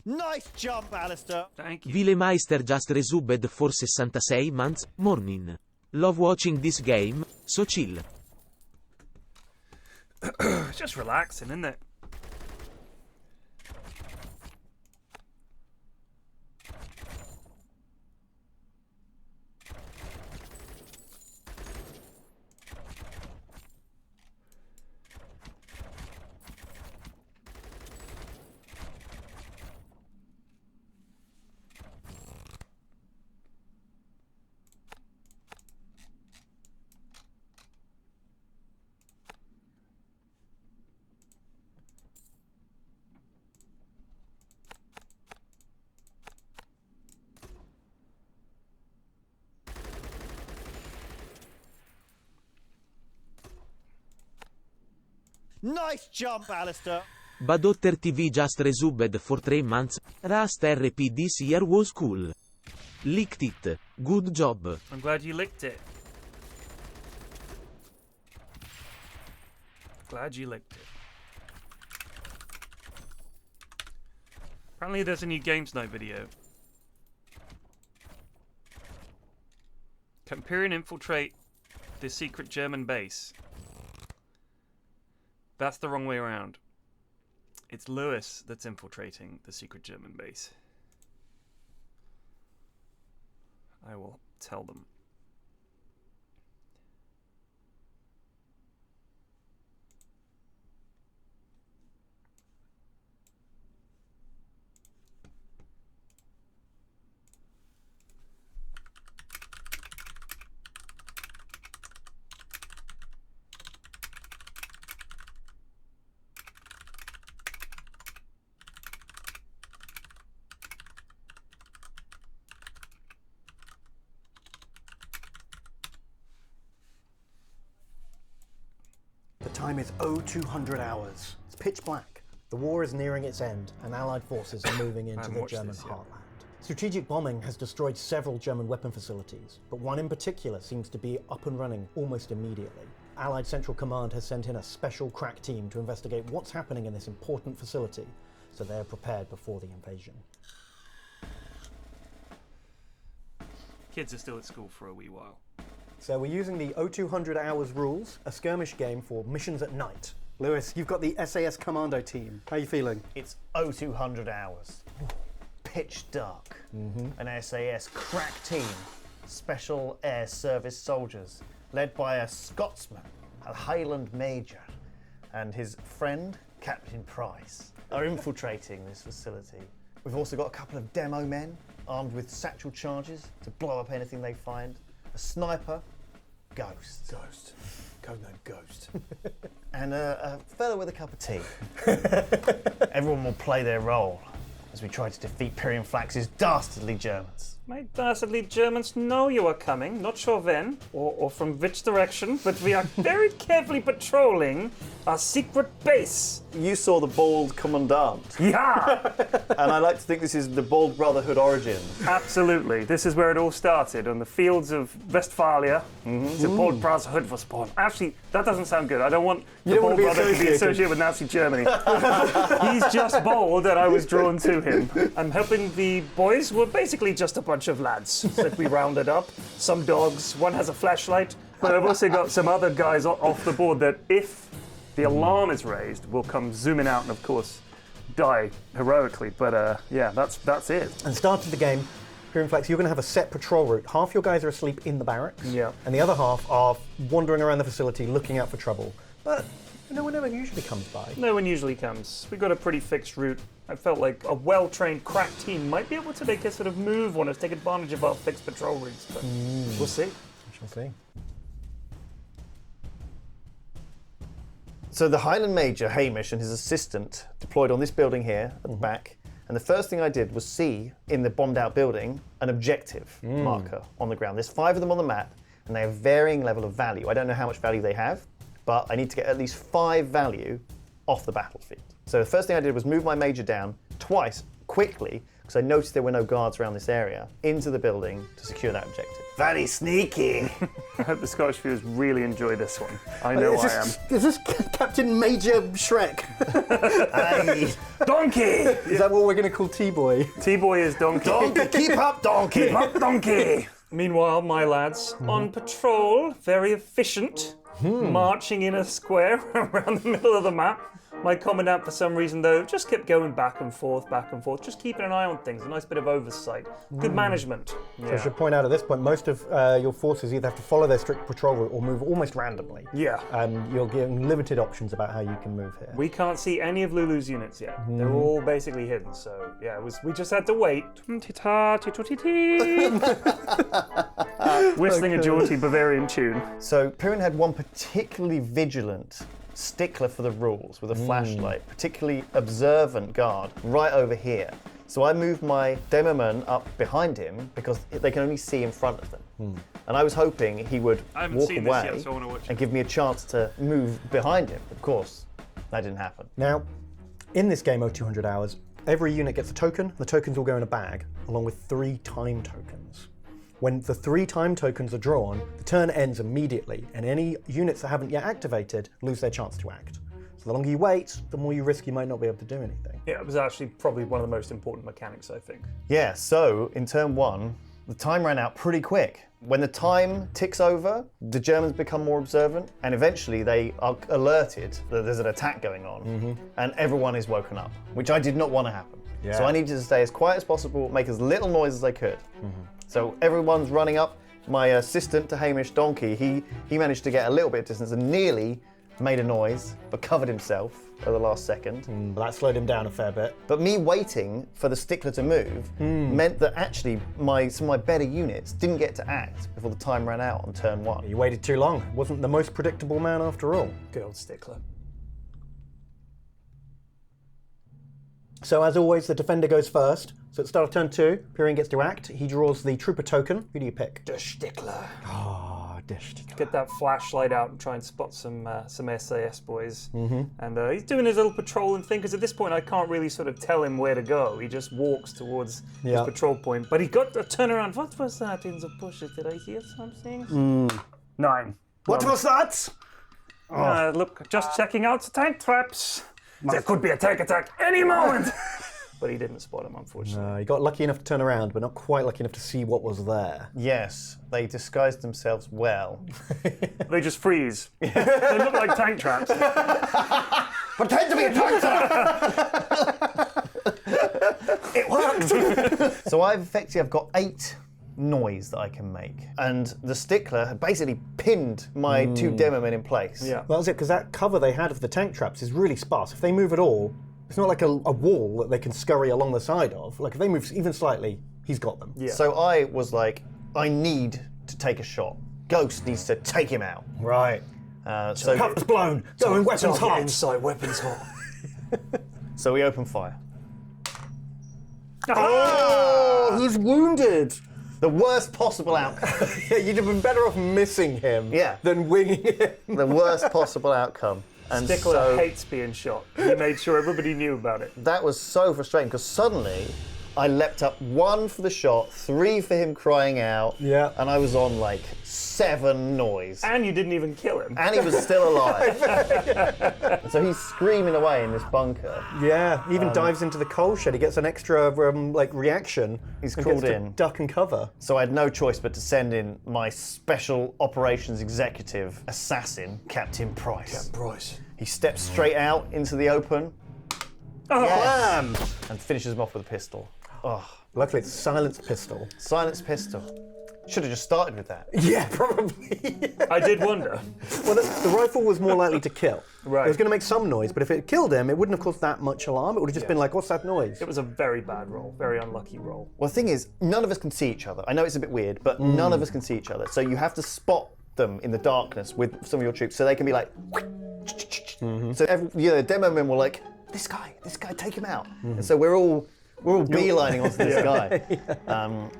Nice jump, Alistair. Thank you. Vilemeister just resubbed for 66 months. Morning. Love watching this game. So chill. It's just relaxing, isn't it? Nice jump, Alistair. Badotter TV just resubbed for 3 months. Rust RP this year was cool. Licked it. Good job. I'm glad you licked it. Glad you licked it. Apparently there's a new Games Night video. Can Pyrion infiltrate the secret German base? That's the wrong way around. It's Lewis that's infiltrating the secret German base. I will tell them. Time is 0200 hours. It's pitch black. The war is nearing its end, and Allied forces are moving into the German heartland. Strategic bombing has destroyed several German weapon facilities, but one in particular seems to be up and running almost immediately. Allied Central Command has sent in a special crack team to investigate what's happening in this important facility, so they're prepared before the invasion. Kids are still at school for a wee while. So we're using the 0200 hours rules, a skirmish game for missions at night. Lewis, you've got the SAS Commando team. How are you feeling? It's 0200 hours. Pitch dark. An SAS crack team. Special Air Service soldiers, led by a Scotsman, a Highland Major, and his friend, Captain Price, are infiltrating this facility. We've also got a couple of demo men, armed with satchel charges to blow up anything they find. A sniper, Ghost. Ghost. Codename Ghost. And a fella with a cup of tea. Everyone will play their role as we try to defeat PFlax's dastardly Germans. My dastardly Germans know you are coming, not sure when or from which direction, but we are very carefully patrolling our secret base. You saw the Bald Commandant. Yeah! And I like to think this is the Bald Brotherhood origin. Absolutely. This is where it all started, on the fields of Westphalia. The Bold Brotherhood was born. Actually, that doesn't sound good. I don't want the Bold Brotherhood to be associated with Nazi Germany. He's just bold and I was drawn to him. I'm helping the boys. We're basically just a bunch of lads that we rounded up. Some dogs, one has a flashlight, but I've also got some other guys off the board that if the alarm is raised, will come zooming out and of course die heroically. But yeah, that's it. And start of the game, PFlax, you're going to have a set patrol route. Half your guys are asleep in the barracks, and the other half are wandering around the facility looking out for trouble. But no one ever usually comes by. No one usually comes. We've got a pretty fixed route. I felt like a well-trained crack team might be able to make a sort of move on us, take advantage of our fixed patrol routes, but we'll see. We shall see. So the Highland Major, Hamish, and his assistant deployed on this building here at the back. And the first thing I did was see in the bombed out building an objective marker on the ground. There's 5 of them on the map and they have varying level of value. I don't know how much value they have, but I need to get at least 5 value off the battlefield. So the first thing I did was move my major down twice, quickly, because I noticed there were no guards around this area, into the building to secure that objective. Very sneaky. I hope the Scottish viewers really enjoy this one. I know I am. Is this Captain Major Shrek? Aye. Donkey! Is that what we're going to call T-Boy? T-Boy is donkey. Donkey, keep up, donkey. Keep up, donkey! Meanwhile, my lads, on patrol, very efficient, marching in a square around the middle of the map. My commandant, for some reason, though, just kept going back and forth, just keeping an eye on things, a nice bit of oversight. Good management. So I should point out at this point, most of your forces either have to follow their strict patrol route or move almost randomly. Yeah. You're given limited options about how you can move here. We can't see any of Lulu's units yet. They're all basically hidden, so yeah, we just had to wait. Whistling a jaunty Bavarian tune. So Pyrion had one particularly vigilant stickler for the rules with a flashlight, particularly observant guard right over here. So I moved my demoman up behind him because they can only see in front of them. And I was hoping he would walk away and give me a chance to move behind him. Of course, that didn't happen. Now, in this game, 0200 hours, every unit gets a token. The tokens will go in a bag, along with 3 time tokens. When the 3 time tokens are drawn, the turn ends immediately, and any units that haven't yet activated lose their chance to act. So the longer you wait, the more you risk you might not be able to do anything. Yeah, it was actually probably one of the most important mechanics, I think. Yeah, so in turn 1, the time ran out pretty quick. When the time ticks over, the Germans become more observant, and eventually they are alerted that there's an attack going on, and everyone is woken up, which I did not want to happen. Yeah. So I needed to stay as quiet as possible, make as little noise as I could. So everyone's running up. My assistant to Hamish, Donkey, he managed to get a little bit of distance and nearly made a noise, but covered himself at the last second. But that slowed him down a fair bit. But me waiting for the stickler to move meant that actually some of my better units didn't get to act before the time ran out on turn 1. You waited too long. Wasn't the most predictable man after all. Good old stickler. So as always, the defender goes first. So at the start of turn 2, Pyrion gets to act. He draws the trooper token. Who do you pick? The stickler. Ah, Get that flashlight out and try and spot some SAS boys. And he's doing his little patrolling thing, because at this point I can't really sort of tell him where to go. He just walks towards his patrol point. But he got a turnaround. What was that in the bushes? Did I hear something? 9. What was that? Look, just checking out the tank traps. There could be a tank attack any moment. But he didn't spot him, unfortunately. He got lucky enough to turn around, but not quite lucky enough to see what was there. Yes, they disguised themselves well. They just freeze. They look like tank traps. Pretend to be a tank trap! It worked! So I've got 8 noise that I can make. And the stickler had basically pinned my 2 demo men in place. Yeah. Well, that's it, because that cover they had of the tank traps is really sparse. If they move at all, it's not like a wall that they can scurry along the side of. Like, if they move even slightly, he's got them. Yeah. So I was like, I need to take a shot. Ghost needs to take him out. Right. So Cover's blown. Going weapons hot. Inside, weapons hot. So we open fire. Oh, he's wounded. The worst possible outcome. Yeah, you'd have been better off missing him than winging him. The worst possible outcome. And Stickler so hates being shot. He made sure everybody knew about it. that was so frustrating, because suddenly I leapt up 1 for the shot, 3 for him crying out, Yeah. and I was on like 7 noise. And you didn't even kill him. And he was still alive. So he's screaming away in this bunker. Yeah, he even dives into the coal shed. He gets an extra reaction. He's and called gets to in. duck and cover. So I had no choice but to send in my special operations executive assassin, Captain Price. Bryce. He steps straight out into the open. Bam! And finishes him off with a pistol. Oh, Luckily, it's a silenced pistol. silenced pistol. Should have just started with that. Yeah, probably. I did wonder. Well, the rifle was more likely to kill. Right. It was going to make some noise, but if it killed him, it wouldn't have caused that much alarm. It would have just been like, what's that noise? It was a very bad roll, very unlucky roll. Well, the thing is, none of us can see each other. I know it's a bit weird, but none of us can see each other. So you have to spot them in the darkness with some of your troops, so they can be like. So the demo men were like, this guy, take him out. And so we're all beelining onto this guy.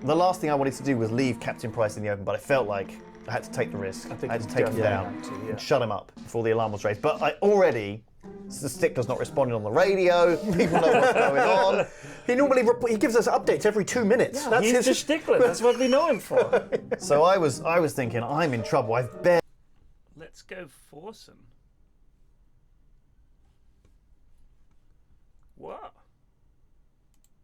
The last thing I wanted to do was leave Captain Price in the open, but I felt like I had to take the risk. I had to take him down and shut him up before the alarm was raised. But the stickler's not responding on the radio. People know what's going on. He normally he gives us updates every 2 minutes. Yeah, he's the stickler. That's what we know him for. So I was thinking, I'm in trouble. Let's go foursome. What?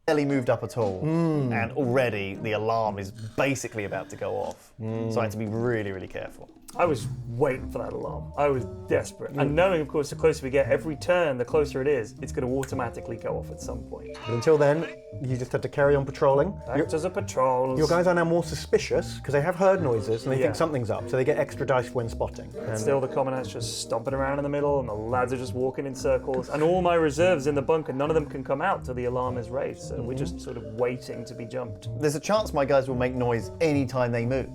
Barely moved up at all, and already the alarm is basically about to go off. So I had to be really, really careful. I was waiting for that alarm. I was desperate. And knowing, of course, the closer we get, every turn, the closer it is, it's going to automatically go off at some point. But until then, you just had to carry on patrolling. Back to the patrols. Your guys are now more suspicious because they have heard noises and they think something's up, so they get extra dice when spotting. And Still, the commandant's just stomping around in the middle, and the lads are just walking in circles. And all my reserves in the bunker, none of them can come out till the alarm is raised. So we're just sort of waiting to be jumped. There's a chance my guys will make noise any time they move.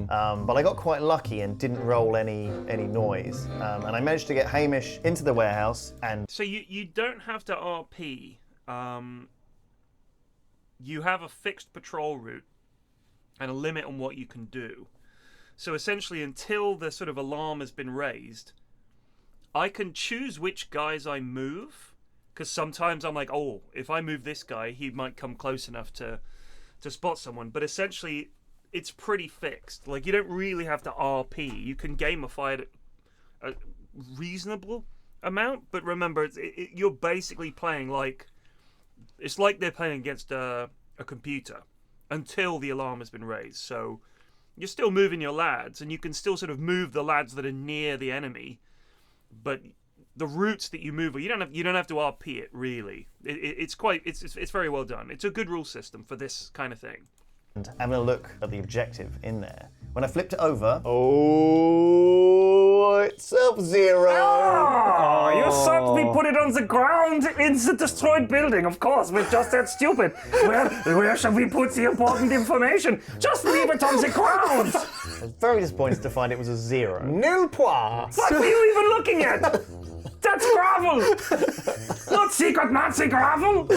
But I got quite lucky and didn't roll any noise. And I managed to get Hamish into the warehouse and... So you don't have to RP. You have a fixed patrol route and a limit on what you can do. So essentially, until the sort of alarm has been raised, I can choose which guys I move. Because sometimes I'm like, oh, if I move this guy, he might come close enough to spot someone. But essentially, it's pretty fixed. Like, you don't really have to RP. You can gamify it a reasonable amount. But remember, you're basically playing like... It's like they're playing against a computer until the alarm has been raised. So you're still moving your lads, and you can still sort of move the lads that are near the enemy. But the routes that you move, you don't have to RP it really. It's very well done. It's a good rule system for this kind of thing. And having a look at the objective in there. When I flipped it over, oh, it's Sub-Zero. Oh, you suddenly put it on the ground in the destroyed building. Of course, we're just that stupid. Where shall we put the important information? Just leave it on the ground. I was very disappointed to find it was a 0. Nil point. What were you even looking at? That's gravel! Not secret Nazi gravel!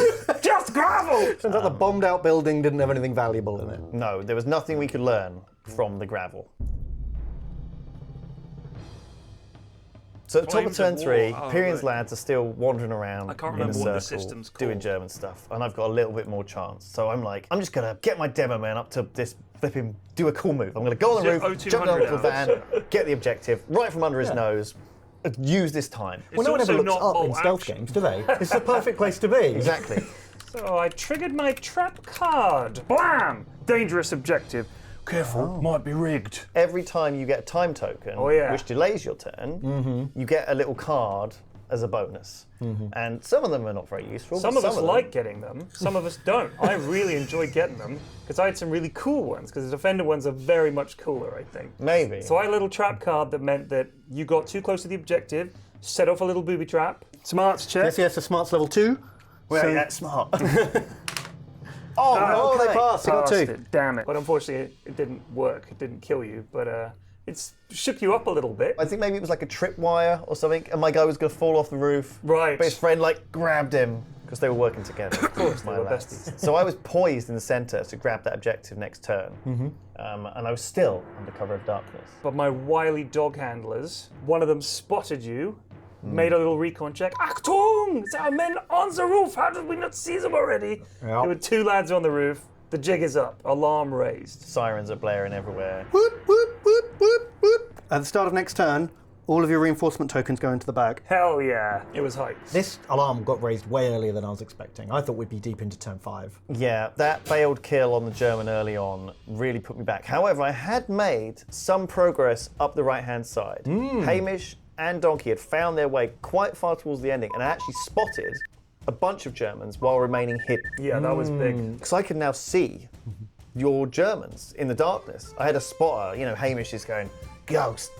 Just gravel! Turns out the bombed out building didn't have anything valuable in it. No, there was nothing we could learn from the gravel. So at the top of Flames turn of 3, War. Oh, Pyrion's right. lads are still wandering around I can't in a remember what the circle, system's doing called. German stuff, and I've got a little bit more chance. So I'm like, I'm just gonna get my demo man up to this flipping, do a cool move. I'm gonna go on the roof, jump down the van, get the objective right from under his nose, use this time. Well, no one ever also looks not up in bolt stealth action. games, do they? It's the perfect place to be. Exactly. So I triggered my trap card. Blam! Dangerous objective. Careful, might be rigged. Every time you get a time token, which delays your turn, you get a little card as a bonus. And some of them are not very useful. Some but of us them- like getting them, some of us don't. I really enjoy getting them because I had some really cool ones, because the Defender ones are very much cooler, I think. Maybe. So I had a little trap card that meant that you got too close to the objective, set off a little booby trap. Smarts check. Yes, a smarts level 2. Well, So- that's smart. Oh, they passed. They got Passed 2. it, damn it. But unfortunately, it didn't work. It didn't kill you, but it shook you up a little bit. I think maybe it was like a tripwire or something, and my guy was going to fall off the roof. Right. But his friend grabbed him because they were working together. Of course, they were besties. So I was poised in the centre to grab that objective next turn, and I was still under cover of darkness. But my wily dog handlers, one of them spotted you, made a little recon check. Achtung! There are men on the roof. How did we not see them already? Yeah. There were 2 lads on the roof. The jig is up. Alarm raised. Sirens are blaring everywhere. Whoop, whoop, whoop, whoop, whoop. At the start of next turn, all of your reinforcement tokens go into the bag. Hell yeah. It was hype. This alarm got raised way earlier than I was expecting. I thought we'd be deep into turn 5. Yeah, that failed kill on the German early on really put me back. However, I had made some progress up the right-hand side. Hamish and Donkey had found their way quite far towards the ending, and I actually spotted a bunch of Germans while remaining hidden. Yeah, that was big. Because I can now see your Germans in the darkness. I had a spotter, Hamish is going, Ghost.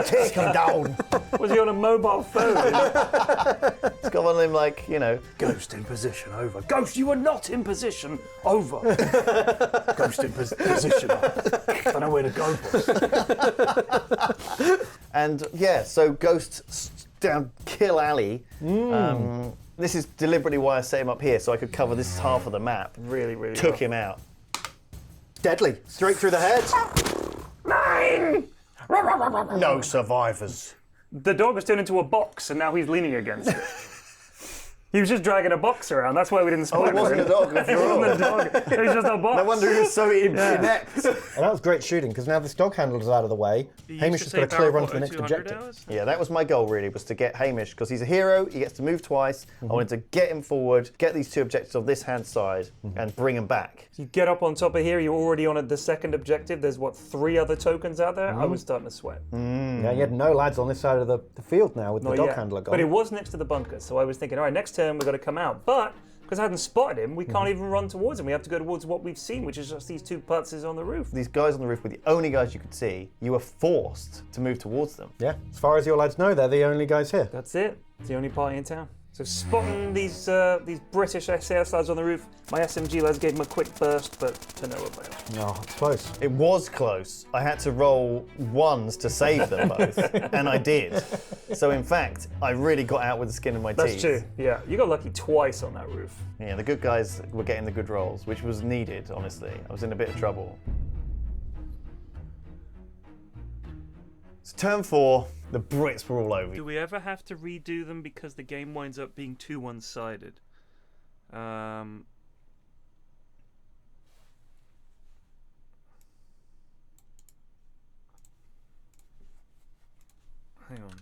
Take him down. Was he on a mobile phone? It's got one of them Ghost in position, over. Ghost, you are not in position, over. Ghost in position. Don't know where to go, boss. and yeah, so Ghost down kill alley. This is deliberately why I set him up here, so I could cover this half of the map. Really, really Took well. him out. Deadly. Straight through the head. 9! No survivors. The dog has turned into a box, and now he's leaning against it. He was just dragging a box around. That's why we didn't spot It wasn't a him. dog after It wasn't a all. dog. It was just a box. No wonder he was so inept. And that was great shooting, because now this dog handler's out of the way. Hamish has got a clear run to the next objective. Yeah, that was my goal really, was to get Hamish, because he's a hero, he gets to move twice. I wanted to get him forward, get these 2 objectives on this hand side, and bring him back. You get up on top of here, you're already on the second objective. There's, 3 other tokens out there? I was starting to sweat. Yeah, you had no lads on this side of the field now with the Not dog yet. handler gone. But it was next to the bunker, so I was thinking, all right, next turn we've got to come out. But because I hadn't spotted him, we can't even run towards him. We have to go towards what we've seen, which is just these 2 putzes on the roof. These guys on the roof were the only guys you could see. You were forced to move towards them. Yeah, as far as your lads know, they're the only guys here. That's it. It's the only party in town. So spotting these British SAS lads on the roof, my SMG lads gave them a quick burst, but to no avail. Oh, it's close. It was close. I had to roll 1s to save them both, and I did. So in fact, I really got out with the skin of my teeth. That's true. Yeah, you got lucky twice on that roof. Yeah, the good guys were getting the good rolls, which was needed, honestly. I was in a bit of trouble. So turn 4, the Brits were all over Do you. we ever have to redo them because the game winds up being too one-sided? Hang on.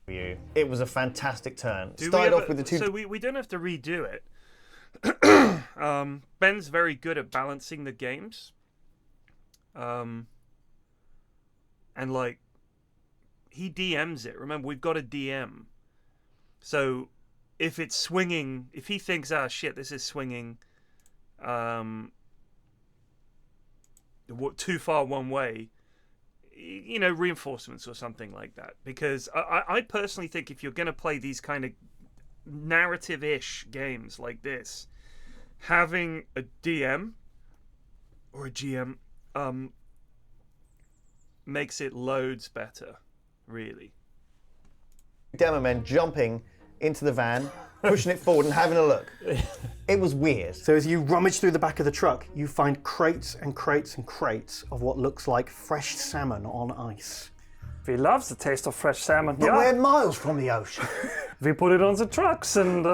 You. It was a fantastic turn. Do we Started ever- off with the 2... So we don't have to redo it. Ben's very good at balancing the games. And like, he DMs it. Remember, we've got a DM. So if it's swinging, if he thinks, ah, shit, this is swinging too far one way, reinforcements or something like that. Because I personally think if you're going to play these kind of narrative-ish games like this, having a DM or a GM makes it loads better, really. Demo men jumping into the van, pushing it forward and having a look. It was weird. So as you rummage through the back of the truck, you find crates and crates and crates of what looks like fresh salmon on ice. He loves the taste of fresh salmon. But we're miles from the ocean. We put it on the trucks and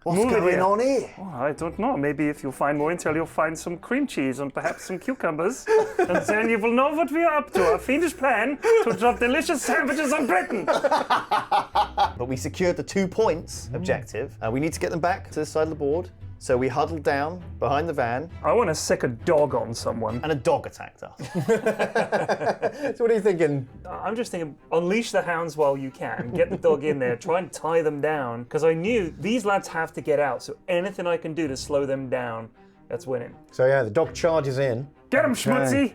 What's move it going here. on here? Oh, I don't know. Maybe if you find more intel, you'll find some cream cheese and perhaps some cucumbers. And then you will know what we are up to. Our fiendish plan to drop delicious sandwiches on Britain. But we secured the 2 points objective. We need to get them back to the side of the board. So we huddled down behind the van. I want to sick a dog on someone. And a dog attacked us. So what are you thinking? I'm just thinking, unleash the hounds while you can. Get the dog in there. Try and tie them down. Because I knew these lads have to get out. So anything I can do to slow them down, that's winning. So yeah, the dog charges in. Get him, Schmutzy!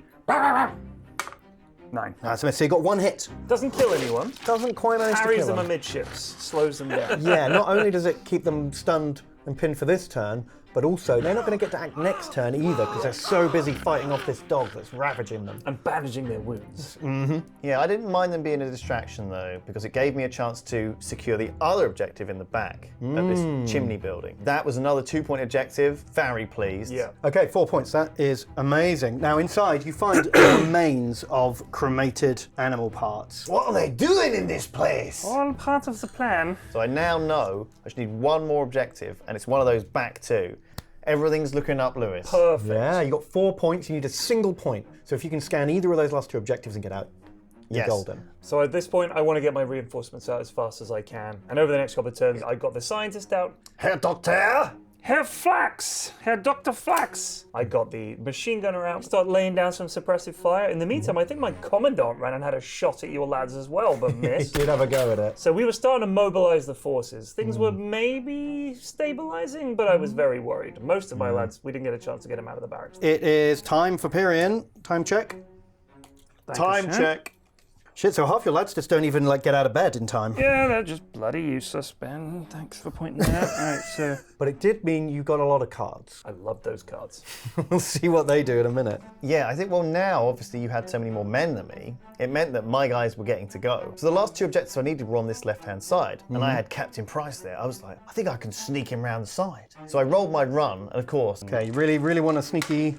9. So you got 1 hit. Doesn't kill anyone. Doesn't quite manage to Carries kill them him. amidships. Slows them down. Yeah, not only does it keep them stunned and pinned for this turn, but also they're not going to get to act next turn either because they're so busy fighting off this dog that's ravaging them. And bandaging their wounds. Yeah, I didn't mind them being a distraction though, because it gave me a chance to secure the other objective in the back of this chimney building. That was another 2-point objective. Very pleased. Yeah. Okay, 4 points. That is amazing. Now inside you find remains of cremated animal parts. What are they doing in this place? All part of the plan. So I now know I just need 1 more objective, and it's one of those back 2. Everything's looking up, Lewis. Perfect. Yeah, you got 4 points. You need a single point. So if you can scan either of those last 2 objectives and get out, you're Yes. golden. So at this point, I want to get my reinforcements out as fast as I can. And over the next couple of turns, I got the scientist out. Herr Doctor! Herr Flax! Herr Dr. Flax! I got the machine gunner out, start laying down some suppressive fire. In the meantime, I think my commandant ran and had a shot at your lads as well, but missed. Did have a go at it. So we were starting to mobilize the forces. Things were maybe stabilizing, but I was very worried. Most of my lads, we didn't get a chance to get them out of the barracks. It is time for Pyrion. Time check. Time check. Shit, so half your lads just don't even get out of bed in time. Yeah, they're just bloody useless, Ben. Thanks for pointing that out. Right, so But it did mean you got a lot of cards. I love those cards. We'll see what they do in a minute. Yeah, I think, well, now, obviously, you had so many more men than me. It meant that my guys were getting to go. So the last 2 objectives I needed were on this left-hand side. And I had Captain Price there. I was like, I think I can sneak him round the side. So I rolled my run, and of course, Okay, you really want a sneaky...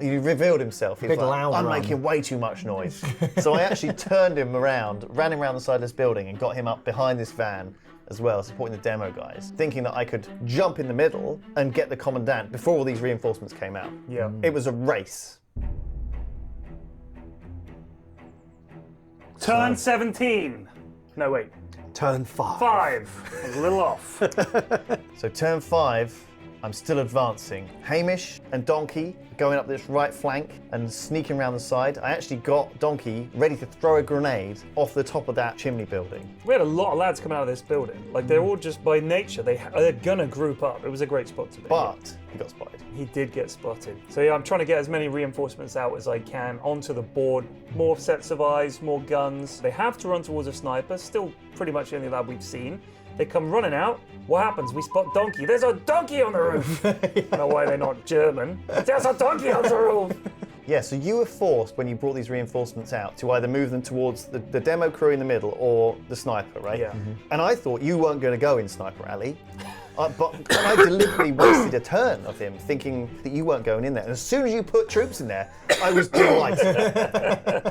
he revealed himself. He was Big like, loud I'm run. making way too much noise. So I actually turned him around, ran him around the side of this building, and got him up behind this van as well, supporting the demo guys, thinking that I could jump in the middle and get the commandant before all these reinforcements came out. Yeah. It was a race. Turn 17. No, wait. Turn 5. 5. I was a little off. So turn 5, I'm still advancing. Hamish and Donkey are going up this right flank and sneaking around the side. I actually got Donkey ready to throw a grenade off the top of that chimney building. We had a lot of lads coming out of this building. Like, they're all just by nature, they're gonna group up. It was a great spot to be. But he got spotted. He did get spotted. So yeah, I'm trying to get as many reinforcements out as I can onto the board. More sets of eyes, more guns. They have to run towards a sniper, still pretty much the only lad we've seen. They come running out. What happens? We spot Donkey. There's a donkey on the roof. I don't know why they're not German. There's a donkey on the roof. Yeah, so you were forced, when you brought these reinforcements out, to either move them towards the demo crew in the middle or the sniper, right? Yeah. And I thought you weren't going to go in Sniper Alley. But I deliberately wasted a turn of him thinking that you weren't going in there. And as soon as you put troops in there, I was delighted.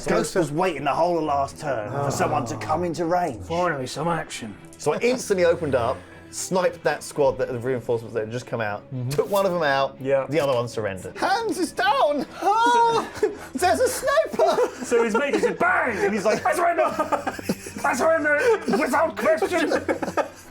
Ghost was waiting the whole of last turn for someone to come into range. Finally, some action. So I instantly opened up, sniped that squad that the reinforcements that had just come out, took one of them out, Yeah. the other one surrendered. Hans is down! Oh, there's a sniper! So his mate said, bang! And he's like, I surrender! I surrender without question!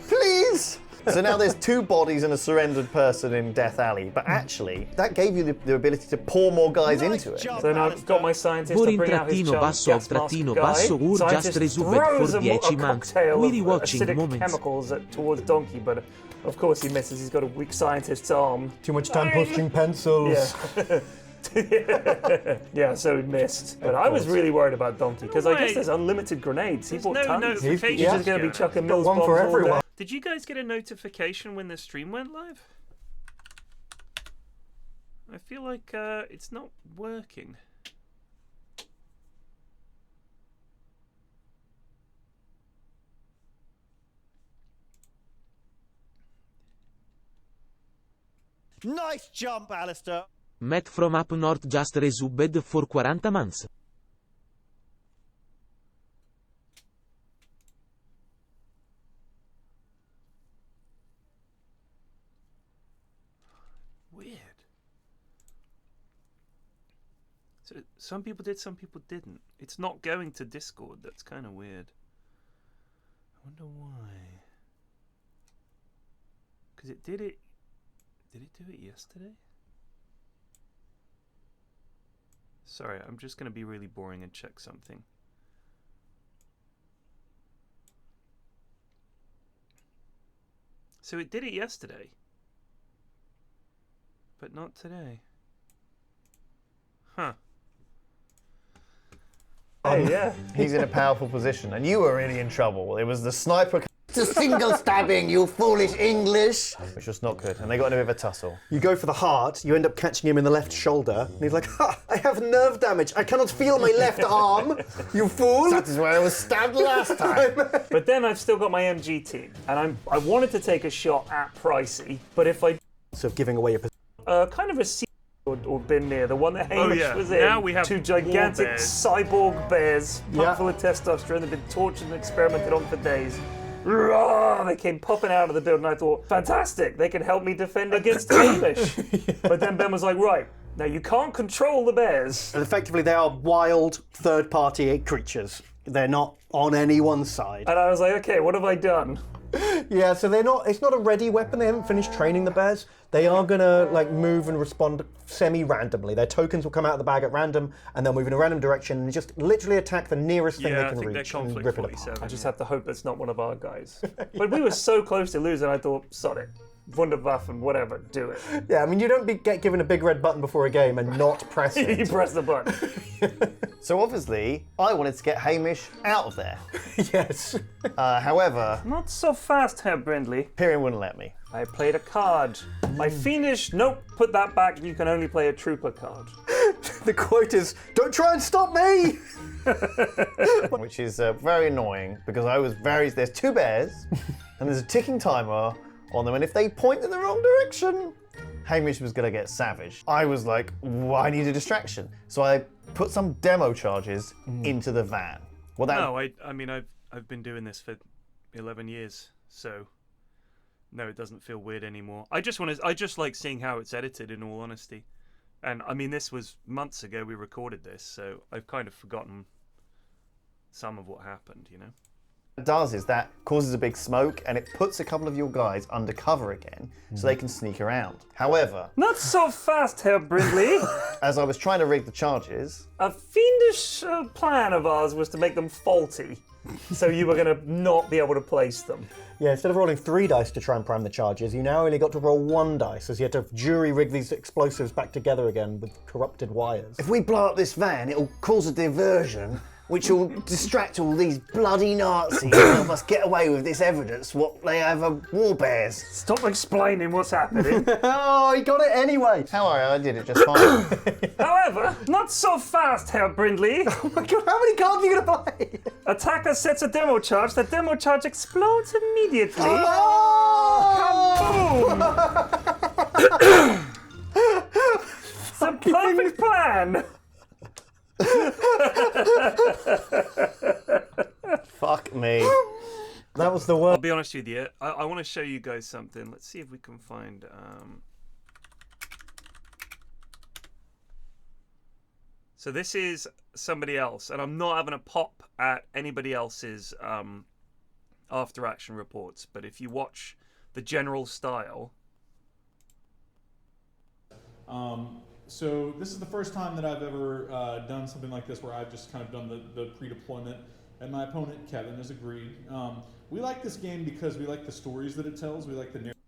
Please! So now there's 2 bodies and a surrendered person in Death Alley, but actually that gave you the ability to pour more guys into it. So now I've got my scientist to bring out his Borin-basso gas mask trattino guy. basso ur Scientist just resubbed throws for a 10 months. cocktail We of rewatching acidic moments. chemicals towards Donkey, but of course he misses. He's got a weak scientist's arm. Too much time pushing pencils. Yeah. Yeah, so he missed. But I was really worried about Donkey because I guess Wait. there's unlimited grenades. He There's bought no tons. notifications. He's just going to be chucking Mills one bombs for all day. everyone. Did you guys get a notification when the stream went live? I feel like it's not working. Nice jump, Alistair. Matt from up north just resubbed for 40 months. Weird. So some people did, some people didn't. It's not going to Discord. That's kind of weird. I wonder why. Because it did it. Did it do it yesterday? Sorry, I'm just going to be really boring and check something. So it did it yesterday, but not today. Huh. Hey, yeah. He's in a powerful position, and you were really in trouble. It was the sniper. It's a single stabbing, you foolish English. Which was not good, and they got in a bit of a tussle. You go for the heart, you end up catching him in the left shoulder, and he's like, ha, I have nerve damage. I cannot feel my left arm, you fool. That is where I was stabbed last time. But then I've still got my MG team, and I wanted to take a shot at Pricey, but if I So giving away your position. kind of a C or been near the one that Hamish yeah. was in. Now we have 2 gigantic war bears. cyborg bears, pumped Yeah. full of testosterone. They've been tortured and experimented on for days. Roar! They came popping out of the building. I thought, fantastic, they can help me defend against Hamish. But then Ben was like, right, now you can't control the bears. And effectively, they are wild, third-party creatures. They're not on anyone's side. And I was like, okay, what have I done? Yeah, so they're not. It's not a ready weapon. They haven't finished training the bears. They are gonna like move and respond semi-randomly. Their tokens will come out of the bag at random, and they'll move in a random direction and just literally attack the nearest thing Yeah, they I can think they're reach and conflict rip it apart. 47. I just have to hope that's not one of our guys. But we were so close to losing, I thought, sod it. Wunderwaffen, whatever, do it. Yeah, I mean, you don't get given a big red button before a game and not press You it. press the button. So obviously, I wanted to get Hamish out of there. Yes. However, Not so fast, Herr Brindley. Pyrion wouldn't let me. I played a card. My fiendish, nope, put that back, you can only play a trooper card. The quote is, "Don't try and stop me." Which is very annoying because I was there's 2 bears and there's a ticking timer on them, and if they point in the wrong direction, Hamish was going to get savage. I was like, well, I need a distraction. So I put some demo charges into the van. Well, that No, I mean I've been doing this for 11 years, so no, it doesn't feel weird anymore. I just like seeing how it's edited, in all honesty. And I mean, this was months ago we recorded this, so I've kind of forgotten some of what happened, you know. it does is that causes a big smoke and it puts a couple of your guys undercover again so they can sneak around. However, Not so fast, Herr Brindley. as I was trying to rig the charges, A fiendish plan of ours was to make them faulty, so you were going to not be able to place them. Yeah, instead of rolling 3 dice to try and prime the charges, you now only got to roll 1 dice, as you had to jury rig these explosives back together again with corrupted wires. if we blow up this van, it'll cause a diversion which will distract all these bloody Nazis and help us get away with this evidence what they have war bears. Stop explaining what's happening. Oh, he got it anyway! How are you? I did it just fine. However, not so fast, Herr Brindley. Oh my god, how many cards are you gonna play? Attacker sets a demo charge. The demo charge explodes immediately. Oh! It's a perfect plan. Fuck me. That was the I'll worst. be honest with you. I want to show you guys something. Let's see if we can find. So this is somebody else, and I'm not having a pop at anybody else's after action reports. But if you watch the general style. So this is the first time that I've ever done something like this where I've just kind of done the pre-deployment, and my opponent, Kevin, has agreed. We like this game because we like the stories that it tells. We like the narrative.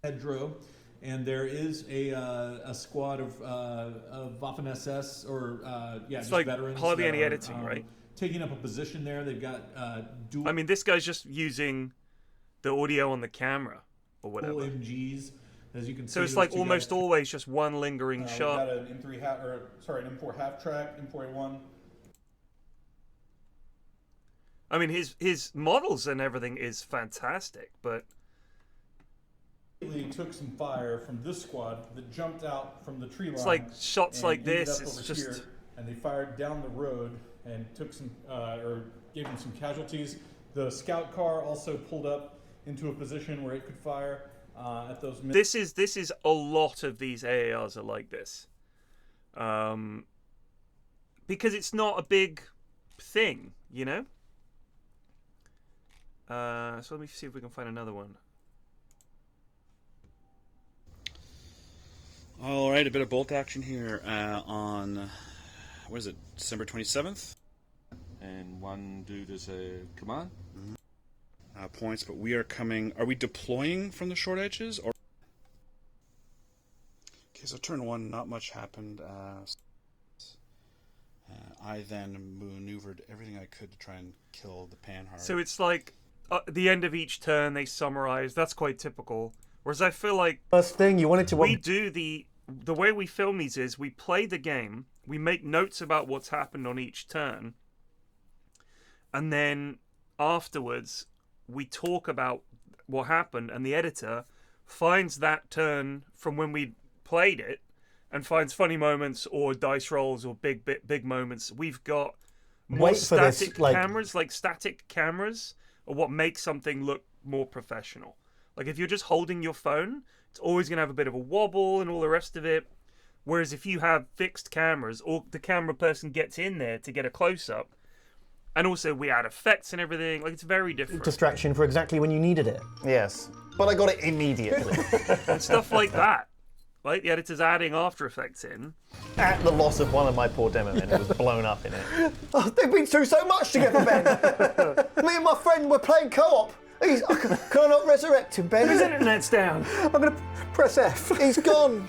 Hedgerow, and there is a squad of Waffen SS, or It's just like veterans. hardly that any are, editing, right? Taking up a position there. They've got dual I mean, this guy's just using the audio on the camera or whatever. MGs, as you can see. So it's like almost always just one lingering shot. We've got an an M4 half track, M4A1. I mean, his models and everything is fantastic, but Took some fire from this squad that jumped out from the tree line. it's like shots like ended this. up It's over just here, and they fired down the road and took some or gave them some casualties. The scout car also pulled up into a position where it could fire at those. This is a lot of these AARs are like this, because it's not a big thing, you know. So let me see if we can find another one. All right, a bit of bolt action here on, what is it, December 27th? And one dude is a command. Points, but we are coming, are we deploying from the short edges? Or? Okay, so turn one, not much happened. I then maneuvered everything I could to try and kill the Panhard. So it's like at the end of each turn they summarize. That's quite typical. Whereas I feel like First thing you wanted to. we do the way we film these is we play the game, we make notes about what's happened on each turn, and then afterwards we talk about what happened, and the editor finds that turn from when we played it and finds funny moments or dice rolls or big moments. We've got more static cameras, like static cameras, or what makes something look more professional. Like if you're just holding your phone, it's always going to have a bit of a wobble and all the rest of it. Whereas if you have fixed cameras, or the camera person gets in there to get a close-up, and also we add effects and everything, like it's very different. Distraction for exactly when you needed it. Yes, but I got it immediately. And stuff like that. Like the editor's adding After Effects in. At the loss of one of my poor demo men who was blown up in it. Oh, they've been through so much together, Ben. Me and my friend were playing co-op. Can I not resurrect him, Ben? His internet's down. I'm going to press F. He's gone.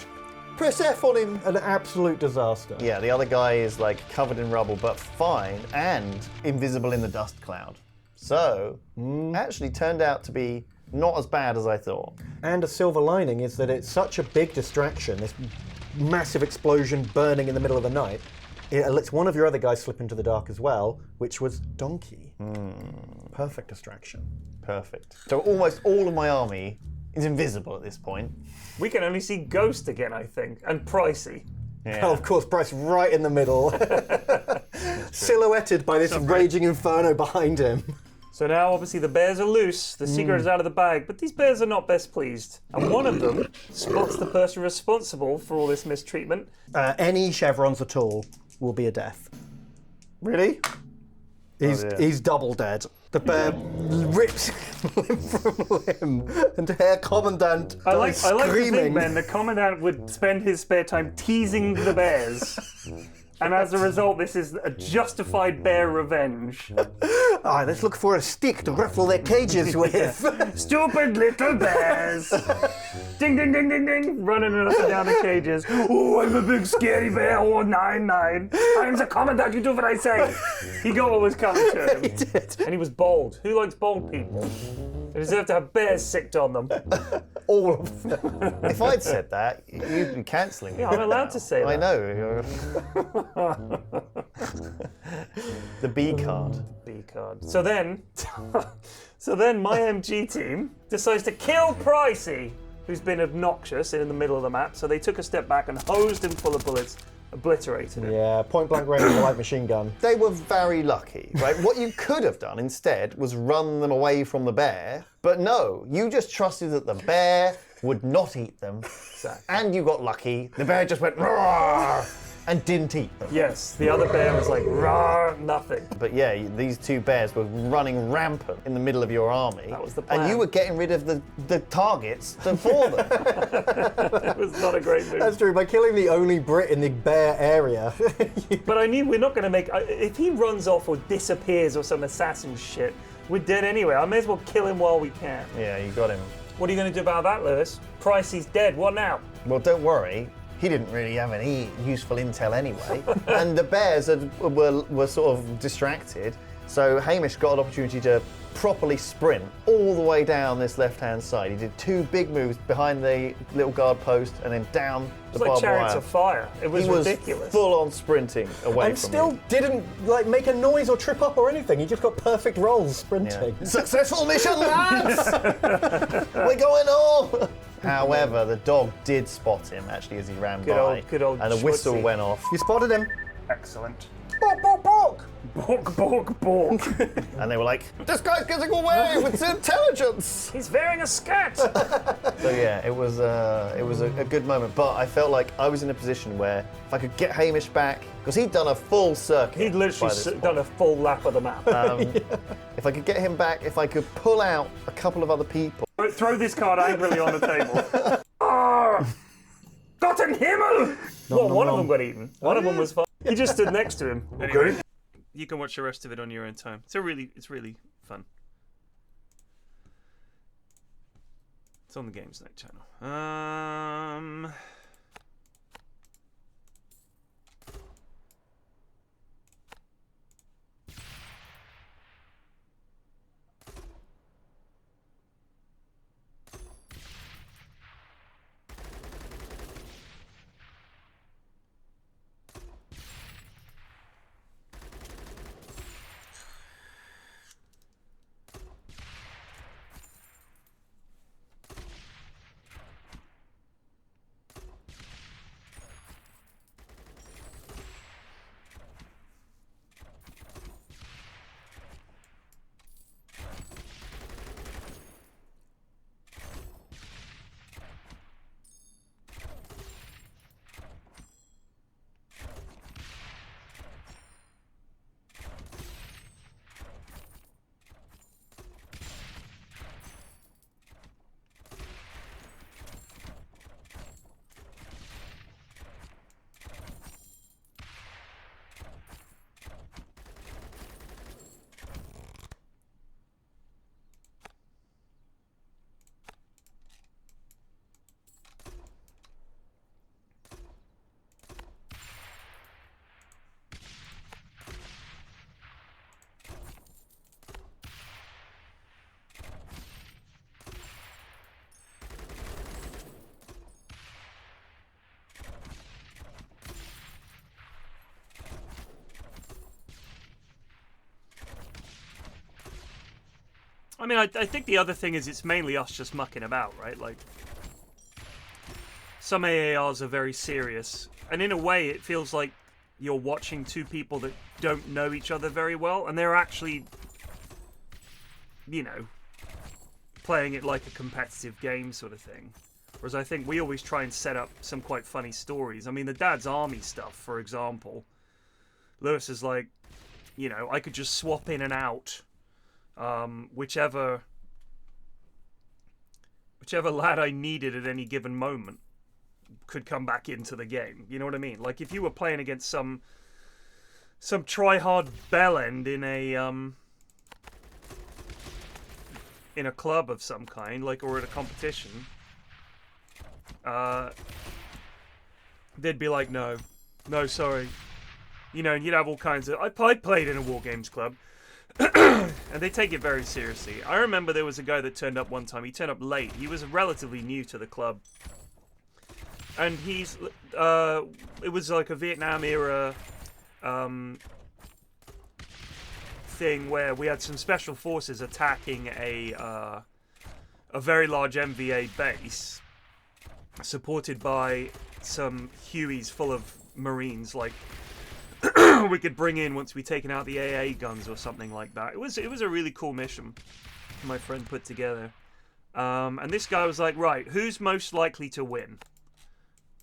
Press F on him. An absolute disaster. Yeah, the other guy is like covered in rubble, but fine, and invisible in the dust cloud. So, actually turned out to be not as bad as I thought. And a silver lining is that it's such a big distraction, this massive explosion burning in the middle of the night. It lets one of your other guys slip into the dark as well, which was Donkey. Perfect distraction. Perfect. So almost all of my army is invisible at this point. We can only see Ghost again, I think, and Pricey. Yeah. Oh, of course, Bryce right in the middle. Silhouetted by this raging inferno behind him. So now, obviously, the bears are loose, the secret is out of the bag, but these bears are not best pleased. And one of them spots the person responsible for all this mistreatment. Any chevrons at all will be a death. Really? He's double dead. The bear rips limb from limb, and Herr Commandant I like to screaming. think, Ben, the Commandant would spend his spare time teasing the bears. And as a result, this is a justified bear revenge. Let's look for a stick to ruffle their cages with. Stupid little bears! Ding, ding, ding, ding, ding! Running up and down the cages. Oh, I'm a big scary bear. Oh, 9-9. I'm the Commandant. You do what I say. He got what was coming to him. He did. And he was bold. Who likes bold people? They deserve to have bears sicked on them. All of them. If I'd said that, you'd be cancelling me. Yeah, I'm allowed to say that. I know. The B card. B card. So then my MG team decides to kill Pricey, who's been obnoxious in the middle of the map. So they took a step back and hosed him full of bullets, obliterated him. Yeah, point blank range with a light machine gun. They were very lucky, right? What you could have done instead was run them away from the bear, but no, you just trusted that the bear would not eat them, and you got lucky. The bear just went roar, and didn't eat them. Yes, the other bear was like, rah, nothing. But yeah, these two bears were running rampant in the middle of your army. That was the plan. And you were getting rid of the targets for them. It was not a great move. That's true. By killing the only Brit in the bear area. But I knew we're not going to make... If he runs off or disappears or some assassin shit, we're dead anyway. I may as well kill him while we can. Yeah, you got him. What are you going to do about that, Lewis? Pricey's dead. What now? Well, don't worry. He didn't really have any useful intel anyway. And the bears were sort of distracted. So Hamish got an opportunity to properly sprint all the way down this left-hand side. He did 2 big moves behind the little guard post and then down the It was like barbed Chariots wire. of Fire. It was ridiculous. Full-on sprinting away And from still you. didn't like make a noise or trip up or anything. He just got perfect rolls sprinting. Yeah. Successful mission, lads! We're going home! However, the dog did spot him actually as he ran by. Good old and a whistle Schwitzy. went off. You spotted him. Excellent. Bork, bork, bork. Bork, bork, bork. And they were like, this guy's getting away with his intelligence! He's wearing a skirt. So yeah, it was a good moment, but I felt like I was in a position where if I could get Hamish back, because he'd done a full circuit. He'd by literally this point. done a full lap of the map. If I could get him back, if I could pull out a couple of other people. Throw this card angrily on the table. Ah! Gotten Himmel! Well, one of them got eaten. One of them was fine. He just stood next to him. Anyway, you can watch the rest of it on your own time. It's really fun. It's on the Games Night channel. I mean, I think the other thing is it's mainly us just mucking about, right? Like, some AARs are very serious, and in a way it feels like you're watching 2 people that don't know each other very well, and they're actually, you know, playing it like a competitive game sort of thing. Whereas I think we always try and set up some quite funny stories. I mean, the Dad's Army stuff, for example. Lewis is like, you know, I could just swap in and out. Whichever lad I needed at any given moment could come back into the game. You know what I mean? Like if you were playing against some try-hard bellend in a club of some kind, like, or at a competition, they'd be like, no, sorry. You know, and you'd have all kinds of... I played in a War Games club. And they take it very seriously. I remember there was a guy that turned up one time. He turned up late. He was relatively new to the club. And it was like a Vietnam era thing where we had some special forces attacking a very large MVA base, supported by some Hueys full of Marines, like we could bring in once we'd taken out the AA guns or something like that. It was a really cool mission my friend put together. And this guy was like, right, who's most likely to win?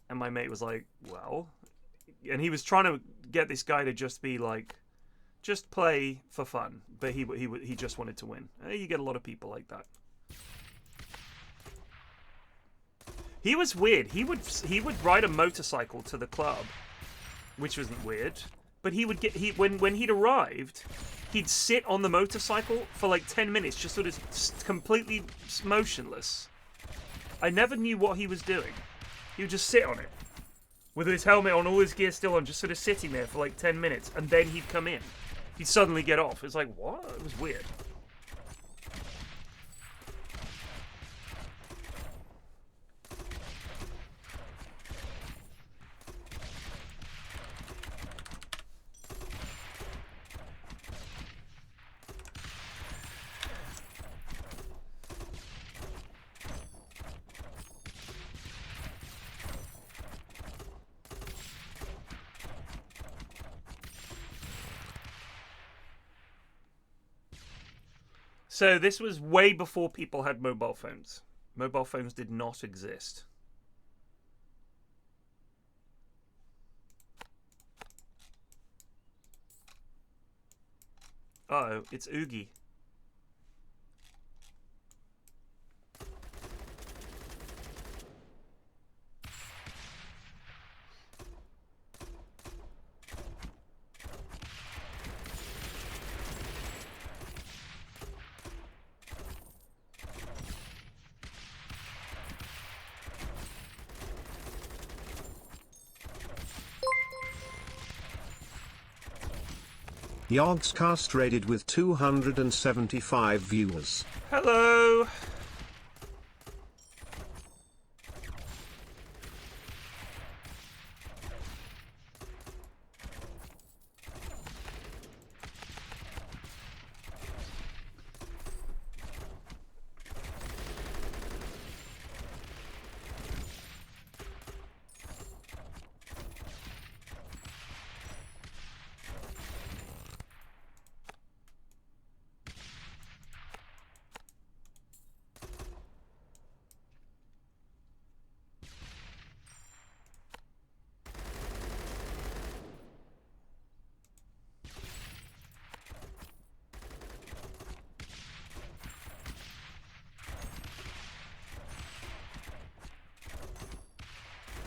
And my mate was like, well, and he was trying to get this guy to just be like, just play for fun, but he just wanted to win. You get a lot of people like that. He was weird. He would ride a motorcycle to the club, which wasn't weird. But he would when he'd arrived, he'd sit on the motorcycle for like 10 minutes, just sort of completely motionless. I never knew what he was doing. He would just sit on it with his helmet on, all his gear still on, just sort of sitting there for like 10 minutes, and then he'd come in. He'd suddenly get off. It's like, what? It was weird. So this was way before people had mobile phones. Mobile phones did not exist. Uh-oh, it's Oogie. Yogscast rated with 275 viewers. Hello.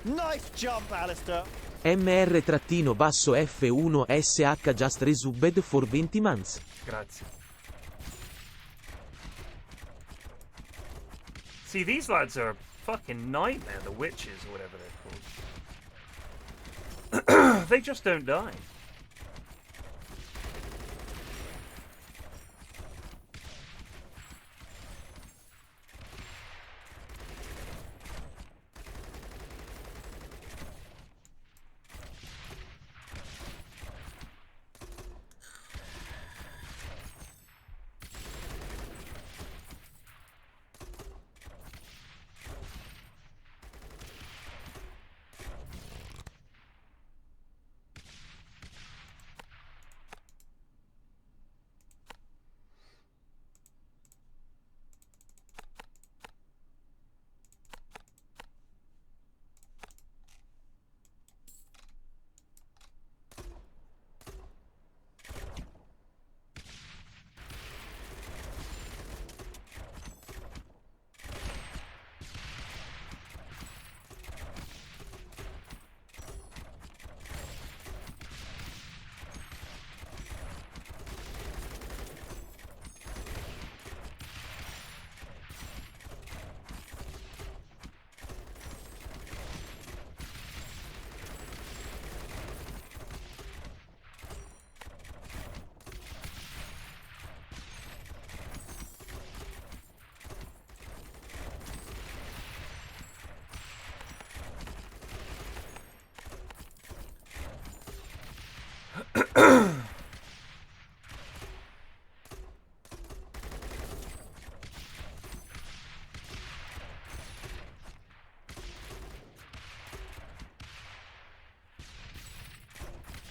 Nice jump, Alistair. MR-F1SH just resubbed for 20 months. Grazie. See, these lads are a fucking nightmare, the witches, or whatever they're called. They just don't die.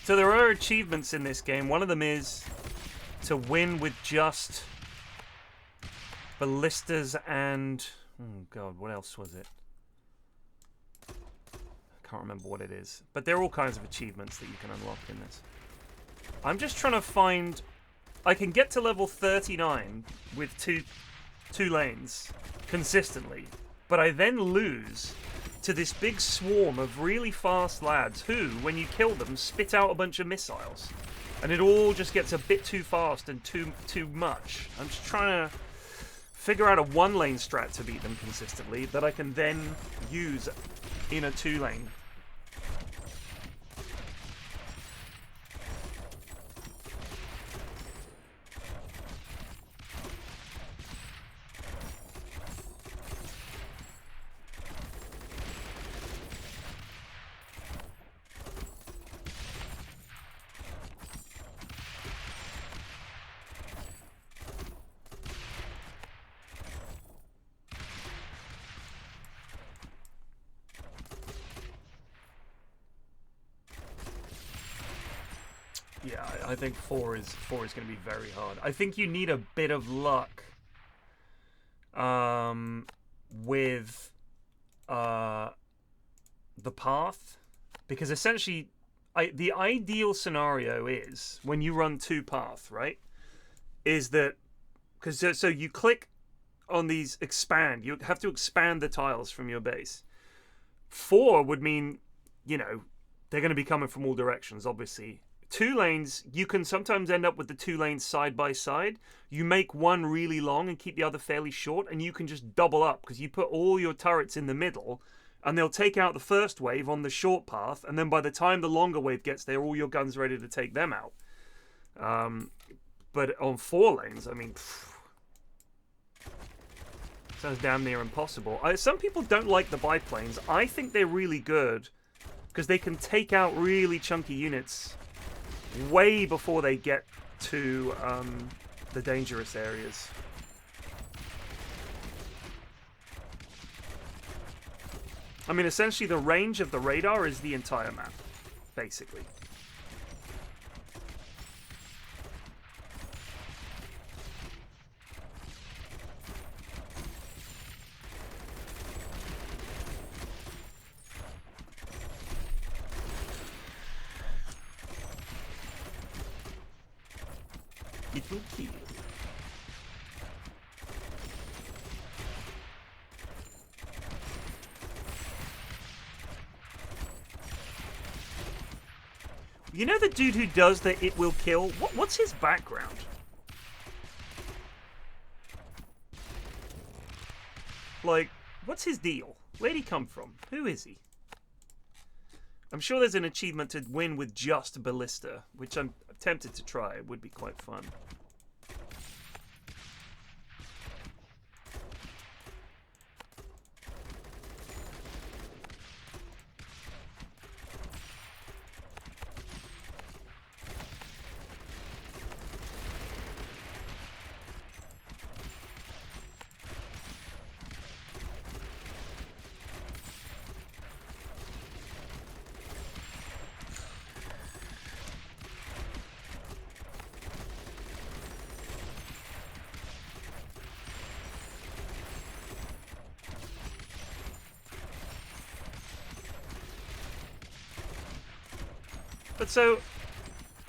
So there are achievements in this game. One of them is to win with just ballistas and... oh god, what else was it? I can't remember what it is. But there are all kinds of achievements that you can unlock in this. I'm just trying to find... I can get to level 39 with two lanes consistently, but I then lose to this big swarm of really fast lads who, when you kill them, spit out a bunch of missiles. And it all just gets a bit too fast and too much. I'm just trying to figure out a one-lane strat to beat them consistently that I can then use in a two-lane. Yeah, I think 4 is going to be very hard. I think you need a bit of luck with the path, because essentially the ideal scenario is when you run 2 path, right? Is that because so you click on these expand, you have to expand the tiles from your base. 4 would mean, you know, they're going to be coming from all directions, obviously. 2 lanes, you can sometimes end up with the 2 lanes side by side. You make one really long and keep the other fairly short, and you can just double up because you put all your turrets in the middle, and they'll take out the first wave on the short path, and then by the time the longer wave gets there, all your guns are ready to take them out. But on 4 lanes, I mean, sounds damn near impossible. Some people don't like the biplanes. I think they're really good because they can take out really chunky units way before they get to the dangerous areas. I mean, essentially the range of the radar is the entire map, basically. It will kill. You know the dude who does the it will kill? What's his background? Like, what's his deal? Where'd he come from? Who is he? I'm sure there's an achievement to win with just Ballista, which I'm tempted to try. It would be quite fun. But so,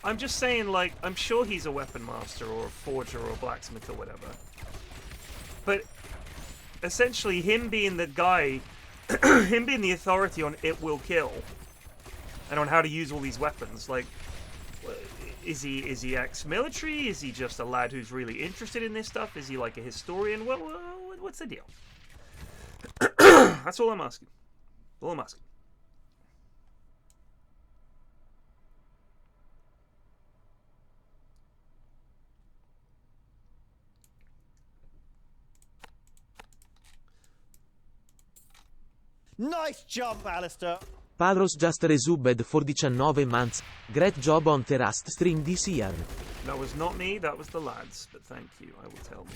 I'm just saying, like, I'm sure he's a weapon master or a forger or a blacksmith or whatever. But essentially, him being the guy, him being the authority on it will kill, and on how to use all these weapons, like, is he ex-military? Is he just a lad who's really interested in this stuff? Is he like a historian? What's the deal? That's all I'm asking. All I'm asking. Nice jump, Alistair. Palros just resubbed for 19 months. Great job on the Rust stream this year. That was not me, that was the lads, but thank you, I will tell them.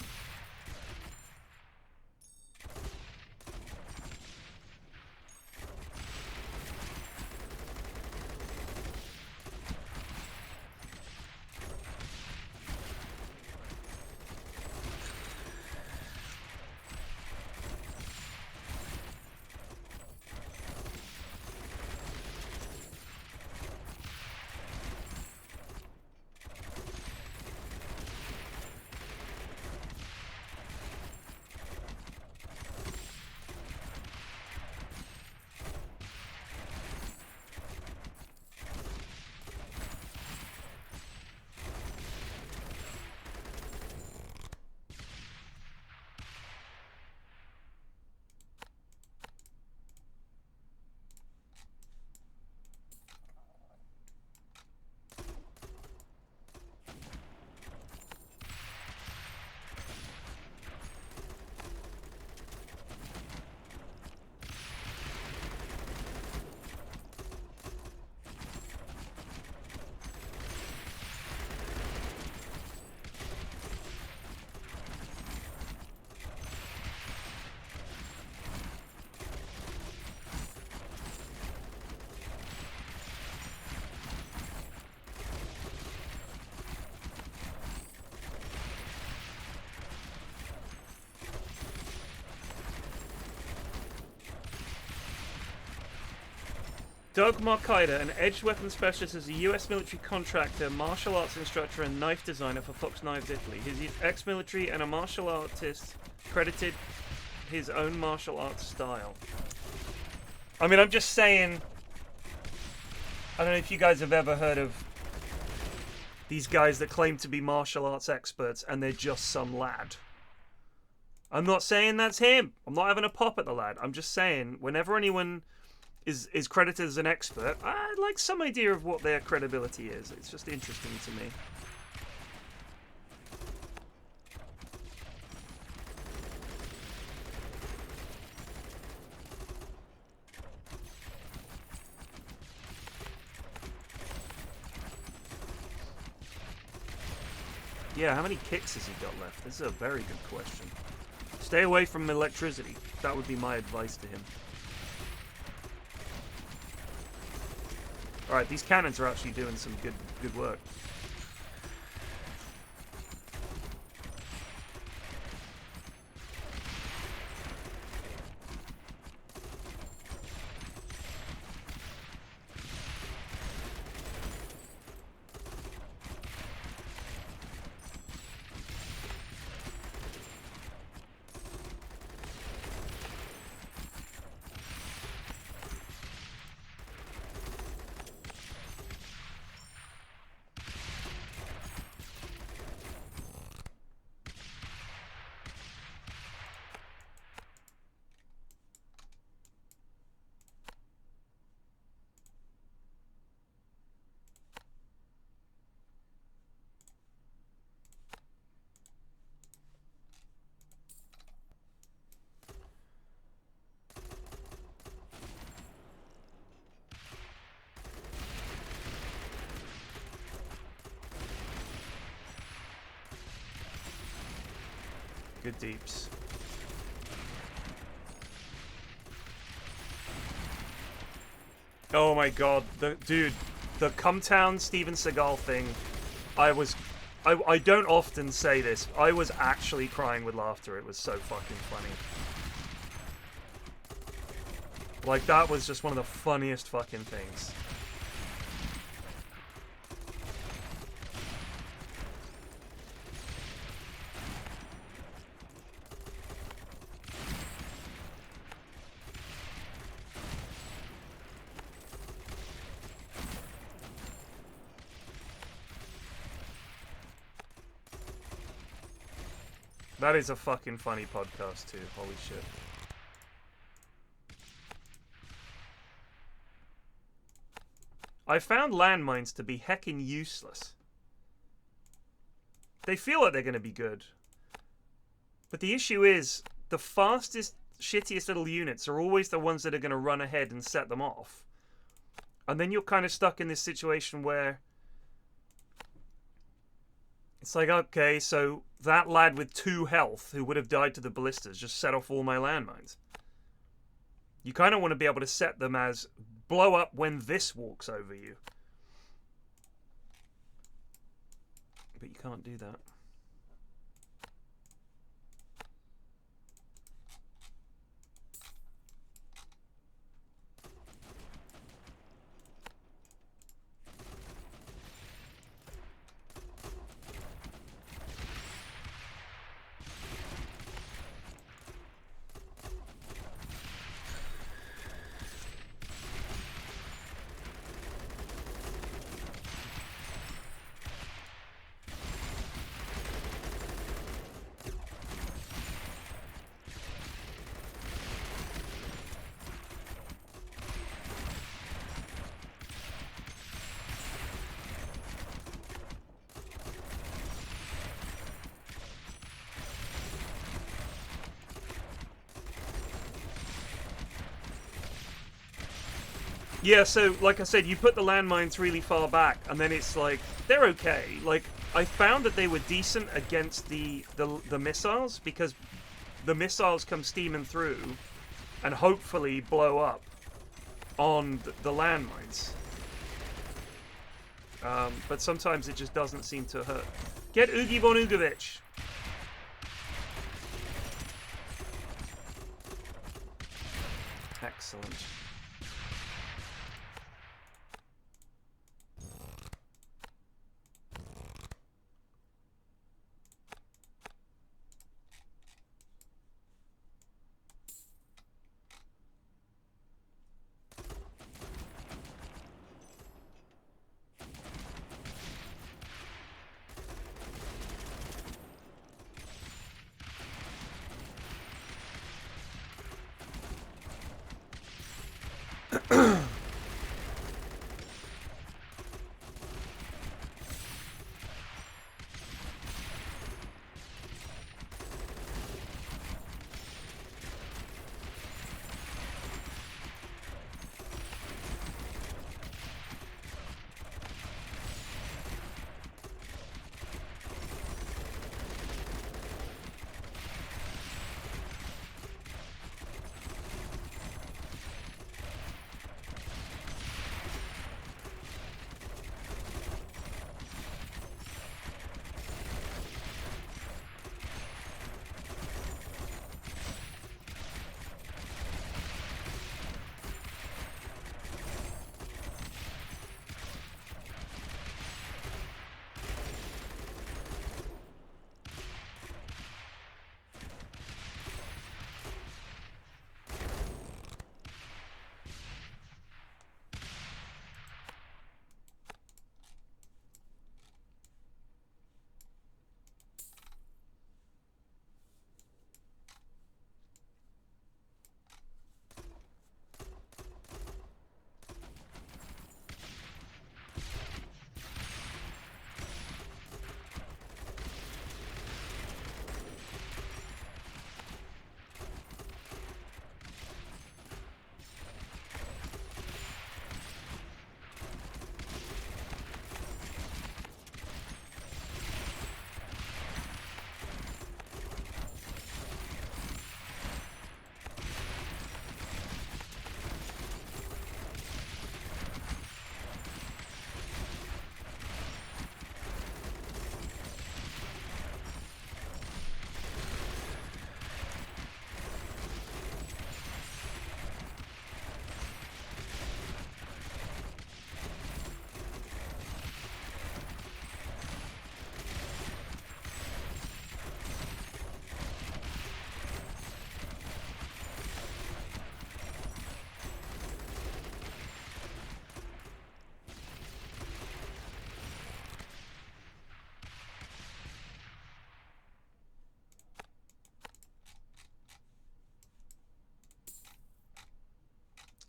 Doug Markaida, an edged weapon specialist, is a U.S. military contractor, martial arts instructor, and knife designer for Fox Knives Italy. He's ex-military and a martial artist, credited his own martial arts style. I mean, I'm just saying, I don't know if you guys have ever heard of these guys that claim to be martial arts experts and they're just some lad. I'm not saying that's him. I'm not having a pop at the lad. I'm just saying, whenever anyone is credited as an expert, I'd like some idea of what their credibility is. It's just interesting to me. Yeah, how many kicks has he got left? This is a very good question. Stay away from electricity. That would be my advice to him. Alright, these cannons are actually doing some good work. Good deeps. Oh my god, dude, the Cumtown Steven Seagal thing, I don't often say this, I was actually crying with laughter. It was so fucking funny. Like, that was just one of the funniest fucking things. That is a fucking funny podcast too, holy shit. I found landmines to be heckin' useless. They feel like they're gonna be good. But the issue is, the fastest, shittiest little units are always the ones that are gonna run ahead and set them off. And then you're kind of stuck in this situation where it's like, okay, so that lad with 2 health who would have died to the ballistas just set off all my landmines. You kind of want to be able to set them as blow up when this walks over you. But you can't do that. Yeah, so, like I said, you put the landmines really far back, and then it's like, they're okay. Like, I found that they were decent against the missiles, because the missiles come steaming through and hopefully blow up on the landmines. But sometimes it just doesn't seem to hurt. Get Ugi von Ugovic! Excellent.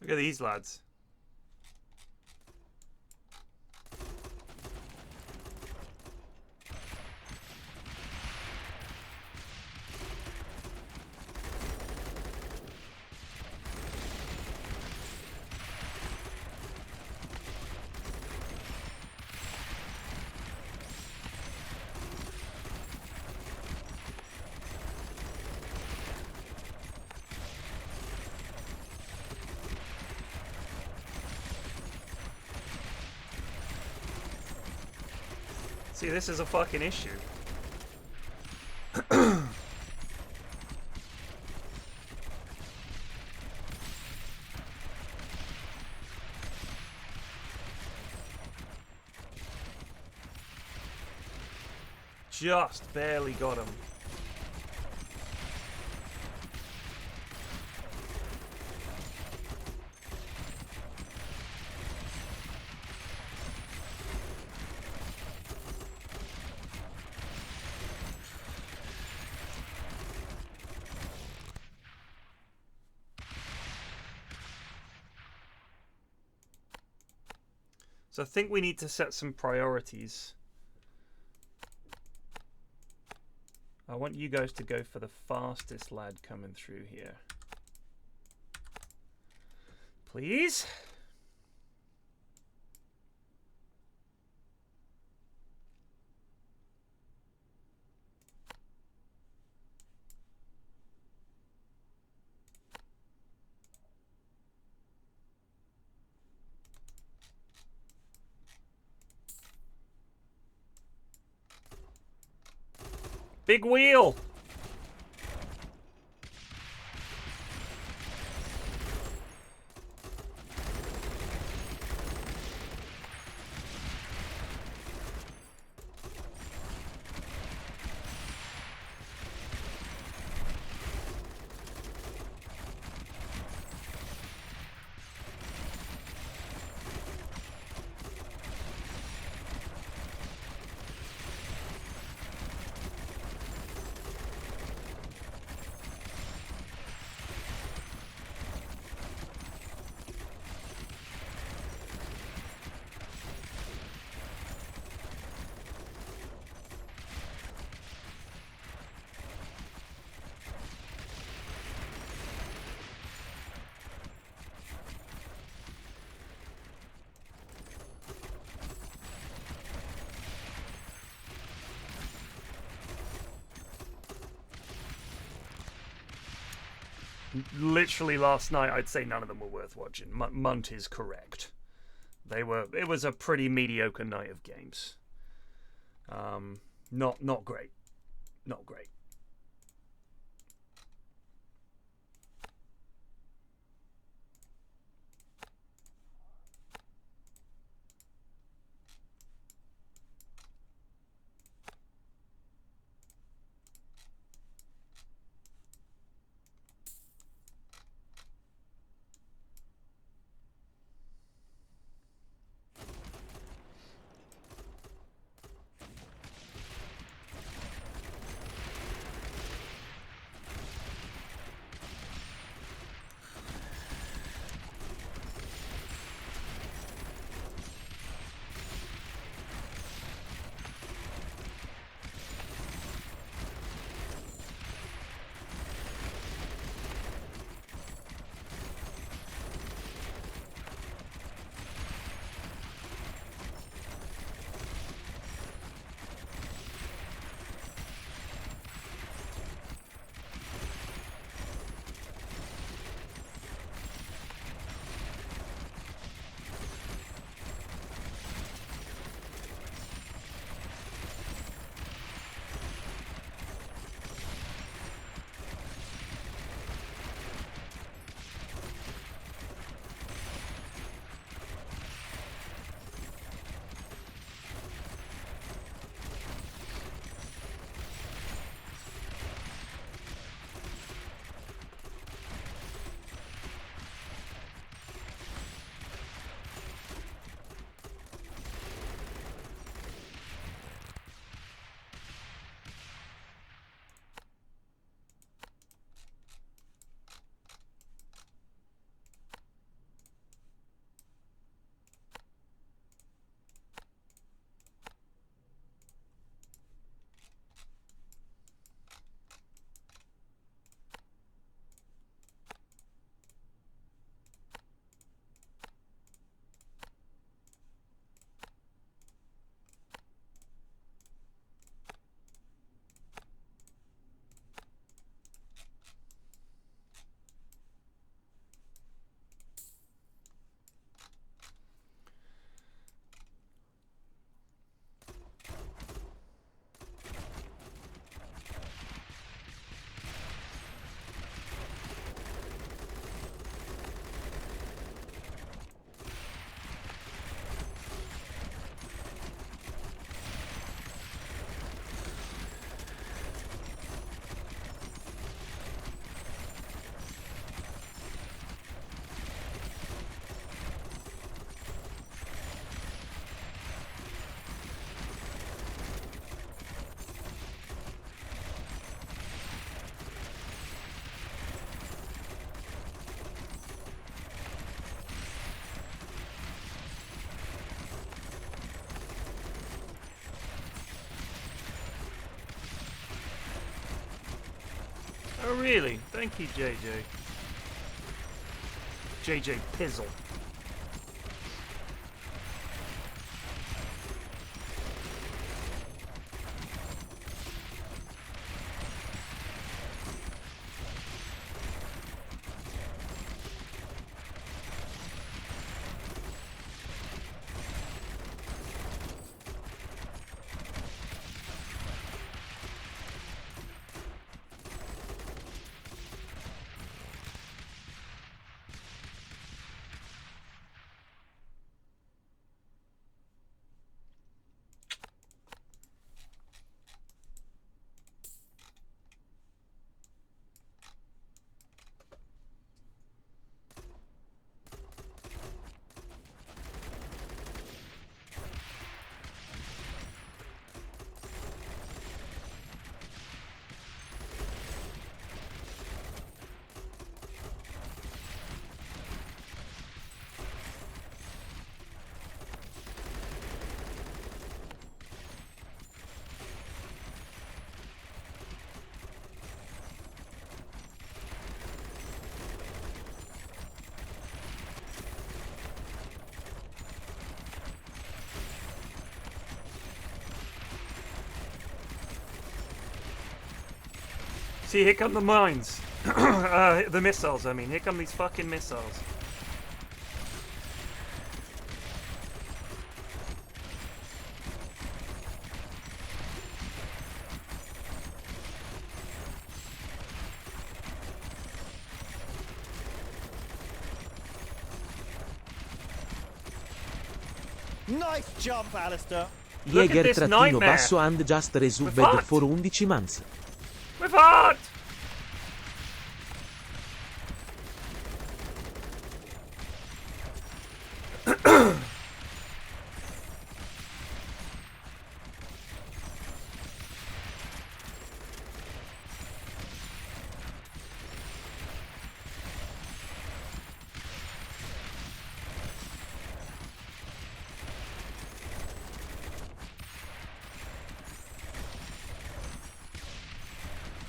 Look at these lads. See, this is a fucking issue. Just barely got him. So I think we need to set some priorities. I want you guys to go for the fastest lad coming through here. Please? Big wheel! literally last night, I'd say none of them were worth watching. Munt is correct. It was a pretty mediocre night of games. Not great. Not great. Oh, really? Thank you, JJ. JJ Pizzle. See, here come the mines. The missiles, I mean. Here come these fucking missiles. Nice jump, Alistair. Jäger-basso and just resubbed for 11 months. We're fucked!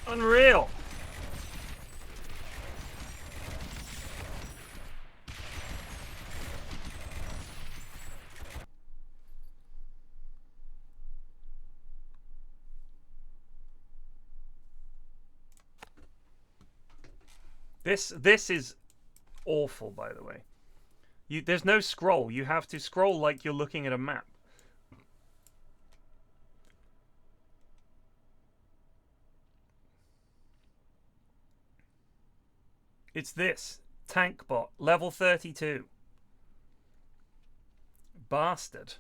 Unreal. This is awful, by the way. There's no scroll. You have to scroll like you're looking at a map. It's this. Tank bot. Level 32. Bastard.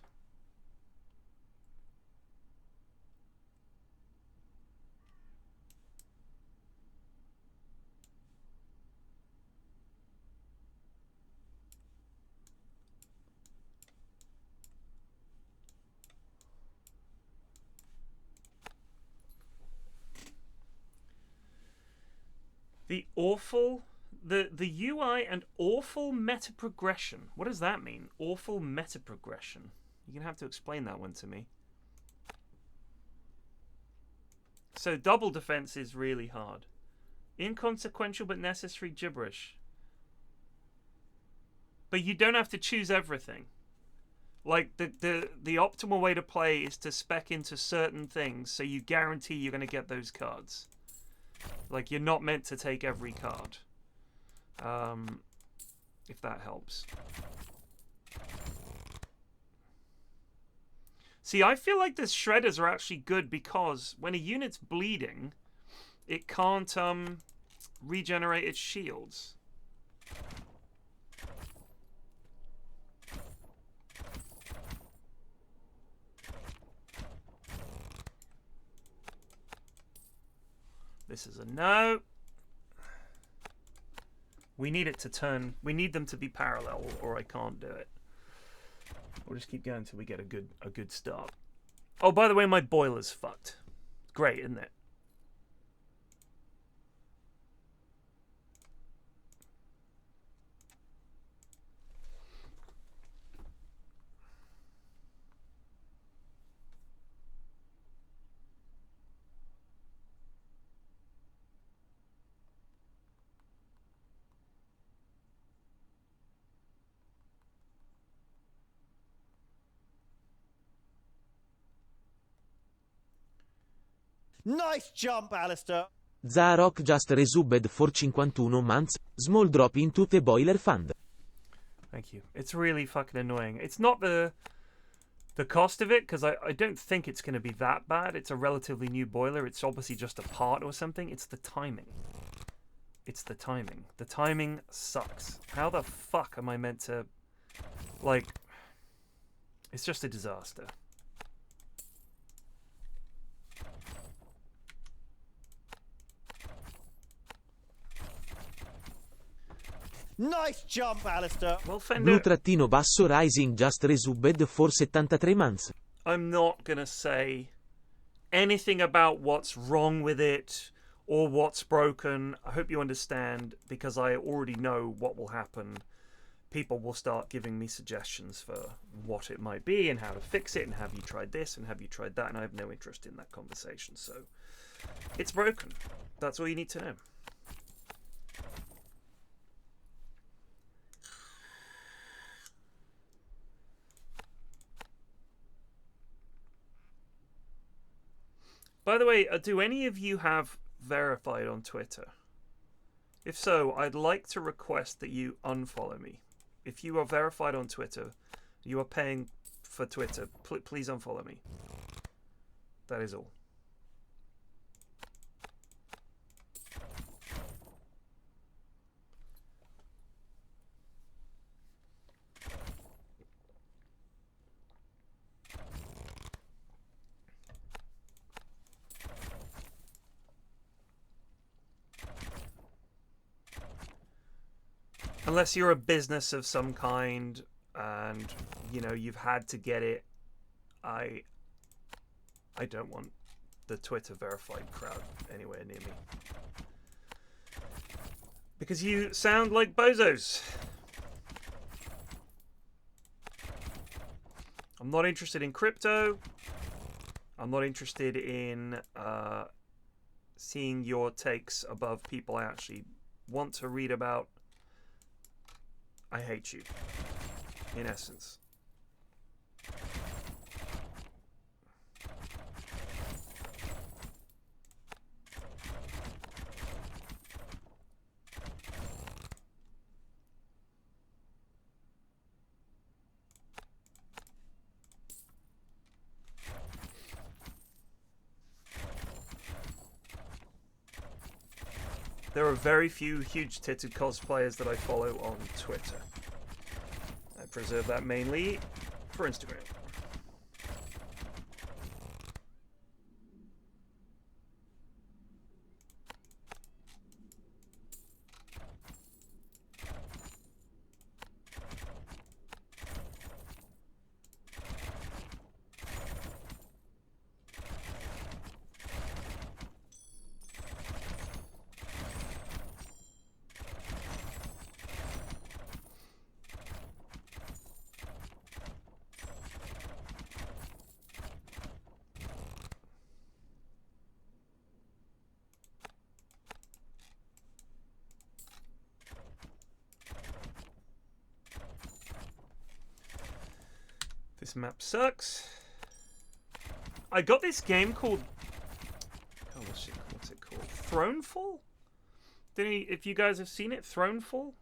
The UI and awful meta progression. What does that mean? Awful meta progression. You're going to have to explain that one to me. So double defense is really hard. Inconsequential but necessary gibberish. But you don't have to choose everything. Like the optimal way to play is to spec into certain things so you guarantee you're going to get those cards. Like, you're not meant to take every card. If that helps. See, I feel like the shredders are actually good because when a unit's bleeding, it can't regenerate its shields. This is a no. We need it to turn. We need them to be parallel, or I can't do it. We'll just keep going until we get a good start. Oh, by the way, my boiler's fucked. Great, isn't it? Nice jump, Alistair. Zarok just resubbed for 51 months. Small drop into the boiler fund. Thank you. It's really fucking annoying. It's not the cost of it, because I don't think it's going to be that bad. It's a relatively new boiler. It's obviously just a part or something. It's the timing. It's the timing. The timing sucks. How the fuck am I meant to... Like... It's just a disaster. Nice jump, Alistair. Well, Fender... Blue-basso rising just resubbed for 73 months. I'm not going to say anything about what's wrong with it or what's broken. I hope you understand, because I already know what will happen. People will start giving me suggestions for what it might be and how to fix it and have you tried this and have you tried that, and I have no interest in that conversation. So it's broken. That's all you need to know. By the way, do any of you have verified on Twitter? If so, I'd like to request that you unfollow me. If you are verified on Twitter, you are paying for Twitter, please unfollow me. That is all. Unless you're a business of some kind and, you know, you've had to get it, I don't want the Twitter verified crowd anywhere near me. Because you sound like bozos. I'm not interested in crypto. I'm not interested in seeing your takes above people I actually want to read about. I hate you, in essence. There are very few huge-titted cosplayers that I follow on Twitter. I preserve that mainly for Instagram. This map sucks. I got this game called... Oh, what's it called? Thronefall? If you guys have seen it, Thronefall?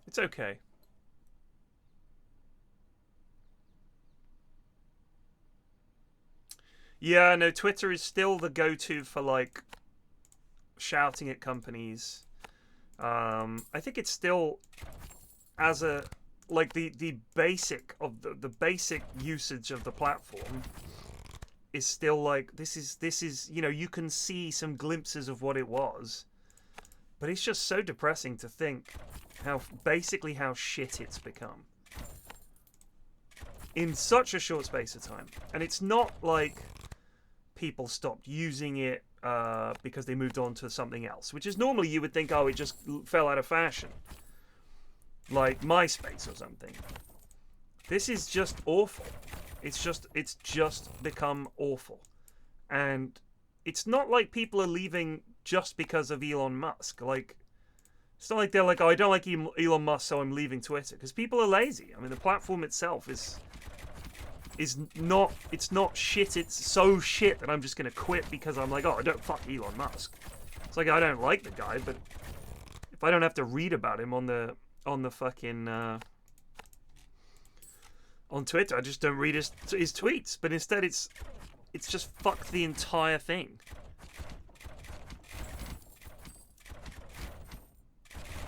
It's okay. Yeah, no, Twitter is still the go-to for, like, shouting at companies. I think it's still as a like the basic of the basic usage of the platform is still like this is you know, you can see some glimpses of what it was, but it's just so depressing to think how shit it's become in such a short space of time. And it's not like people stopped using it because they moved on to something else, which is normally you would think, oh, it just fell out of fashion, like MySpace or something. This is just awful. It's just become awful. And it's not like people are leaving just because of Elon Musk. Like, it's not like they're like, oh, I don't like Elon Musk, so I'm leaving Twitter. Because people are lazy. I mean, the platform itself is not, it's not shit. It's so shit that I'm just going to quit because I'm like, oh, I don't fuck Elon Musk. It's like, I don't like the guy, but if I don't have to read about him on the fucking on Twitter, I just don't read his tweets. But instead, it's just fuck the entire thing.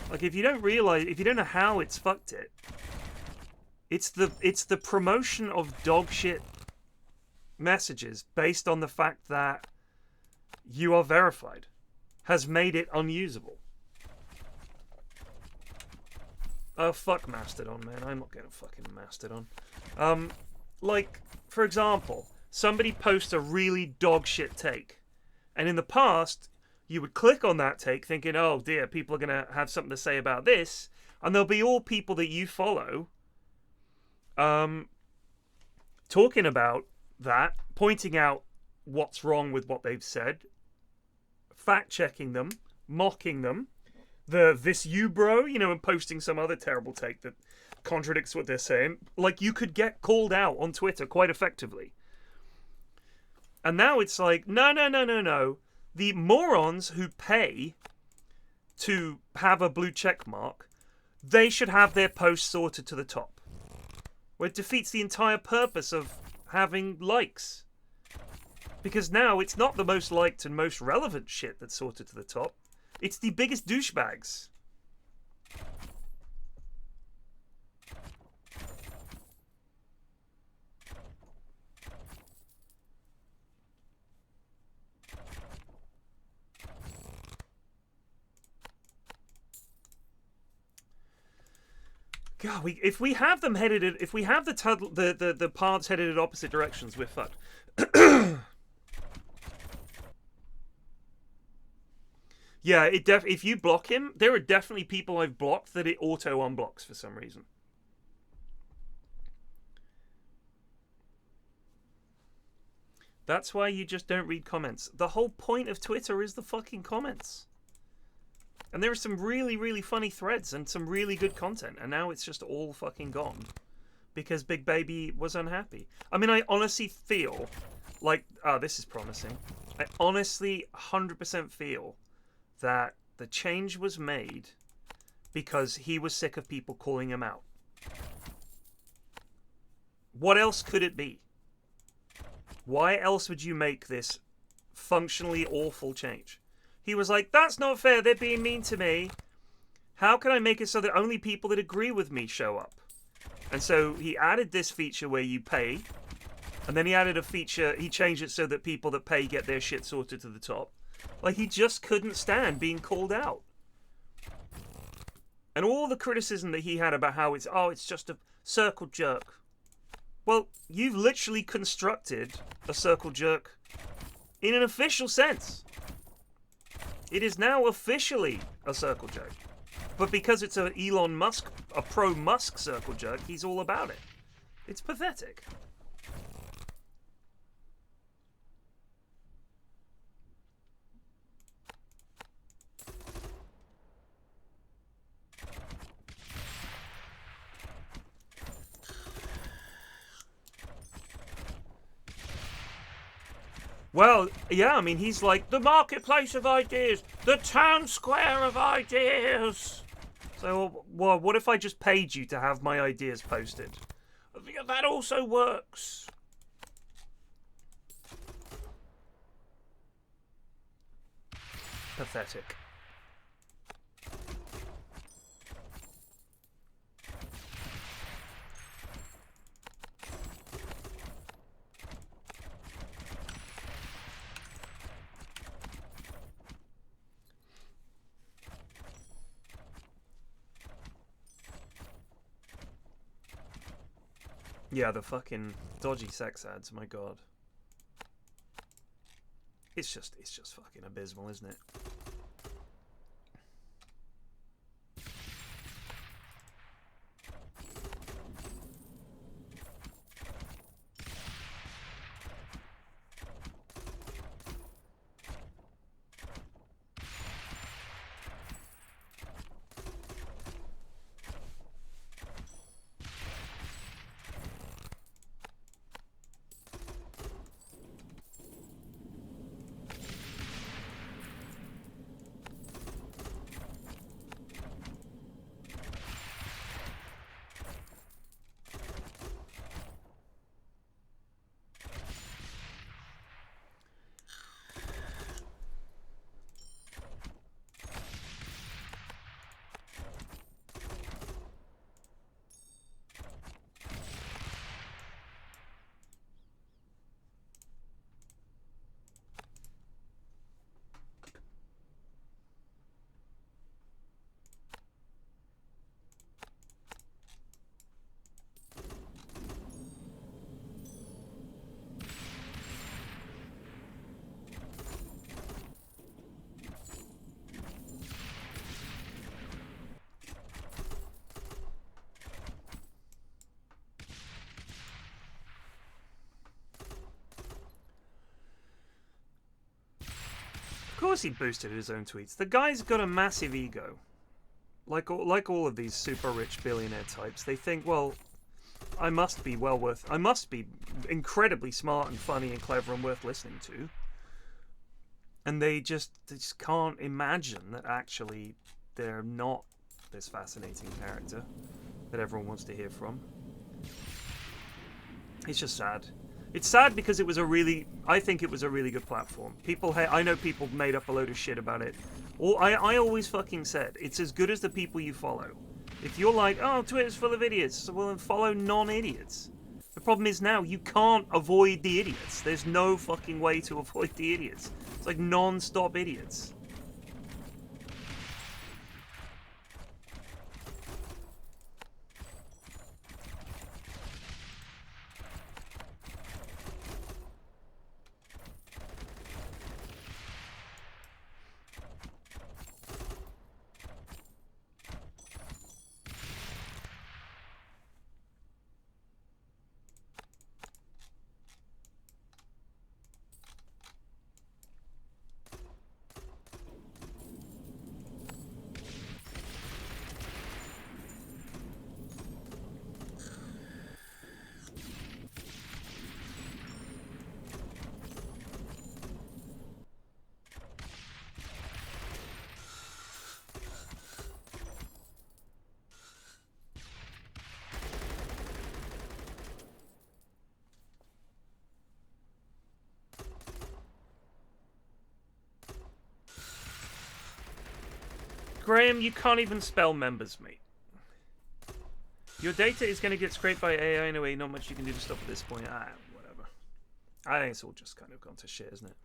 Like, if you don't realize, if you don't know how it's fucked it, it's the promotion of dog shit messages based on the fact that you are verified has made it unusable. Oh, fuck Mastodon, man. I'm not getting fucking Mastodon. Like, for example, somebody posts a really dog shit take, and in the past, you would click on that take thinking, oh dear, people are going to have something to say about this, and there'll be all people that you follow talking about that, pointing out what's wrong with what they've said, fact-checking them, mocking them, this you bro, you know, and posting some other terrible take that contradicts what they're saying. Like, you could get called out on Twitter quite effectively. And now it's like, no. The morons who pay to have a blue check mark, they should have their posts sorted to the top. Where it defeats the entire purpose of having likes. Because now it's not the most liked and most relevant shit that's sorted to the top. It's the biggest douchebags. God, if we have them headed, if we have the paths headed in opposite directions, we're fucked. Yeah, if you block him, there are definitely people I've blocked that it auto unblocks for some reason. That's why you just don't read comments. The whole point of Twitter is the fucking comments. And there are some really, really funny threads and some really good content. And now it's just all fucking gone. Because Big Baby was unhappy. I mean, I honestly feel like... Oh, this is promising. I honestly 100% feel that the change was made because he was sick of people calling him out. What else could it be? Why else would you make this functionally awful change? He was like, that's not fair, they're being mean to me. How can I make it so that only people that agree with me show up? And so he added this feature where you pay, and then he added a feature, he changed it so that people that pay get their shit sorted to the top. Like, he just couldn't stand being called out. And all the criticism that he had about how it's just a circle jerk. Well, you've literally constructed a circle jerk in an official sense. It is now officially a circle jerk. But because it's a Elon Musk, a pro-Musk circle jerk, he's all about it. It's pathetic. Well, yeah, I mean, he's like, the marketplace of ideas, the town square of ideas. So, well, what if I just paid you to have my ideas posted? That also works. Pathetic. Yeah, the fucking dodgy sex ads, my god. It's just fucking abysmal, isn't it? Of course he boosted his own tweets. The guy's got a massive ego. Like all of these super rich billionaire types, they think, well, I must be well worth. I must be incredibly smart and funny and clever and worth listening to. And they just can't imagine that actually they're not this fascinating character that everyone wants to hear from. It's just sad. It's sad because it was I think it was a really good platform. I know people made up a load of shit about it. I always fucking said, it's as good as the people you follow. If you're like, oh, Twitter's full of idiots, well then follow non-idiots. The problem is now, you can't avoid the idiots. There's no fucking way to avoid the idiots. It's like non-stop idiots. Graham, you can't even spell members, mate. Your data is going to get scraped by AI anyway. Not much you can do to stop at this point. Whatever. I think it's all just kind of gone to shit, isn't it?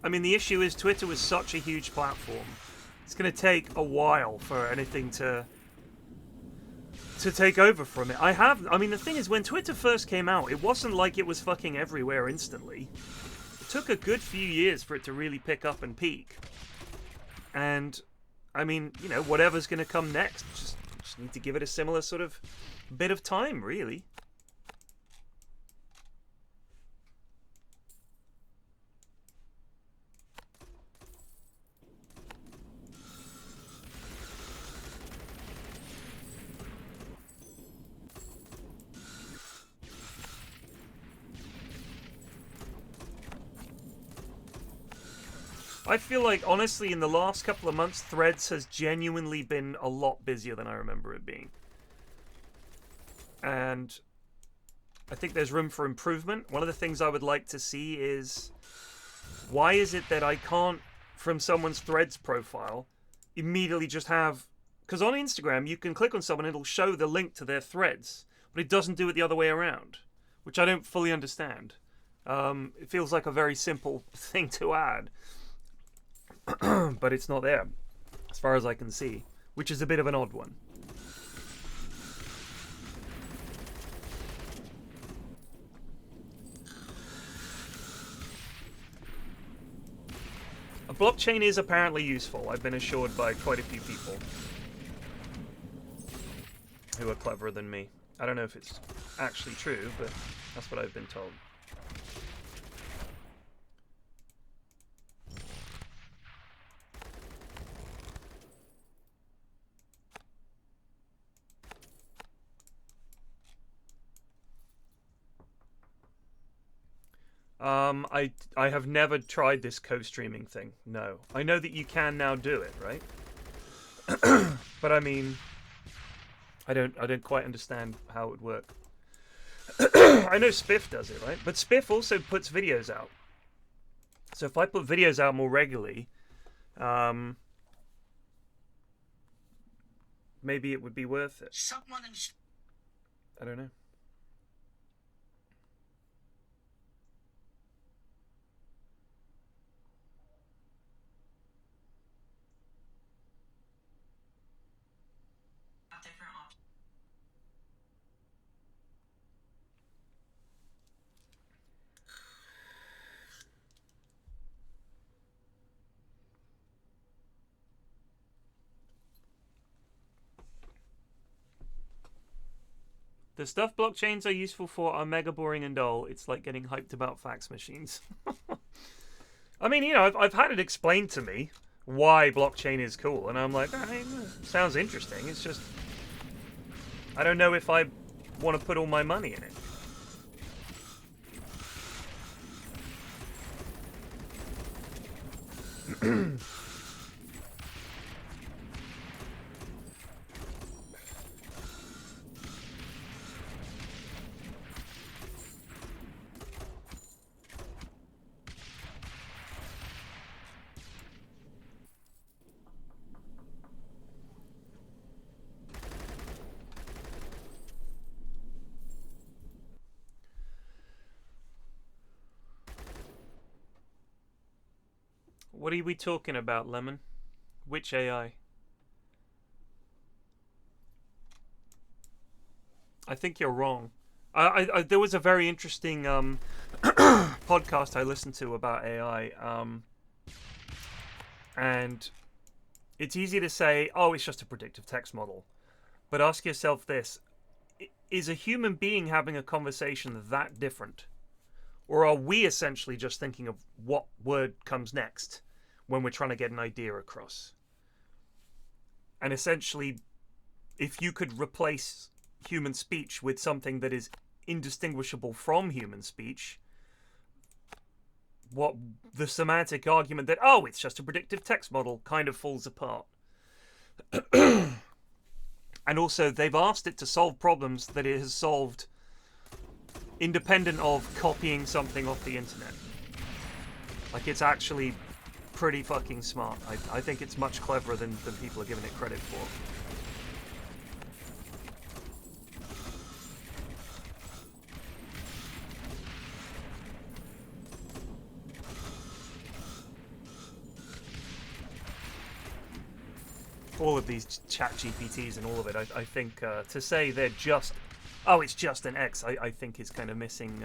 I mean, the issue is Twitter was such a huge platform. It's going to take a while for anything to take over from it. I mean, the thing is, when Twitter first came out, it wasn't like it was fucking everywhere instantly. It took a good few years for it to really pick up and peak. And, I mean, you know, whatever's going to come next, just need to give it a similar sort of bit of time, really. I feel like, honestly, in the last couple of months, Threads has genuinely been a lot busier than I remember it being. And I think there's room for improvement. One of the things I would like to see is, why is it that I can't, from someone's Threads profile, immediately just have... Because on Instagram, you can click on someone and it'll show the link to their Threads, but it doesn't do it the other way around, which I don't fully understand. It feels like a very simple thing to add. But it's not there, as far as I can see, which is a bit of an odd one. A blockchain is apparently useful, I've been assured by quite a few people who are cleverer than me. I don't know if it's actually true, but that's what I've been told. I have never tried this co-streaming thing. No. I know that you can now do it, right? But I mean, I don't quite understand how it would work. I know Spiff does it, right? But Spiff also puts videos out. So if I put videos out more regularly, maybe it would be worth it. I don't know. The stuff blockchains are useful for are mega boring and dull. It's like getting hyped about fax machines. I mean, you know, I've had it explained to me why blockchain is cool, and I'm like, sounds interesting. It's just, I don't know if I want to put all my money in it. What are we talking about, Lemon? Which AI? I think you're wrong. There was a very interesting podcast I listened to about AI, and it's easy to say, oh, it's just a predictive text model. But ask yourself this. Is a human being having a conversation that different? Or are we essentially just thinking of what word comes next when we're trying to get an idea across? And essentially, if you could replace human speech with something that is indistinguishable from human speech, what the semantic argument that, oh, it's just a predictive text model kind of falls apart. And also, they've asked it to solve problems that it has solved independent of copying something off the internet. Like, it's actually pretty fucking smart. I think it's much cleverer than people are giving it credit for. All of these chat GPTs and all of it, I think to say they're just, oh, it's just an X, I think is kind of missing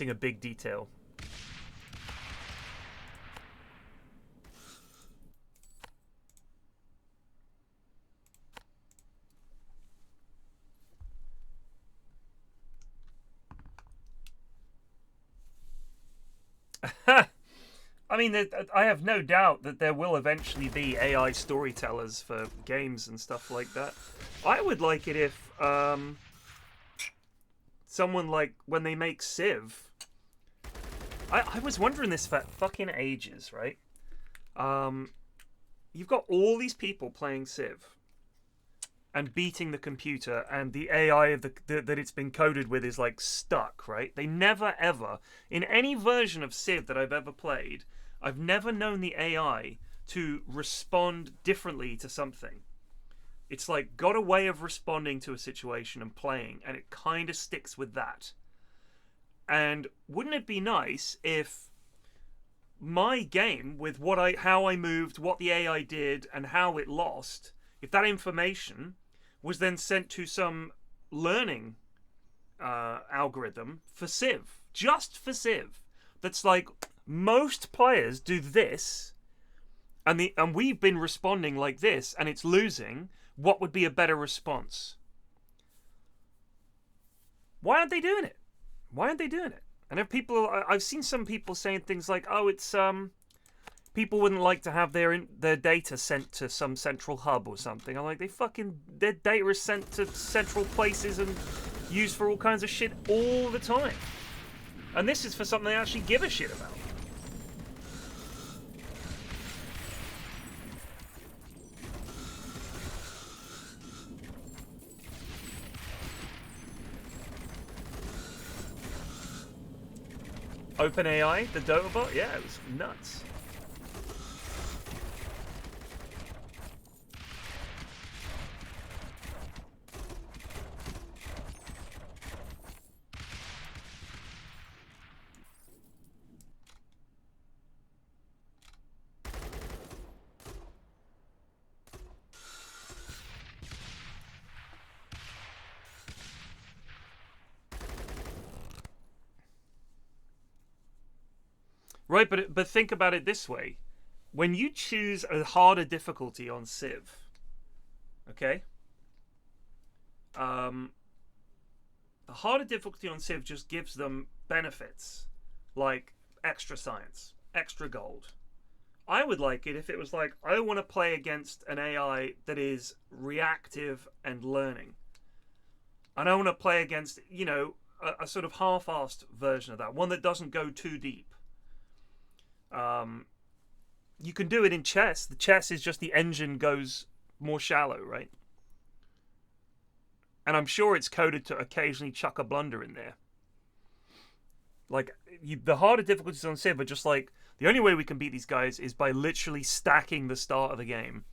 a big detail. I mean, I have no doubt that there will eventually be AI storytellers for games and stuff like that. I would like it if someone, like, when they make Civ... I was wondering this for fucking ages, right? You've got all these people playing Civ and beating the computer, and the AI that it's been coded with is, like, stuck, right? They never, ever, in any version of Civ that I've ever played, I've never known the AI to respond differently to something. It's like got a way of responding to a situation and playing, and it kind of sticks with that. And wouldn't it be nice if my game, with how I moved, what the AI did, and how it lost, if that information was then sent to some learning algorithm for Civ, just for Civ, that's like, most players do this, and we've been responding like this, and it's losing. What would be a better response? Why aren't they doing it? Why aren't they doing it? And if I've seen some people saying things like, "Oh, it's people wouldn't like to have their data sent to some central hub or something." I'm like, their data is sent to central places and used for all kinds of shit all the time. And this is for something they actually give a shit about. OpenAI, the Dota bot? Yeah, it was nuts. Right, but think about it this way. When you choose a harder difficulty on Civ, okay? The harder difficulty on Civ just gives them benefits, like extra science, extra gold. I would like it if it was like, I want to play against an AI that is reactive and learning. And I want to play against, you know, a sort of half-assed version of that, one that doesn't go too deep. You can do it in chess. The chess is just the engine goes more shallow, right? And I'm sure it's coded to occasionally chuck a blunder in there. Like, the harder difficulties on Civ are just like, the only way we can beat these guys is by literally stacking the start of the game.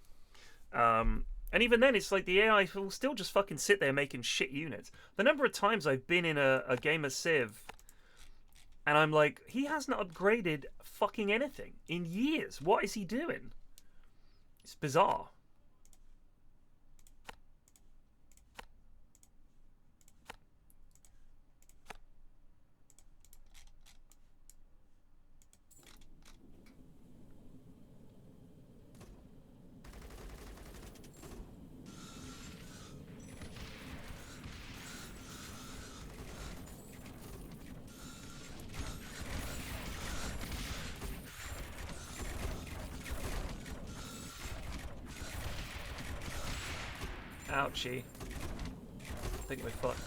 And even then, it's like the AI will still just fucking sit there making shit units. The number of times I've been in a game of Civ, and I'm like, he hasn't upgraded fucking anything in years. What is he doing? It's bizarre. Ouchie. I think we're fucked.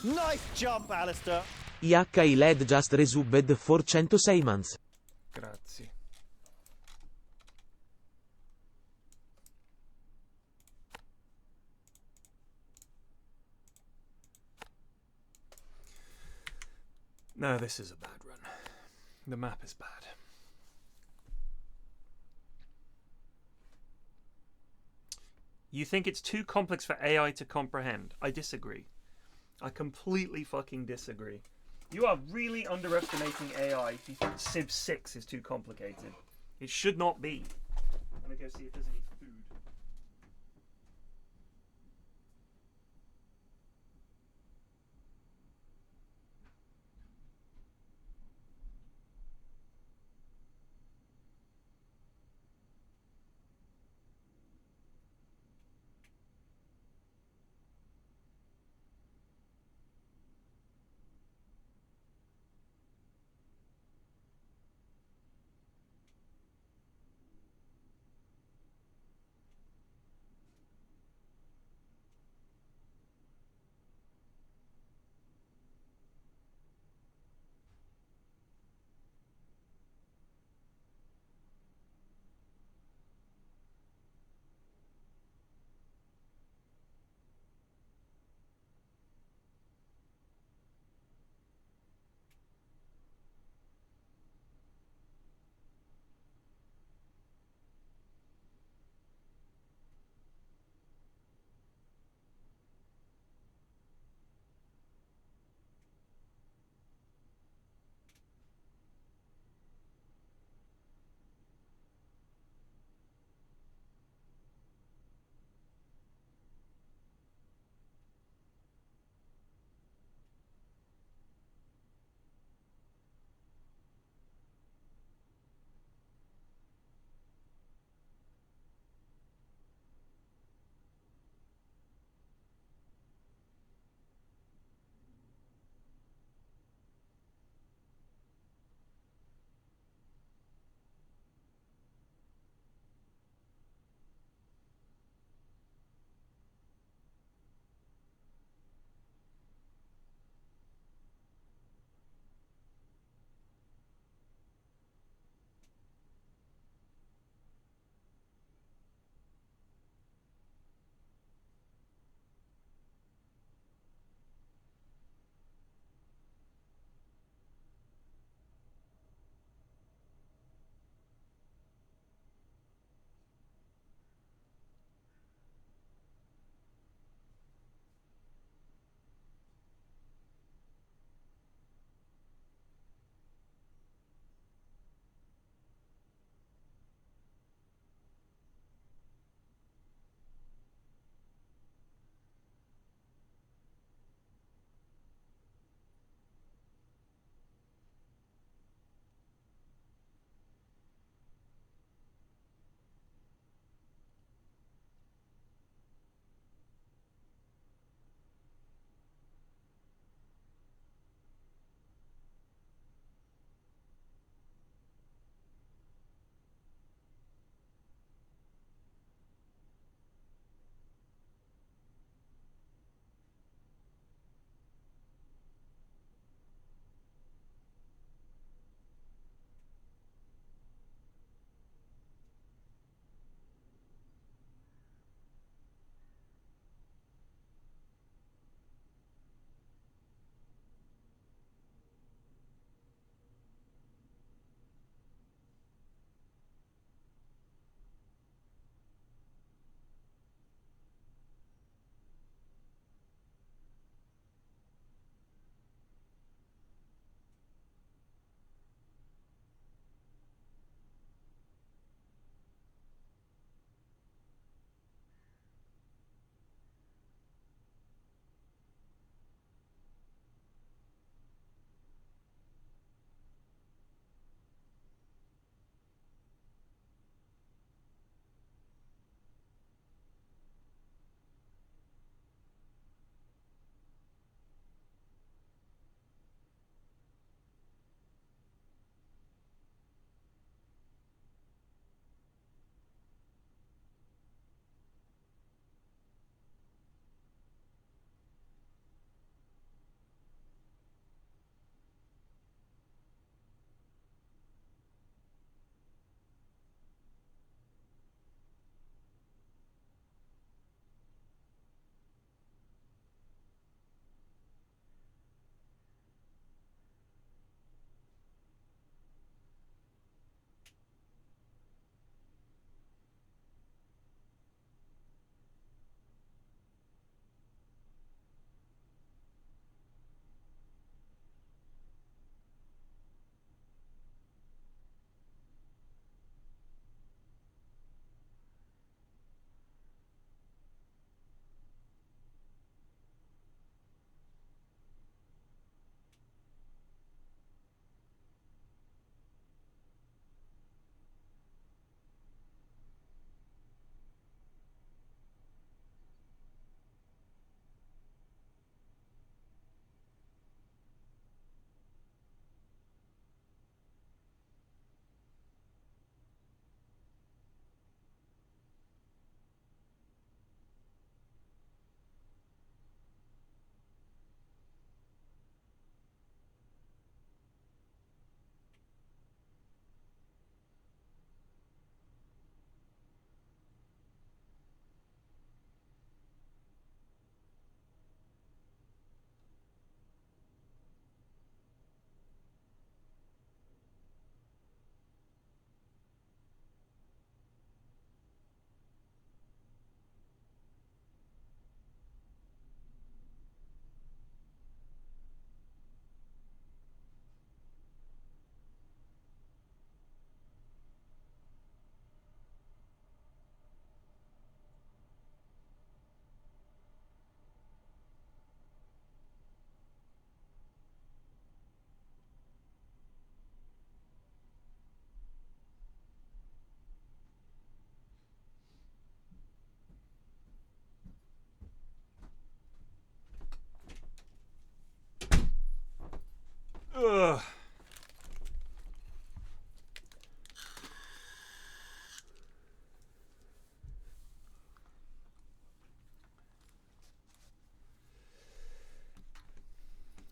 Nice jump, Alistair. IHI LED just resubbed for 106 months. Grazie. No, this is a bad run. The map is bad. You think it's too complex for AI to comprehend? I disagree. I completely fucking disagree. You are really underestimating AI if you think Civ 6 is too complicated. It should not be. I'm gonna go see if there's any food.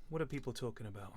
What are people talking about?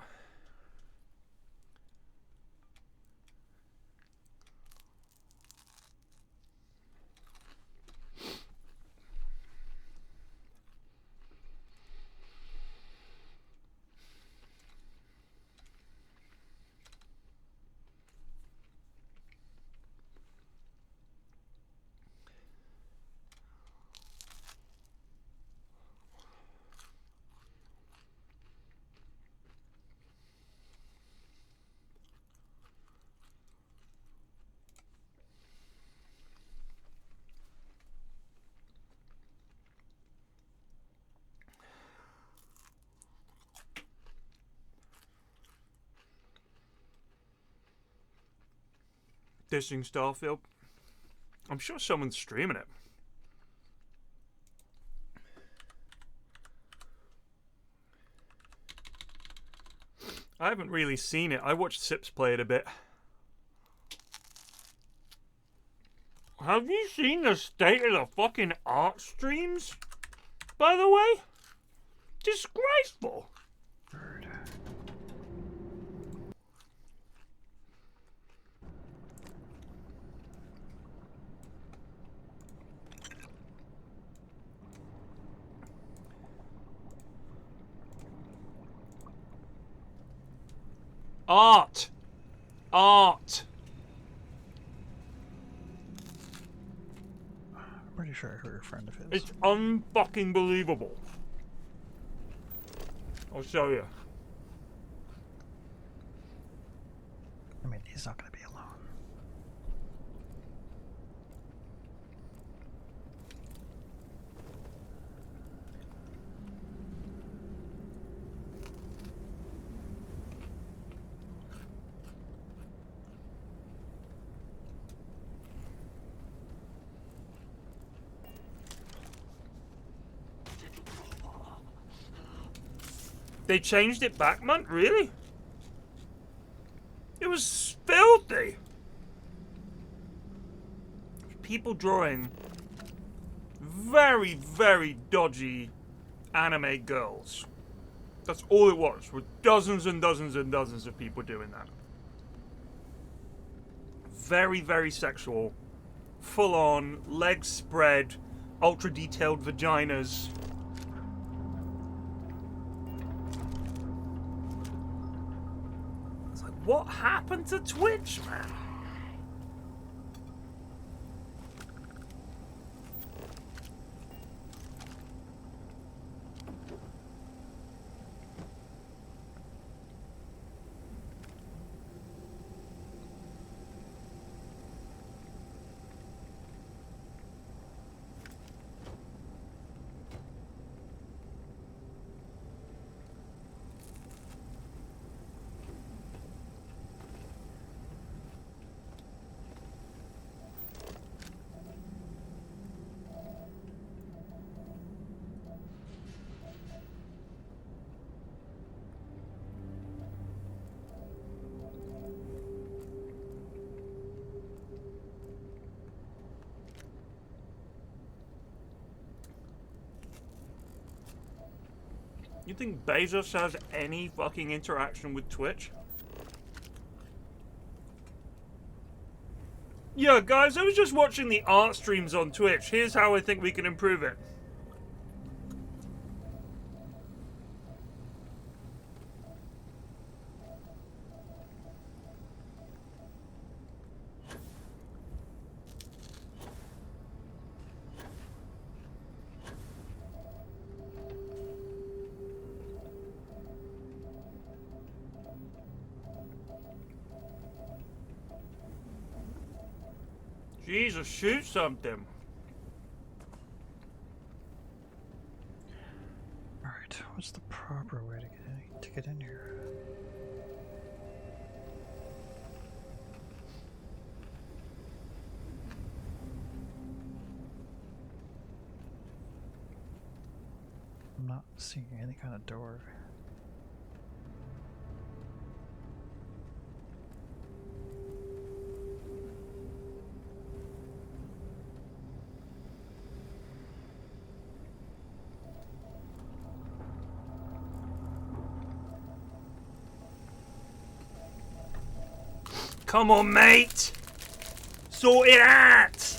Dissing Starfield. I'm sure someone's streaming it. I haven't really seen it. I watched Sips play it a bit. Have you seen the state of the fucking art streams? By the way? Disgraceful. Art. Art. I'm pretty sure I heard a friend of his. It's unfucking believable. I'll show you. I mean, he's not going to be alone. They changed it back, man? Really? It was filthy. People drawing very, very dodgy anime girls. That's all it was, with dozens and dozens and dozens of people doing that. Very, very sexual. Full on, legs spread, ultra detailed vaginas. What happened to Twitch, man? You think Bezos has any fucking interaction with Twitch? Yeah, guys, I was just watching the art streams on Twitch. Here's how I think we can improve it. Jesus, shoot something. Alright, what's the proper way to get in here? I'm not seeing any kind of door. Come on, mate. Sort it out.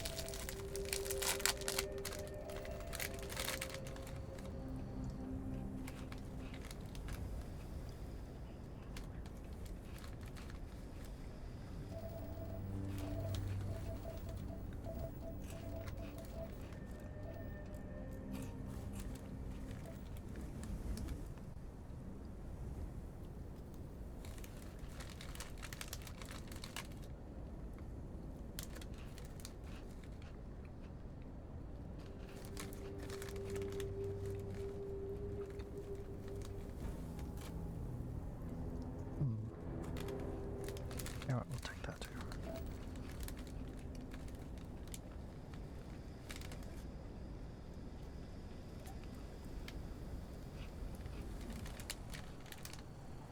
Yeah, we'll take that too.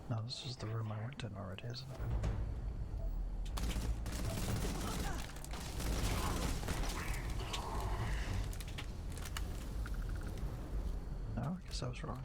No, this is the room I went in already, isn't it? No, I guess I was wrong.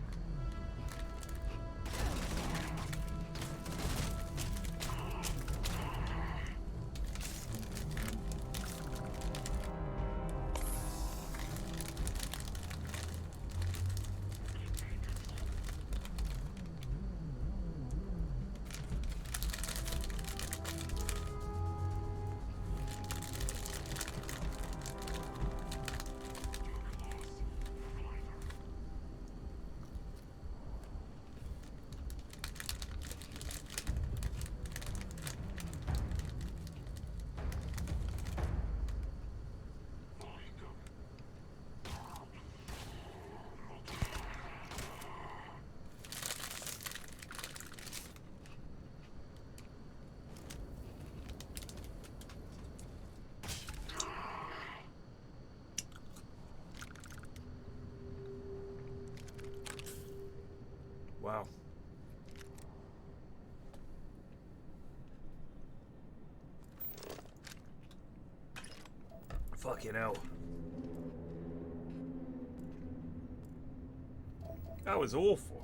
Wow. Fucking hell. That was awful.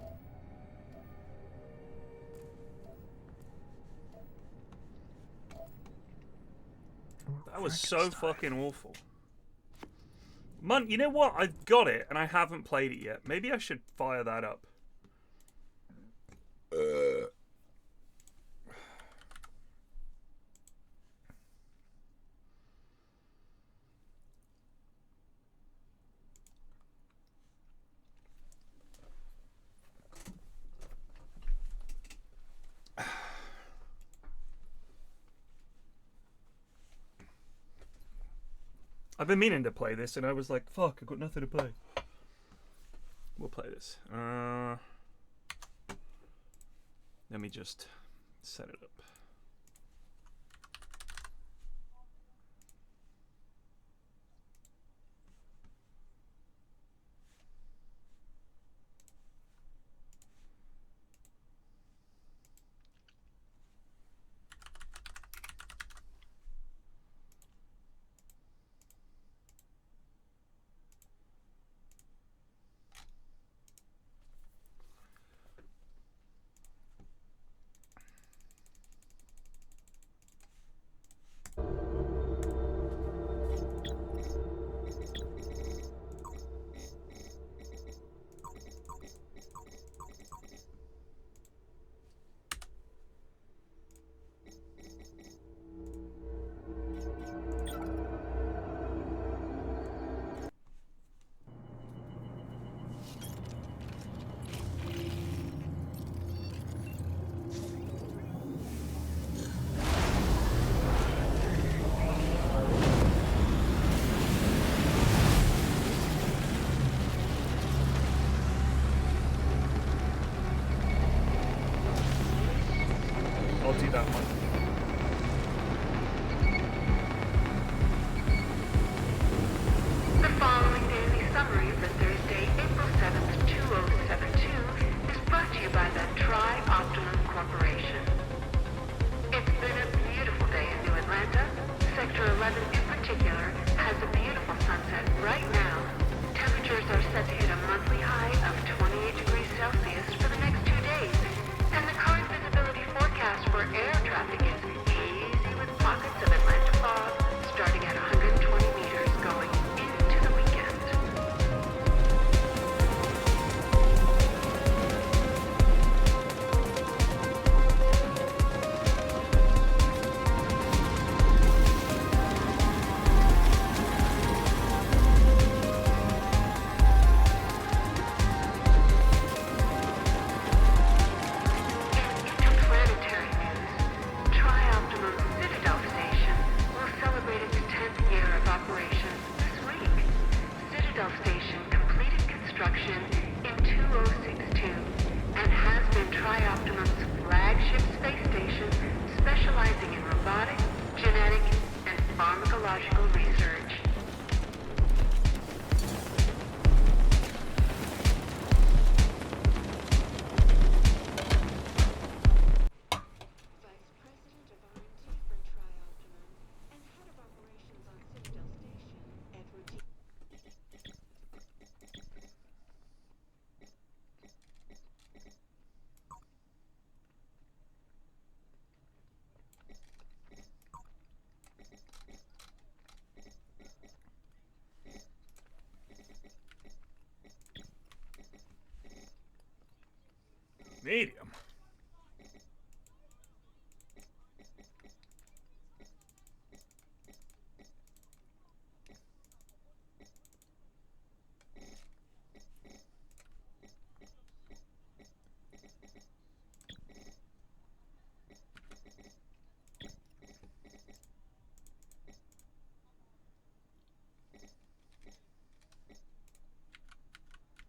That was so fucking awful. Man, you know what? I've got it and I haven't played it yet. Maybe I should fire that up. I've been meaning to play this and I was like, fuck, I've got nothing to play. We'll play this. Let me just set it up. Medium.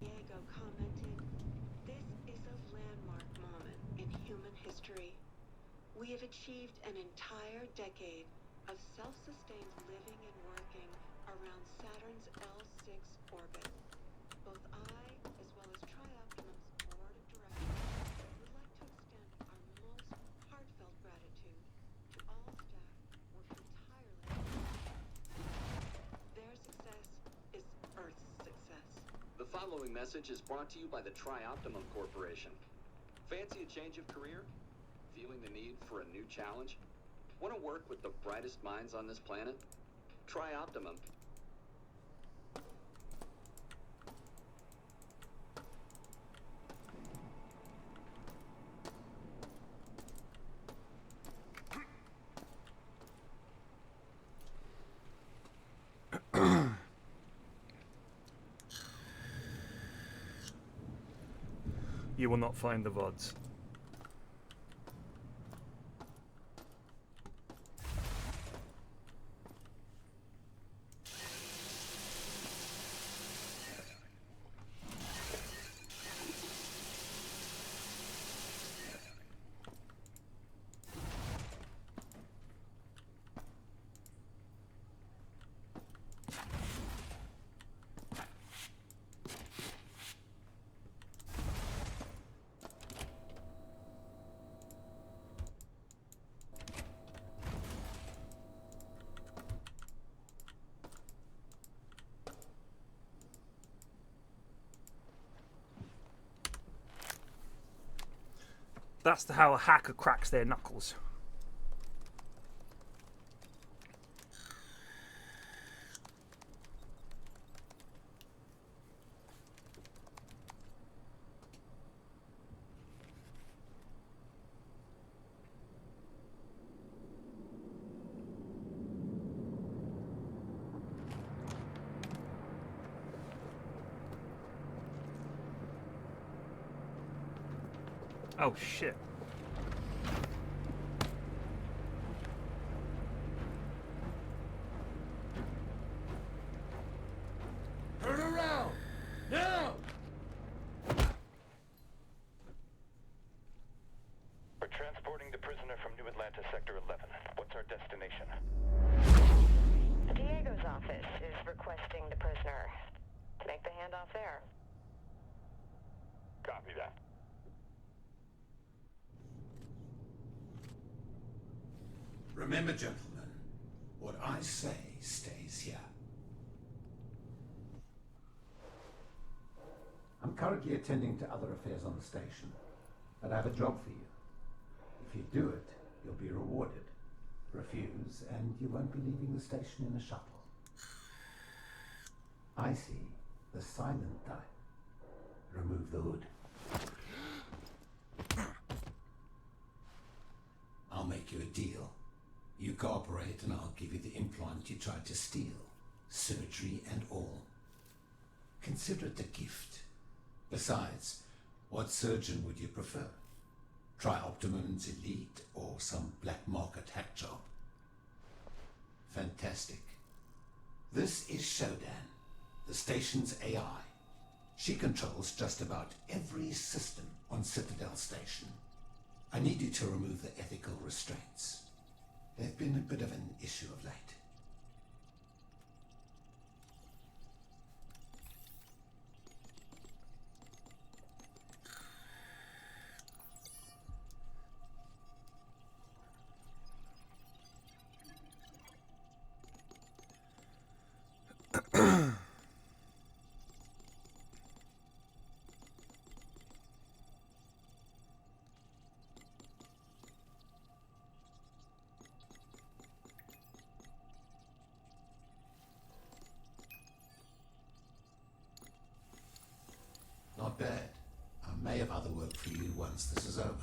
Diego commented, "This is a landmark moment in human history. We have achieved an entire decade of self-sustained living and working around Saturn's L6 orbit. Both I, as well as Trioptimum's board of directors, would like to extend our most heartfelt gratitude to all staff working tirelessly. Their success is Earth's success." The following message is brought to you by the Trioptimum Corporation. Fancy a change of career? Feeling the need for a new challenge? Want to work with the brightest minds on this planet? Trioptimum. You will not find the VODs. That's how a hacker cracks their knuckles. Oh shit. Turn around! Now! We're transporting the prisoner from New Atlanta, Sector 11. What's our destination? Diego's office is requesting the prisoner. Make the handoff there. Copy that. Remember, gentlemen, what I say stays here. I'm currently attending to other affairs on the station, but I have a job for you. If you do it, you'll be rewarded. Refuse, and you won't be leaving the station in a shuttle. I see the silent type. Remove the hood. I'll make you a deal. You cooperate and I'll give you the implant you tried to steal. Surgery and all. Consider it a gift. Besides, what surgeon would you prefer? Trioptimum's elite or some black market hack job? Fantastic. This is Shodan, the station's AI. She controls just about every system on Citadel Station. I need you to remove the ethical restraints. They've been a bit of an issue of late. Not bad. A may have other work for you once this is over.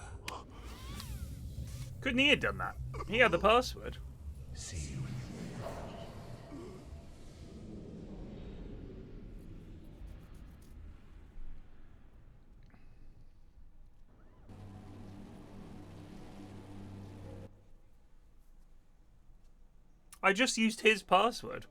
Couldn't he have done that? He had the password. See you. I just used his password.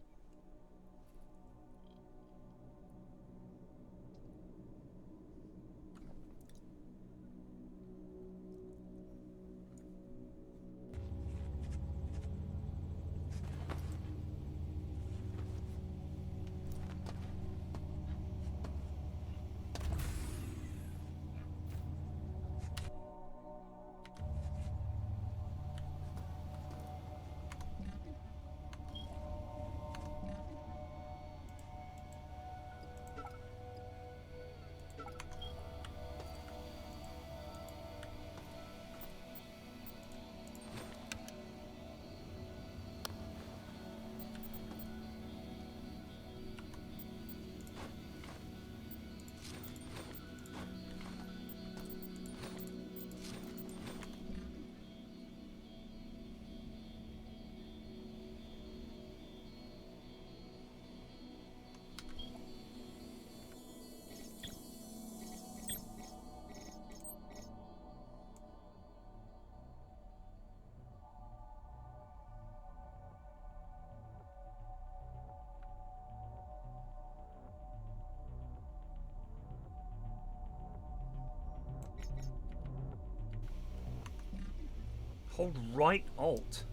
Hold right alt.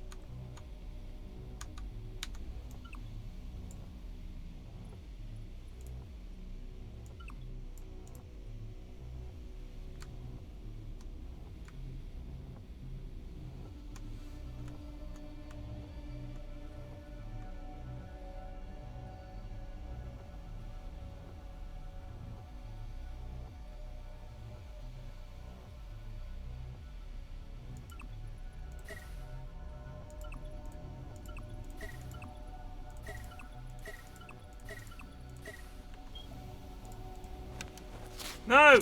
No!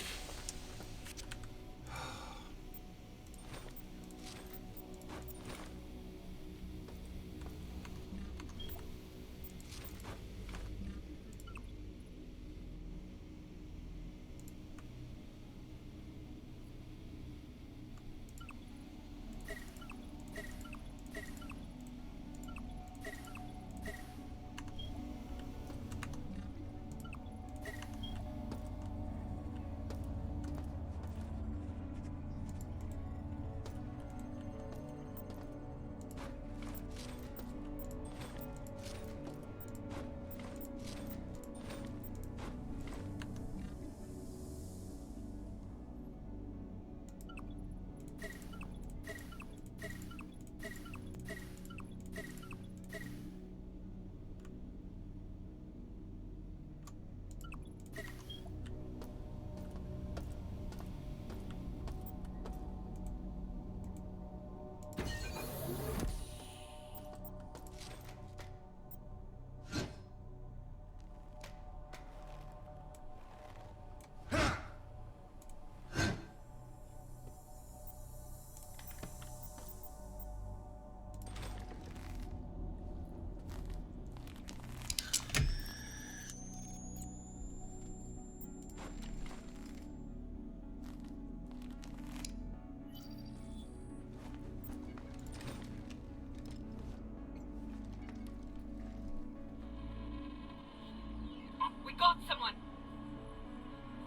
We got someone!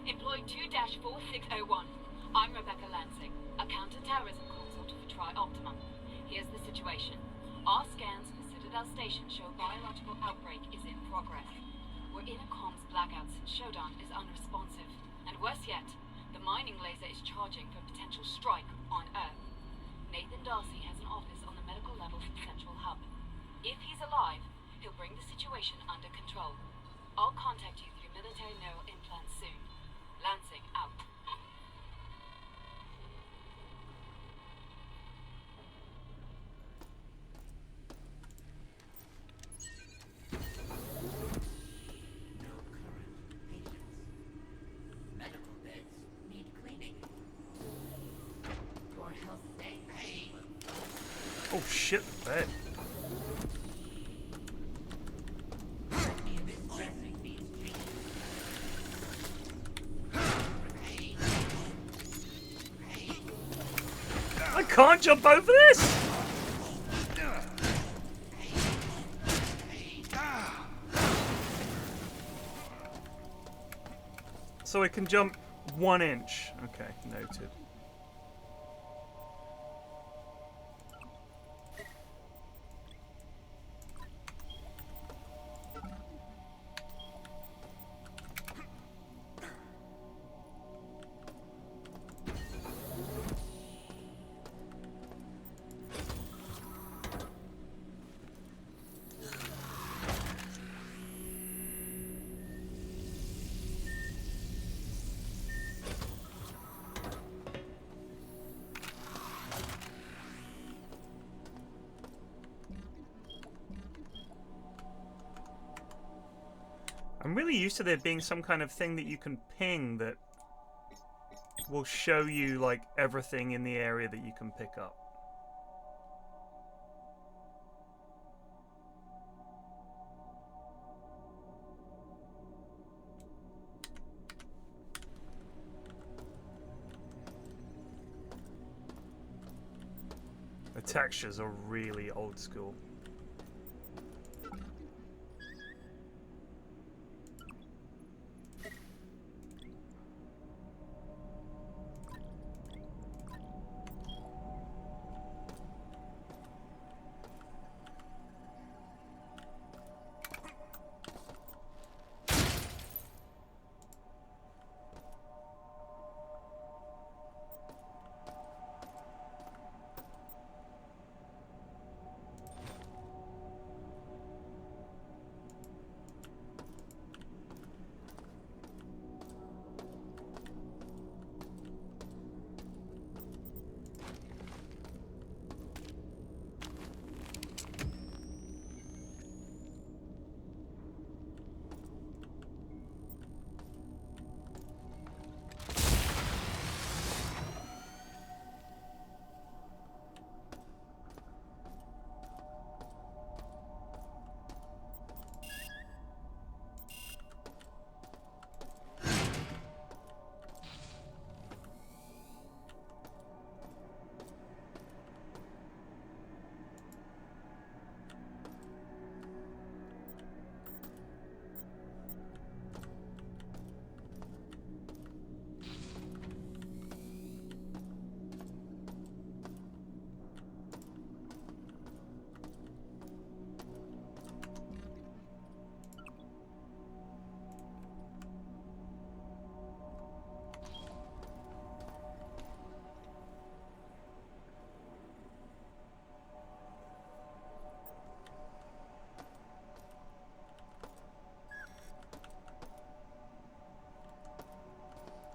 Employee 2-4601. I'm Rebecca Lansing, a counter-terrorism consultant for Tri-Optimum. Here's the situation. Our scans for Citadel Station show a biological outbreak is in progress. We're in a comms blackout since Shodan is unresponsive. And worse yet, the mining laser is charging for a potential strike on Earth. Nathan Darcy has an office on the medical level from Central Hub. If he's alive, he'll bring the situation under control. I'll contact you through military neural implants soon. Lansing out. Medical beds need cleaning. Oh shit, the bed. I can't jump over this! So I can jump 1 inch. Okay, noted. I'm really used to there being some kind of thing that you can ping that will show you like everything in the area that you can pick up. The textures are really old school.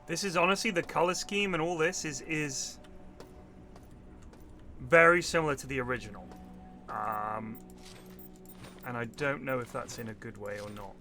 This is honestly, the color scheme and all this is very similar to the original. And I don't know if that's in a good way or not.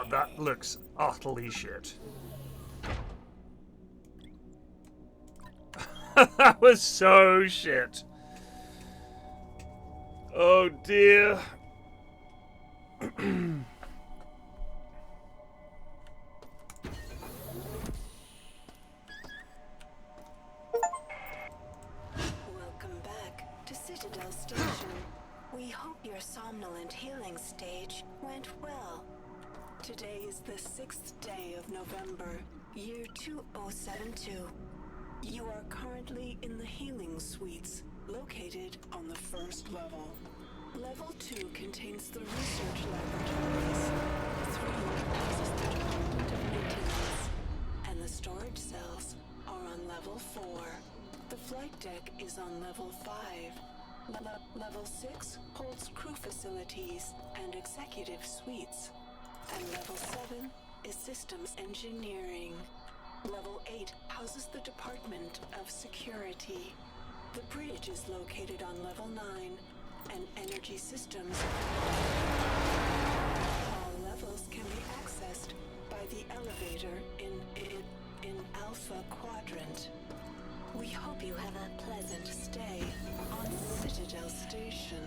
God, that looks utterly shit. That was so shit. Oh dear. Welcome back to Citadel Station. We hope your somnolent healing stage went well. Today is the 6th day of November, year 2072. You are currently in the healing suites, located on the 1st level. Level 2 contains the research laboratories. 3 houses the Department of Maintenance. And the storage cells are on level 4. The flight deck is on level 5. Level 6 holds crew facilities and executive suites. And level 7 is systems engineering. Level 8 houses the Department of Security. The bridge is located on level 9, and energy systems. All levels can be accessed by the elevator in Alpha Quadrant. We hope you have a pleasant stay on Citadel Station.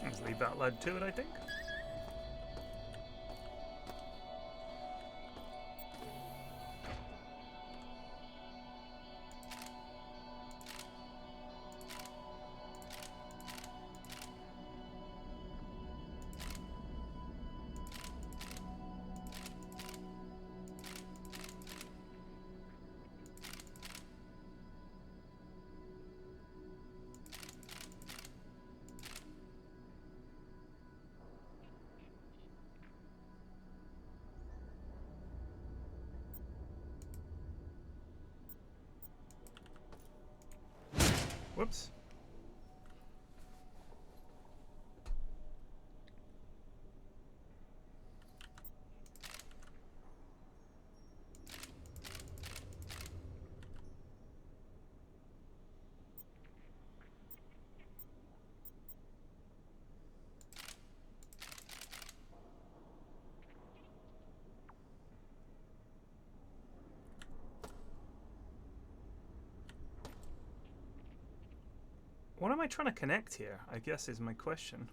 Let's leave that lad to it, I think. Whoops. What am I trying to connect here, I guess is my question.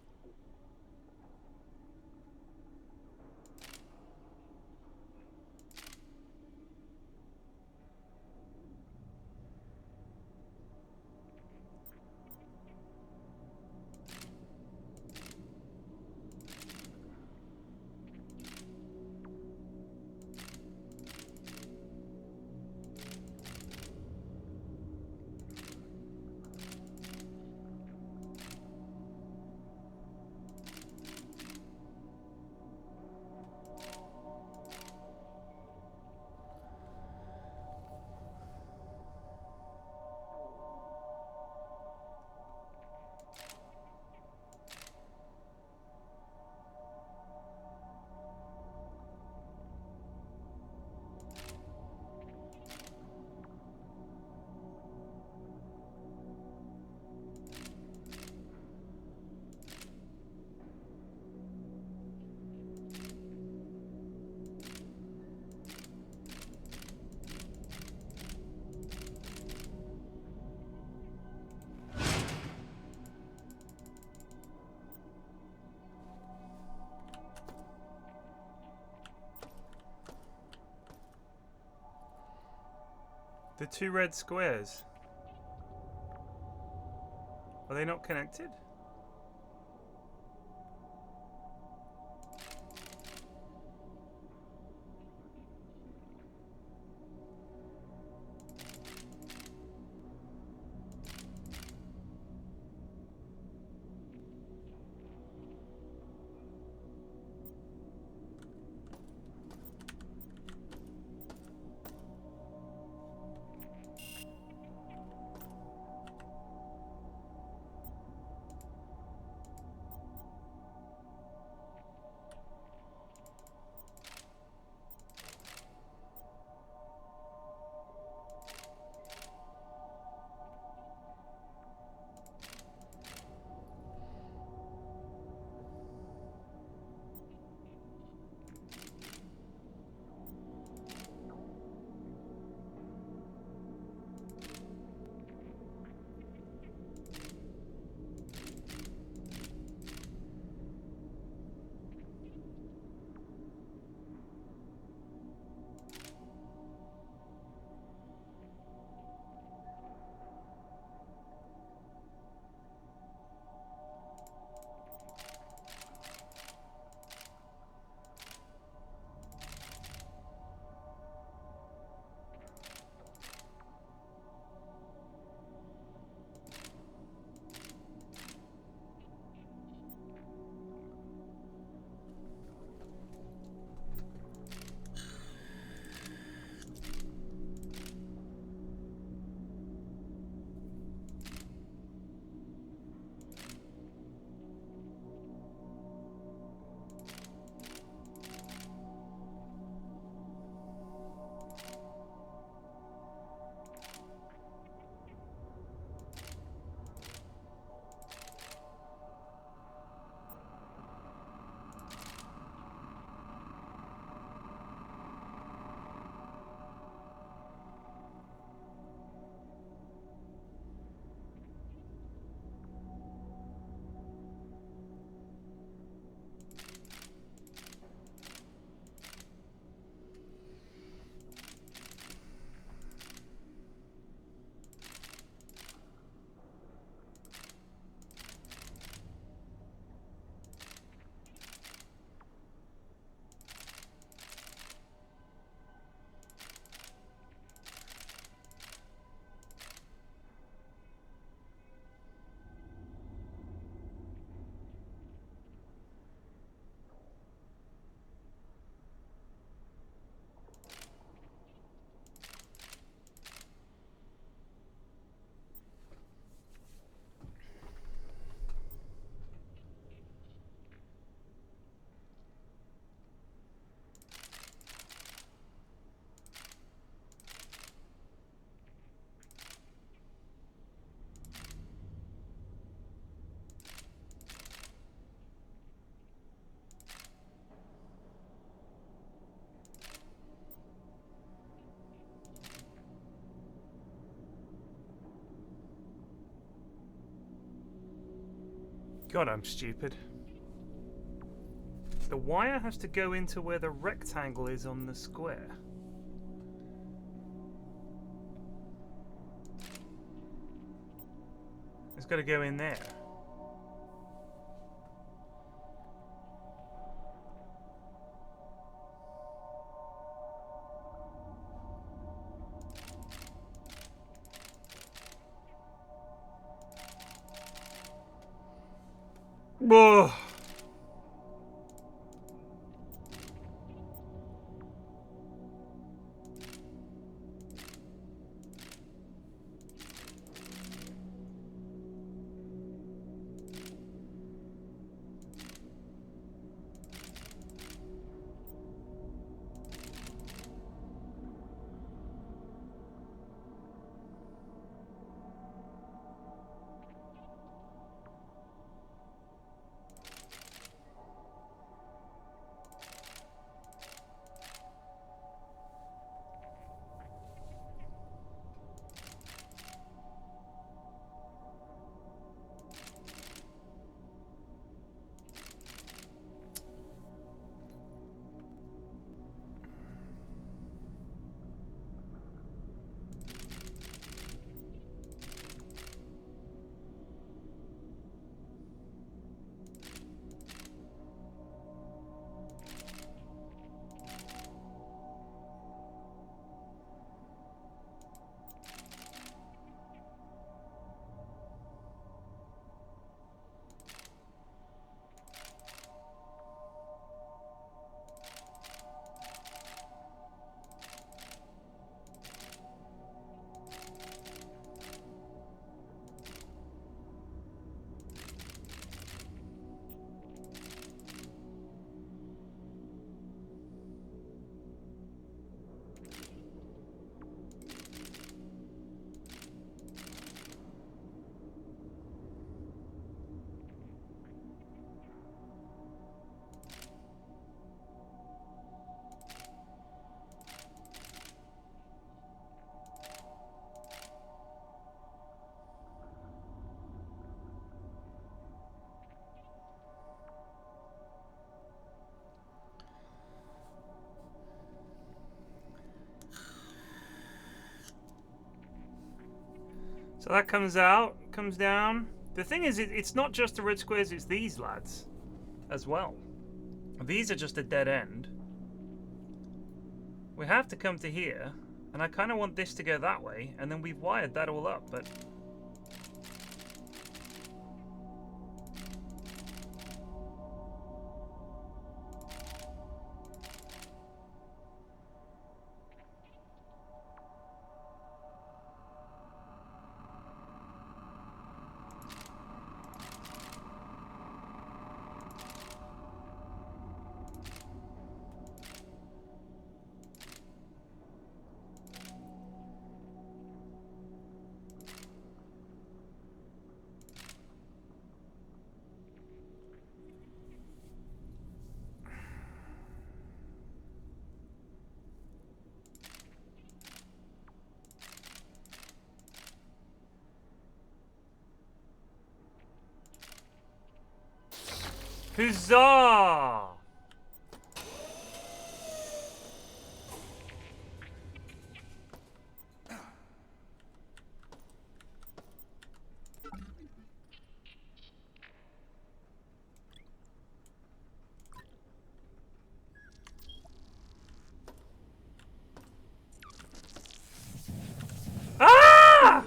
The two red squares. Are they not connected? God, I'm stupid. The wire has to go into where the rectangle is on the square. It's got to go in there. Whoa. So that comes out, comes down. The thing is, it's not just the red squares, it's these lads as well. These are just a dead end. We have to come to here, and I kind of want this to go that way, and then we've wired that all up, but... Huzzah! Ah!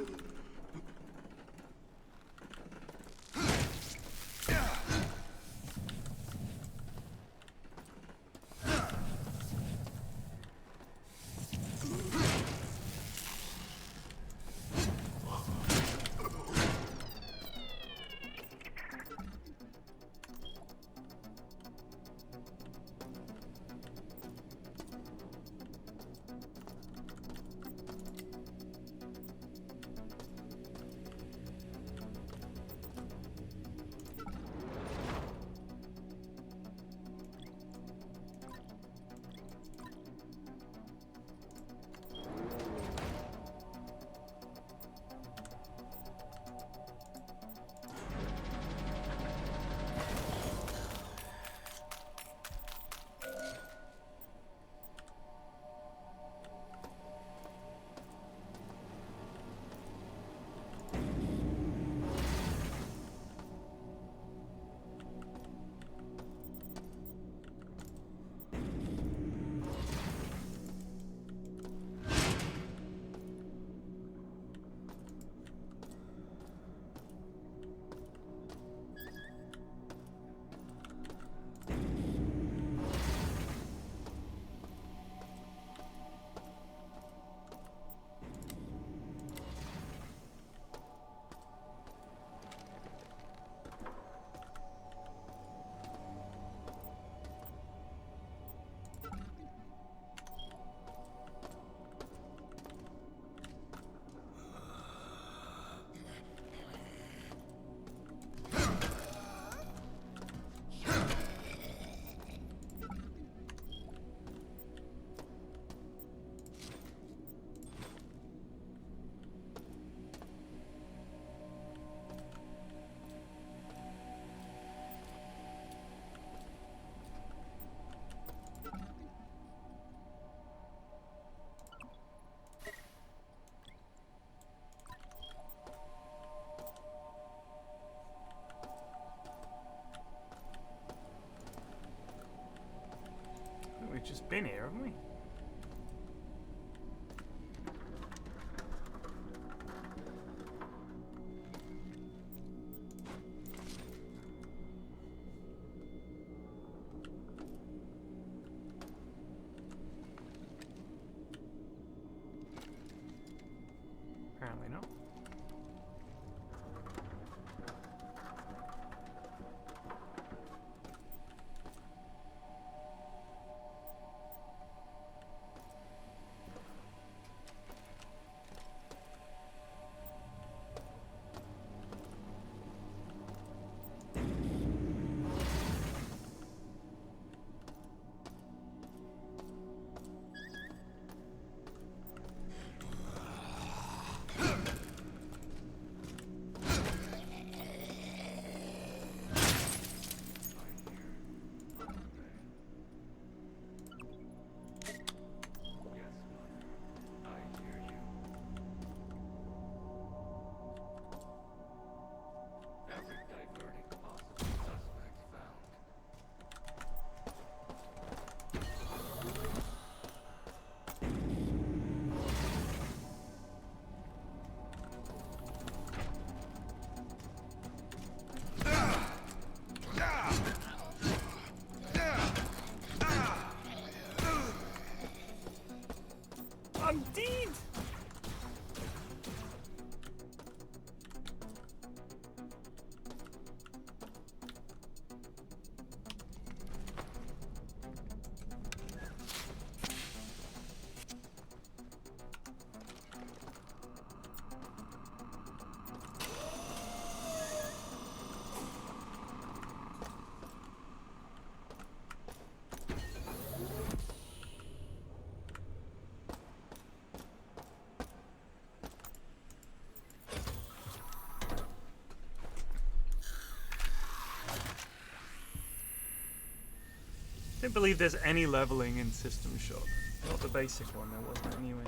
been here, haven't we? Apparently not. I'm dead! I don't believe there's any leveling in System Shock. Not the basic one, there wasn't anyway.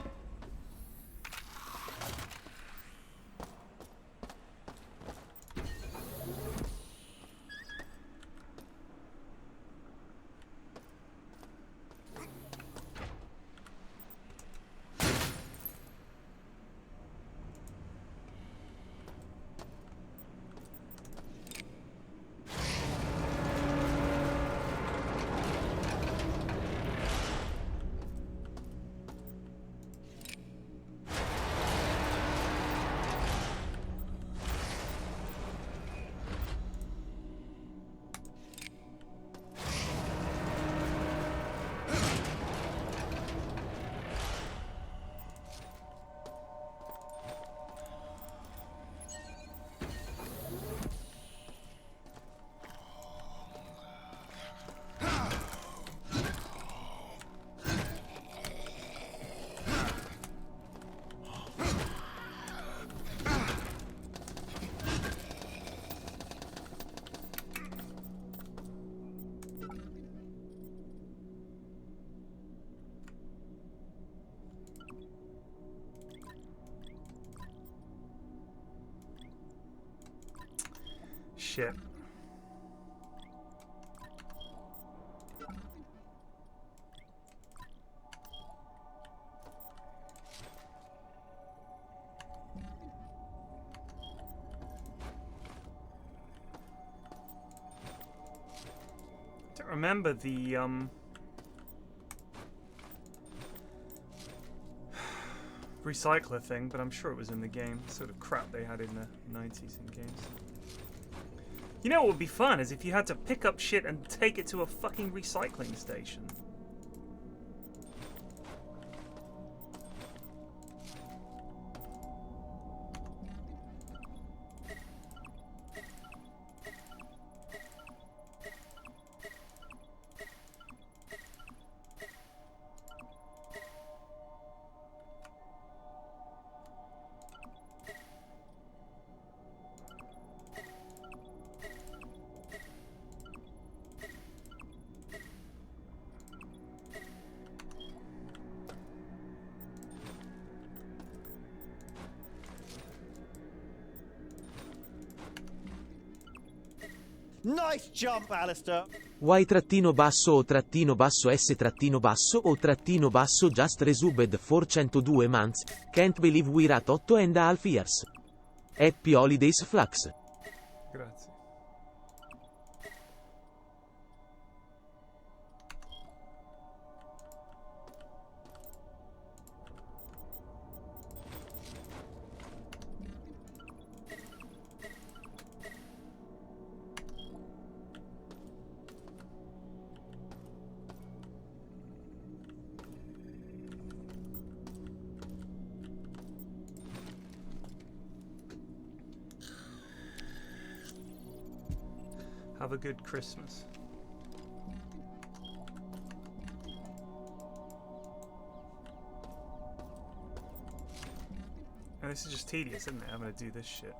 Shit. Don't remember the recycler thing, but I'm sure it was in the game. Sort of crap they had in the 90s in games. You know what would be fun is if you had to pick up shit and take it to a fucking recycling station. Nice jump, Alistair. Y trattino basso o trattino basso S trattino basso o trattino basso just resubbed 402 months, can't believe we're at 8.5 years. Happy holidays Flax. Grazie. Have a good Christmas. And this is just tedious, isn't it? I'm gonna do this shit.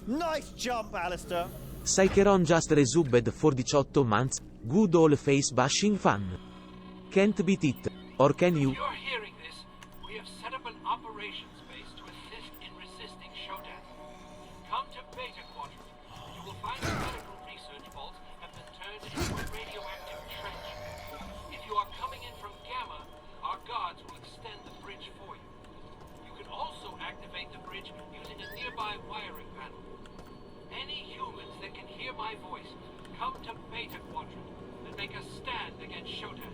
Nice jump, Alistair. Psycheron just resubbed for 18 months, good old face bashing fun. Can't beat it, or can you? You're hearing this. We have set up an operations base to assist in resisting Shodan. Come to Beta Quadrant. You will find the medical research vaults have been turned into a radioactive trench. If you are coming in from Gamma, our guards will extend the bridge for you. You can also activate the bridge using a nearby wiring panel. Any humans that can hear my voice, come to Beta Quadrant and make a stand against Shodan.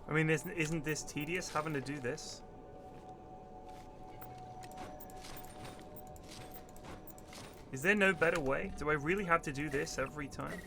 I mean, isn't this tedious, having to do this? Is there no better way? Do I really have to do this every time?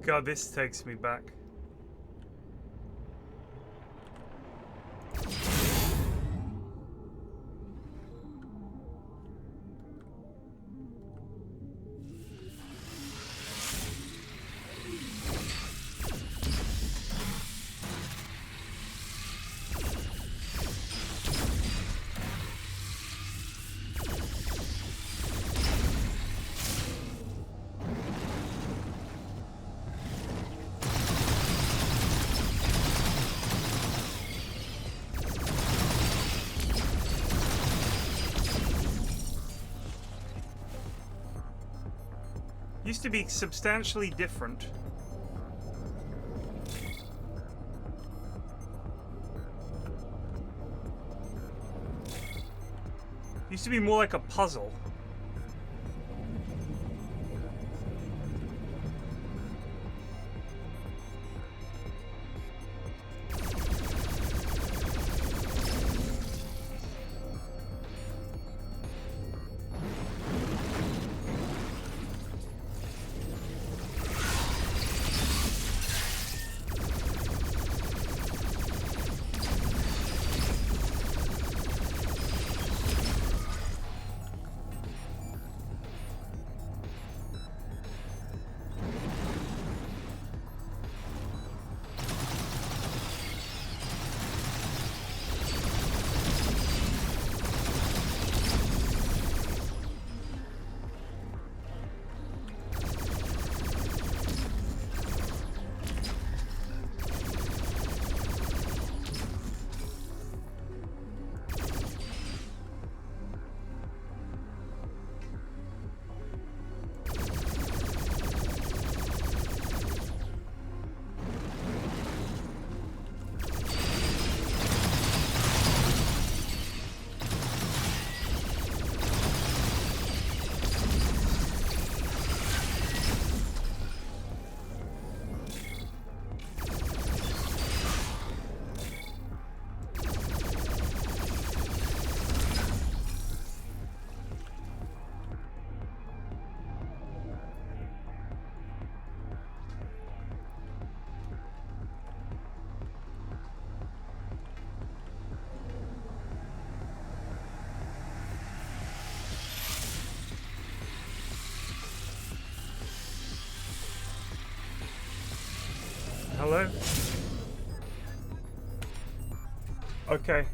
God, this takes me back. Used to be substantially different. Used to be more like a puzzle. Hello? Okay.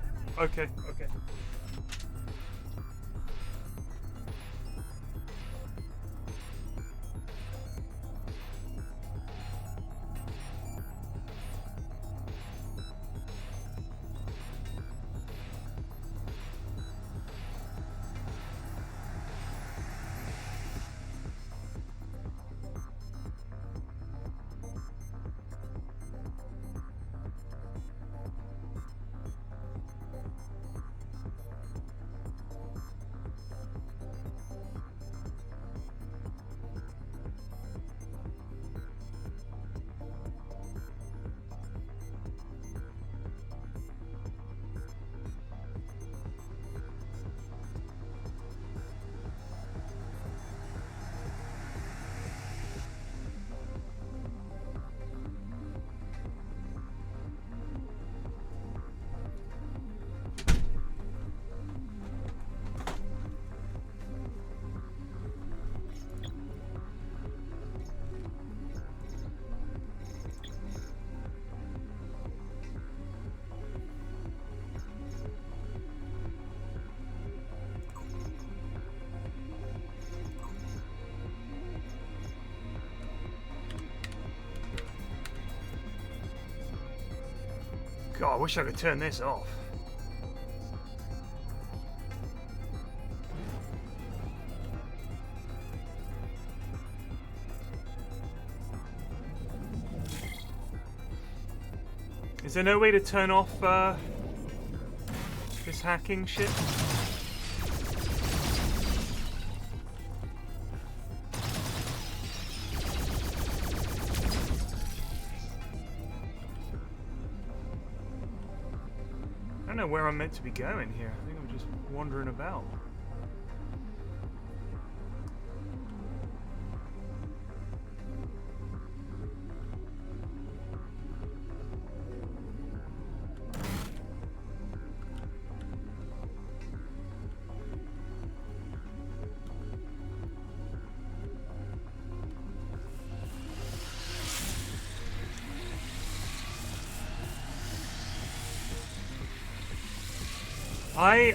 God, I wish I could turn this off. Is there no way to turn off this hacking shit? I don't know where I'm meant to be going here. I think I'm just wandering about.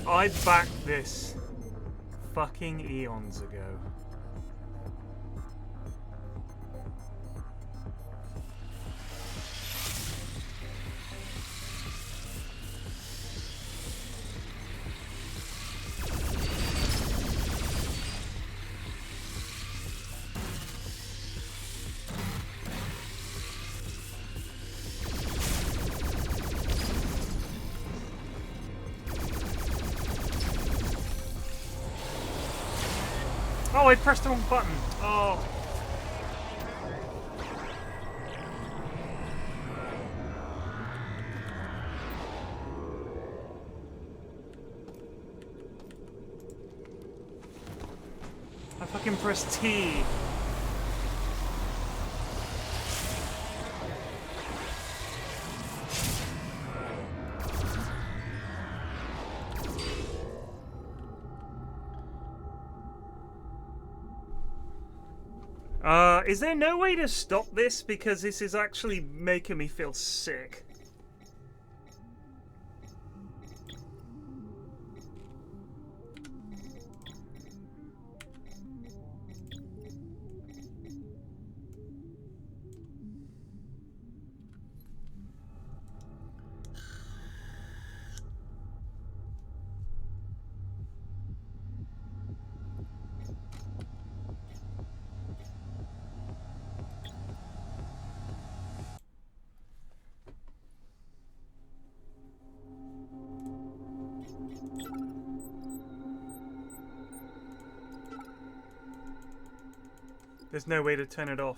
I backed this fucking eons ago. Oh, I pressed the wrong button. Oh. I fucking pressed T. Is there no way to stop this? Because this is actually making me feel sick. There's no way to turn it off.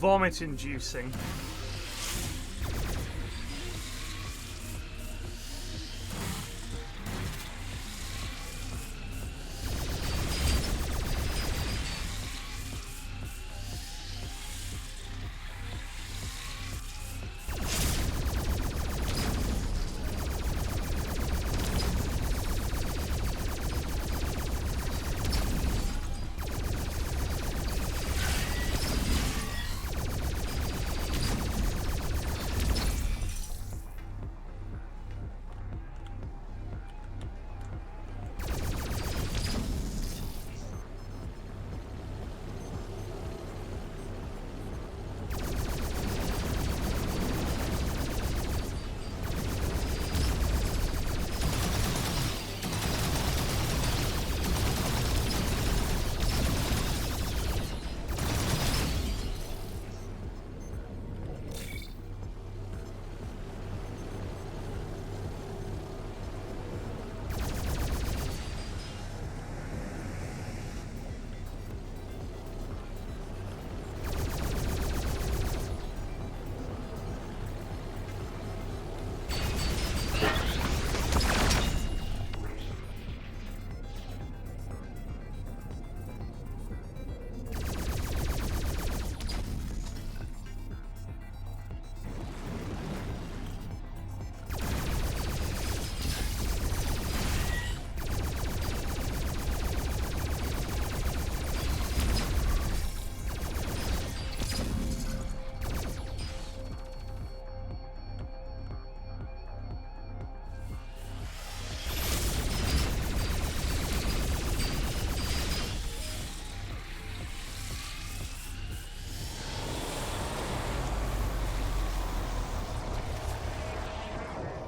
Vomit-inducing.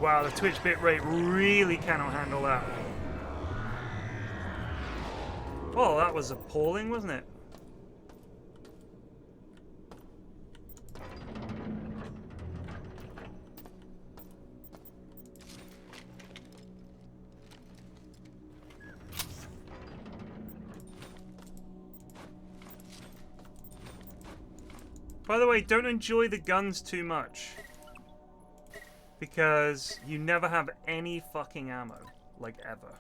Wow, the Twitch bitrate really cannot handle that. Oh, that was appalling, wasn't it? By the way, don't enjoy the guns too much. Because you never have any fucking ammo. Like, ever.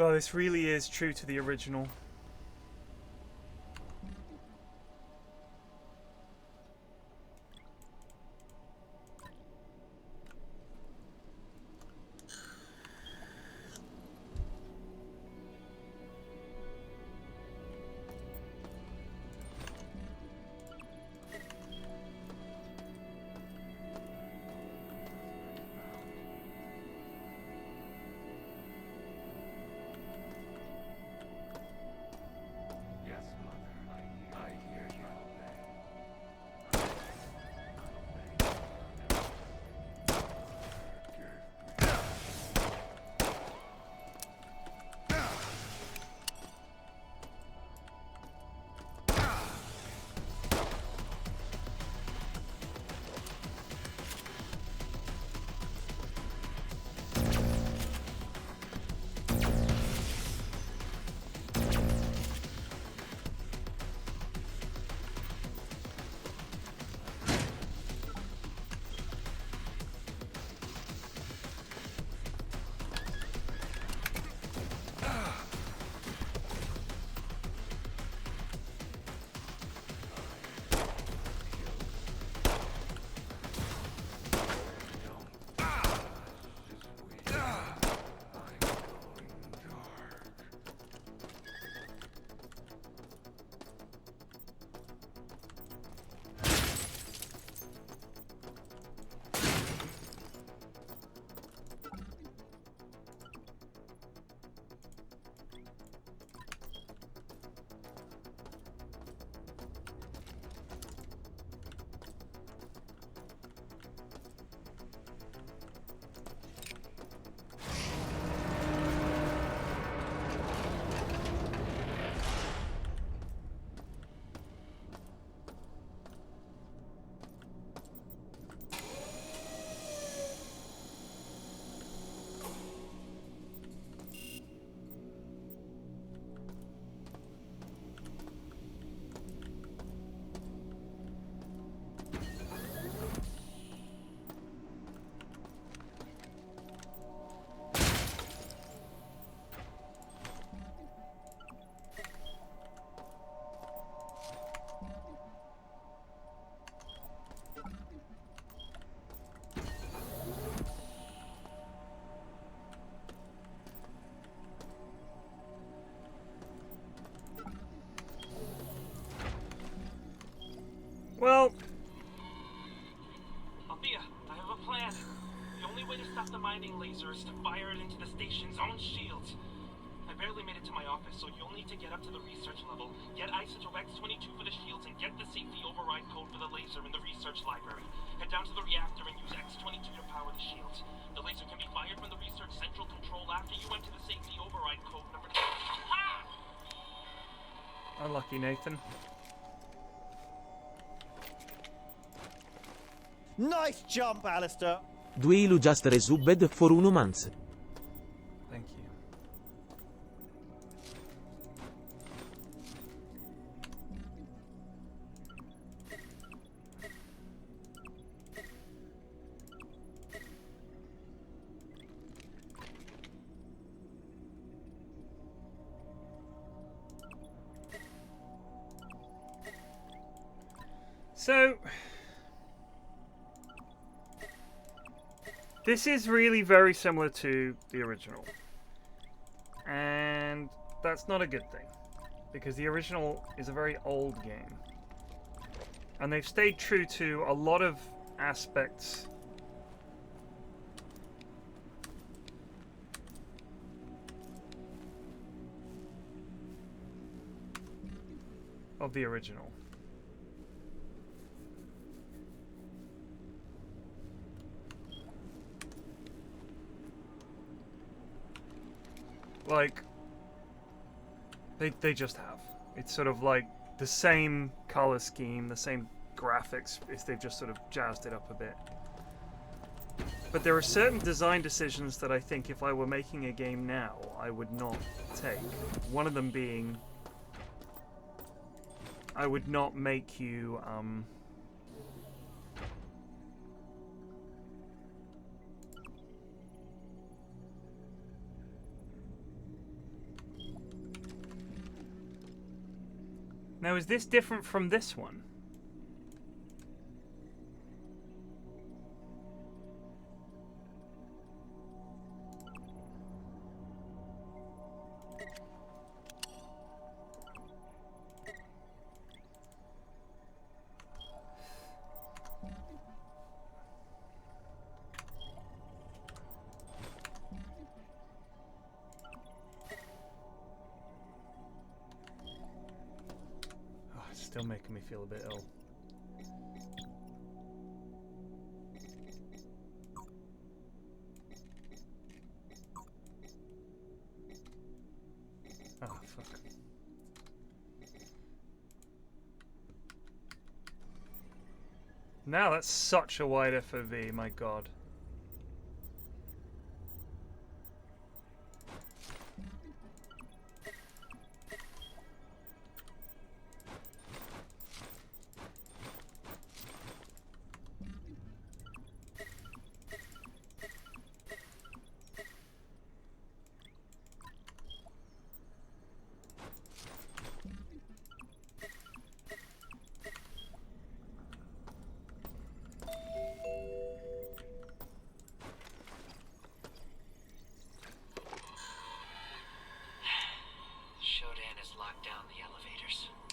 Oh, this really is true to the original. Well... Althea, I have a plan. The only way to stop the mining laser is to fire it into the station's own shields. I barely made it to my office, so you'll need to get up to the research level, get isotope X-22 for the shields, and get the safety override code for the laser in the research library. Head down to the reactor and use X-22 to power the shields. The laser can be fired from the research central control after you enter the safety override code number 2. Ha! Unlucky, Nathan. Nice jump, Alistair. Duelu just resubbed for 1 month. Thank you. So, this is really very similar to the original. And that's not a good thing, because the original is a very old game. And they've stayed true to a lot of aspects of the original. Like, they just have. It's sort of like the same color scheme, the same graphics, if they've just sort of jazzed it up a bit. But there are certain design decisions that I think if I were making a game now, I would not take. One of them being, I would not make you, Now, is this different from this one? Still making me feel a bit ill. Oh, fuck. Now that's such a wide FOV, my god.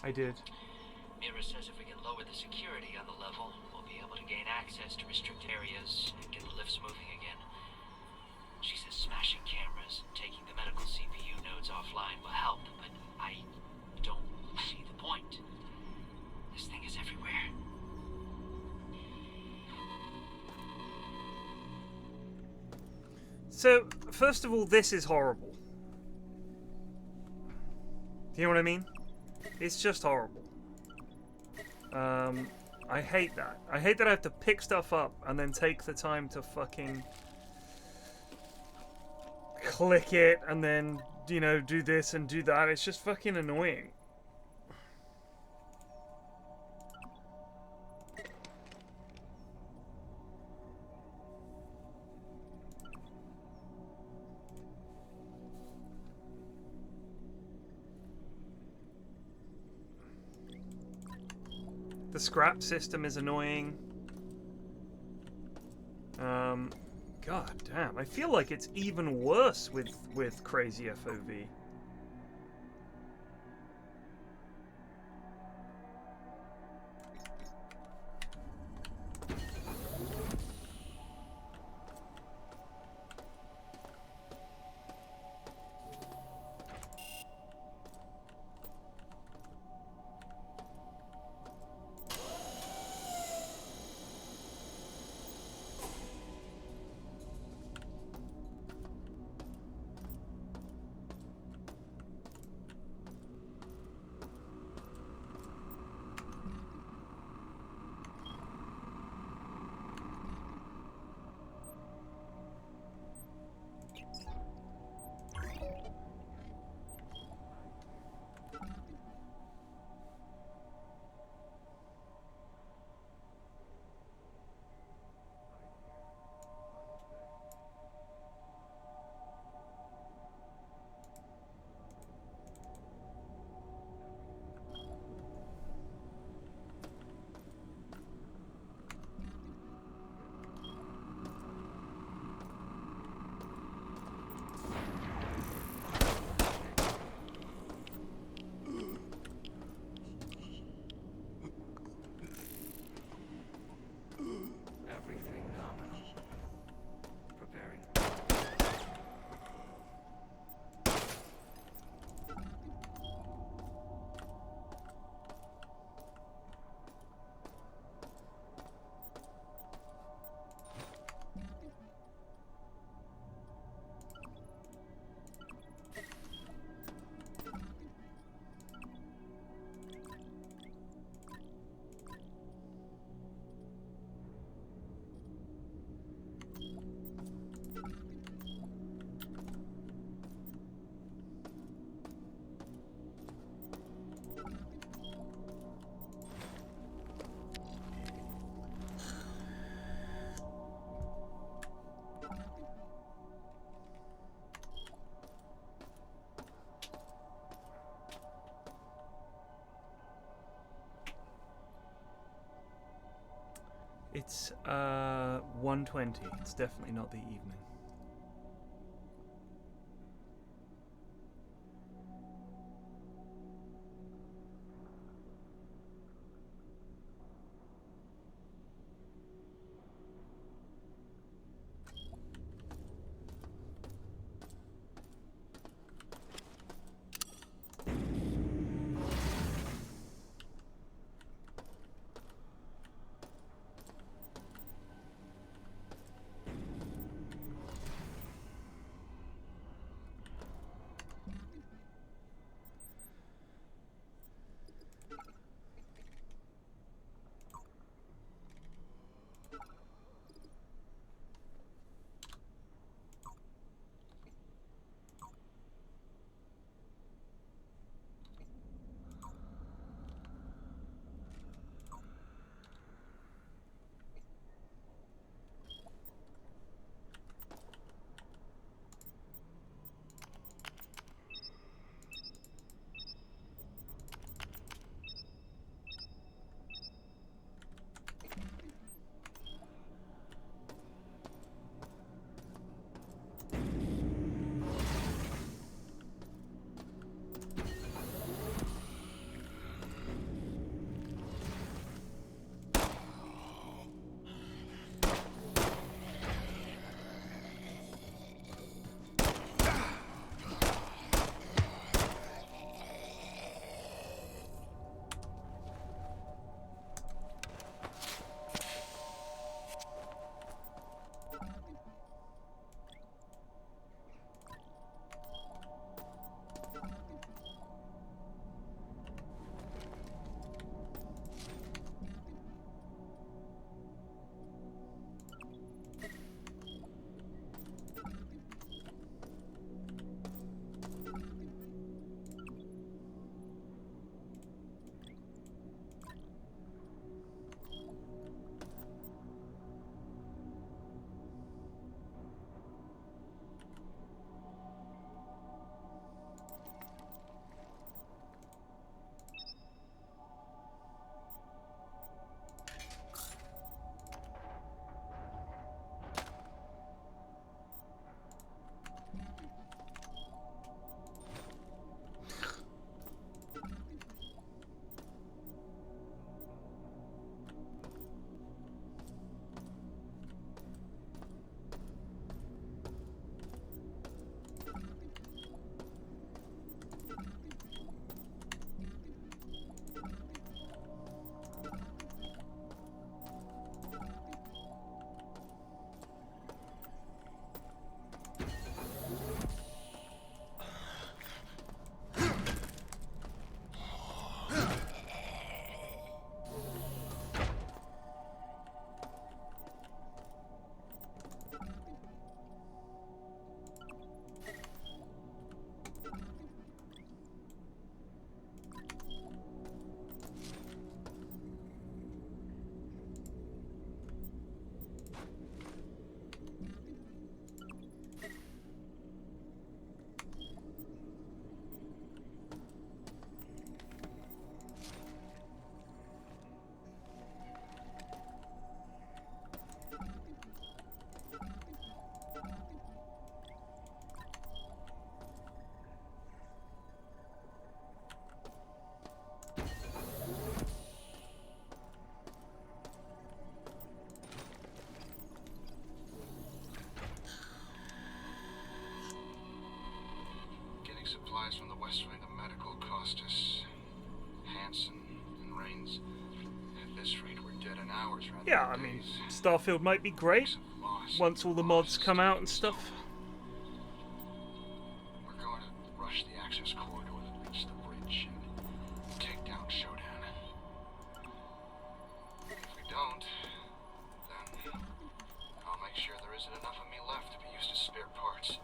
I did. Mira says if we can lower the security on the level, we'll be able to gain access to restrict areas and get the lifts moving again. She says smashing cameras and taking the medical CPU nodes offline will help, but I don't see the point. This thing is everywhere. So, first of all, this is horrible. Do you know what I mean? It's just horrible. I hate that. I hate that I have to pick stuff up and then take the time to fucking click it and then, you know, do this and do that. It's just fucking annoying. The scrap system is annoying. God damn, I feel like it's even worse with crazy FOV. It's 1:20. It's definitely not the evening. Supplies from the west wing of medical cost us Hansen and Rains. At this rate, we're dead in hours rather Yeah, I than mean, days. Starfield might be great once all the mods come out and stuff. We're going to rush the access corridor that leads to the bridge and take down Shodan. If we don't, then I'll make sure there isn't enough of me left to be used as spare parts.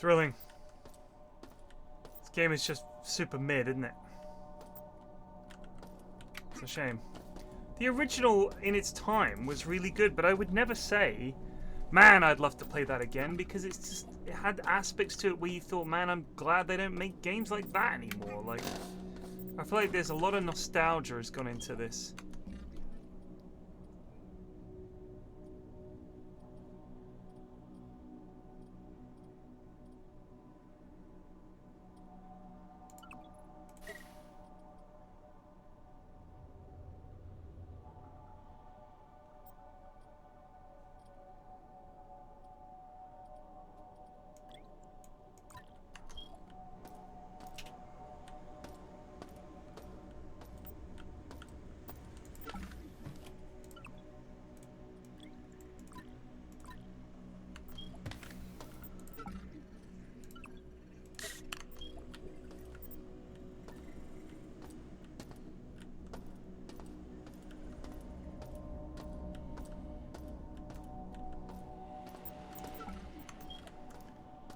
Thrilling. This game is just super mid, isn't it? It's a shame. The original, in its time, was really good, but I would never say, man, I'd love to play that again, because it's just, it had aspects to it where you thought, man, I'm glad they don't make games like that anymore. Like, I feel like there's a lot of nostalgia has gone into this.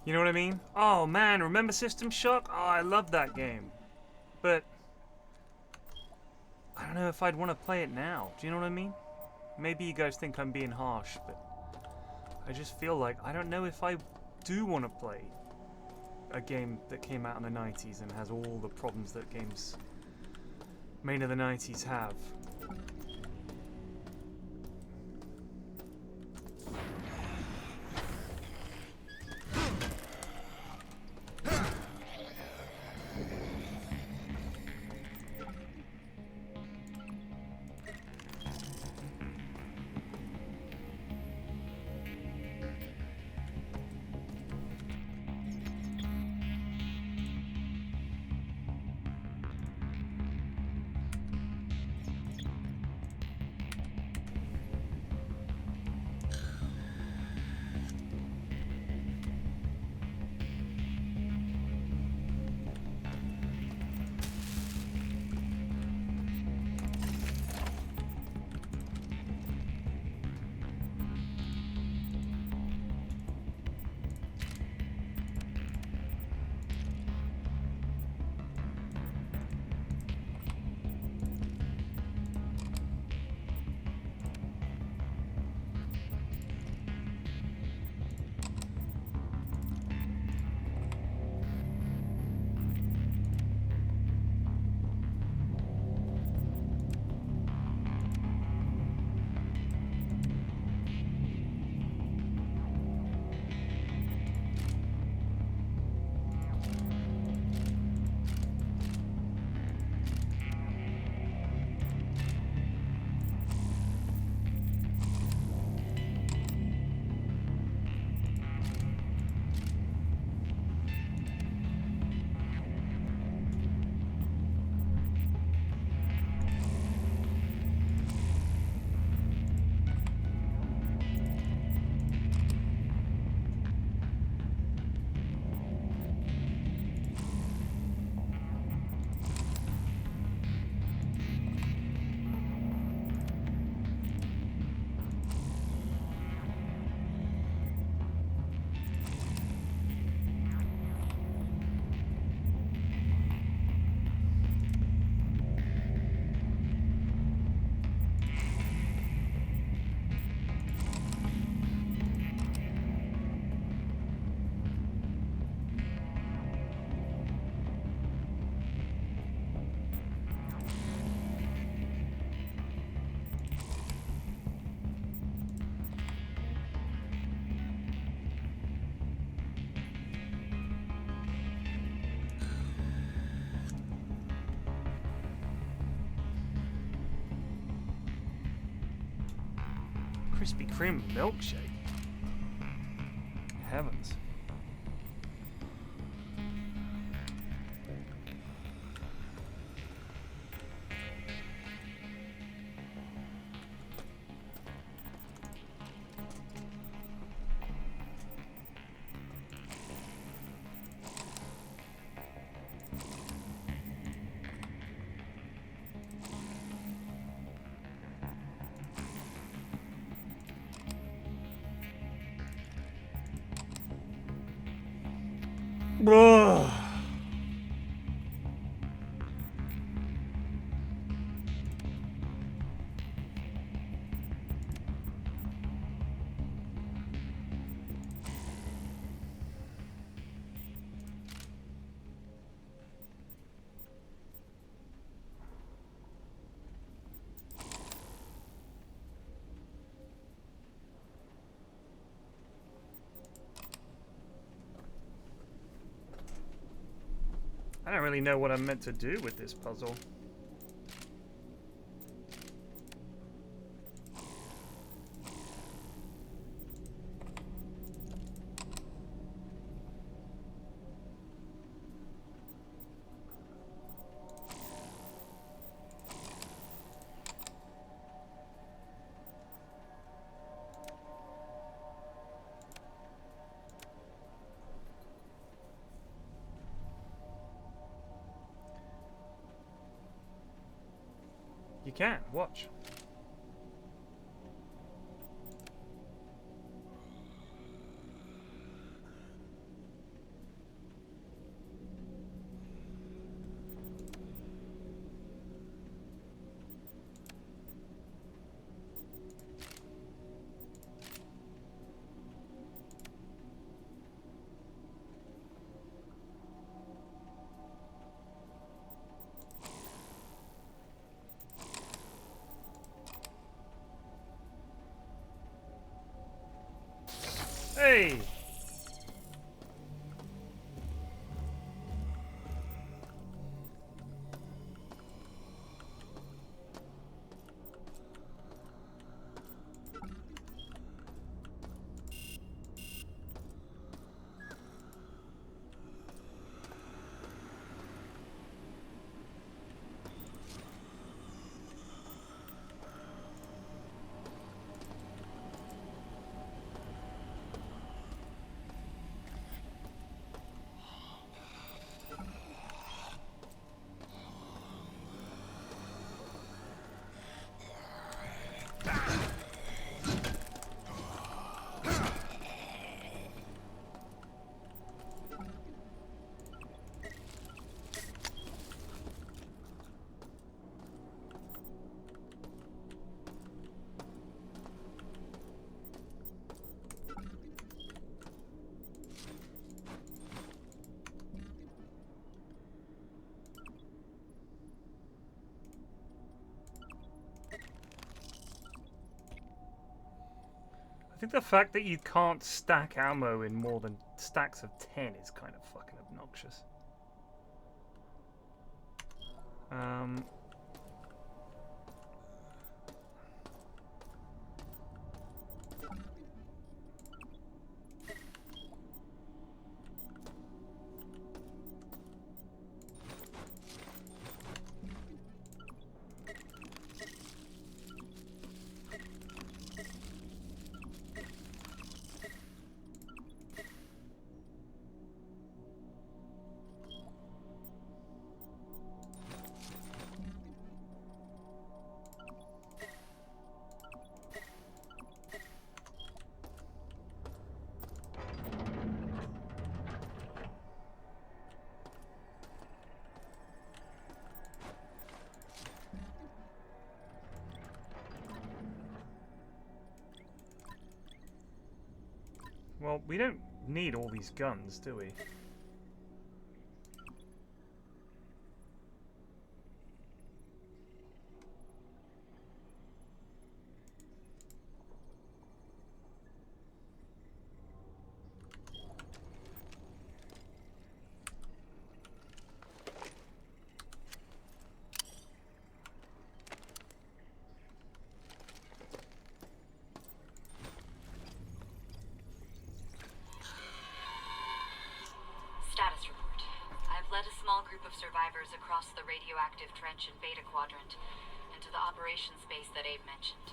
You know what I mean? Oh man, remember System Shock? Oh, I love that game. But I don't know if I'd want to play it now. Do you know what I mean? Maybe you guys think I'm being harsh, but I just feel like I don't know if I do want to play a game that came out in the 90s and has all the problems that games made in the 90s have. Krispy Kreme milkshake. Heavens. I don't really know what I'm meant to do with this puzzle. You can, watch. Hey! I think the fact that you can't stack ammo in more than stacks of 10 is kind of fucking obnoxious. Well, we don't need all these guns, do we? Status report. I've led a small group of survivors across the radioactive trench in Beta Quadrant into the operations base that Abe mentioned.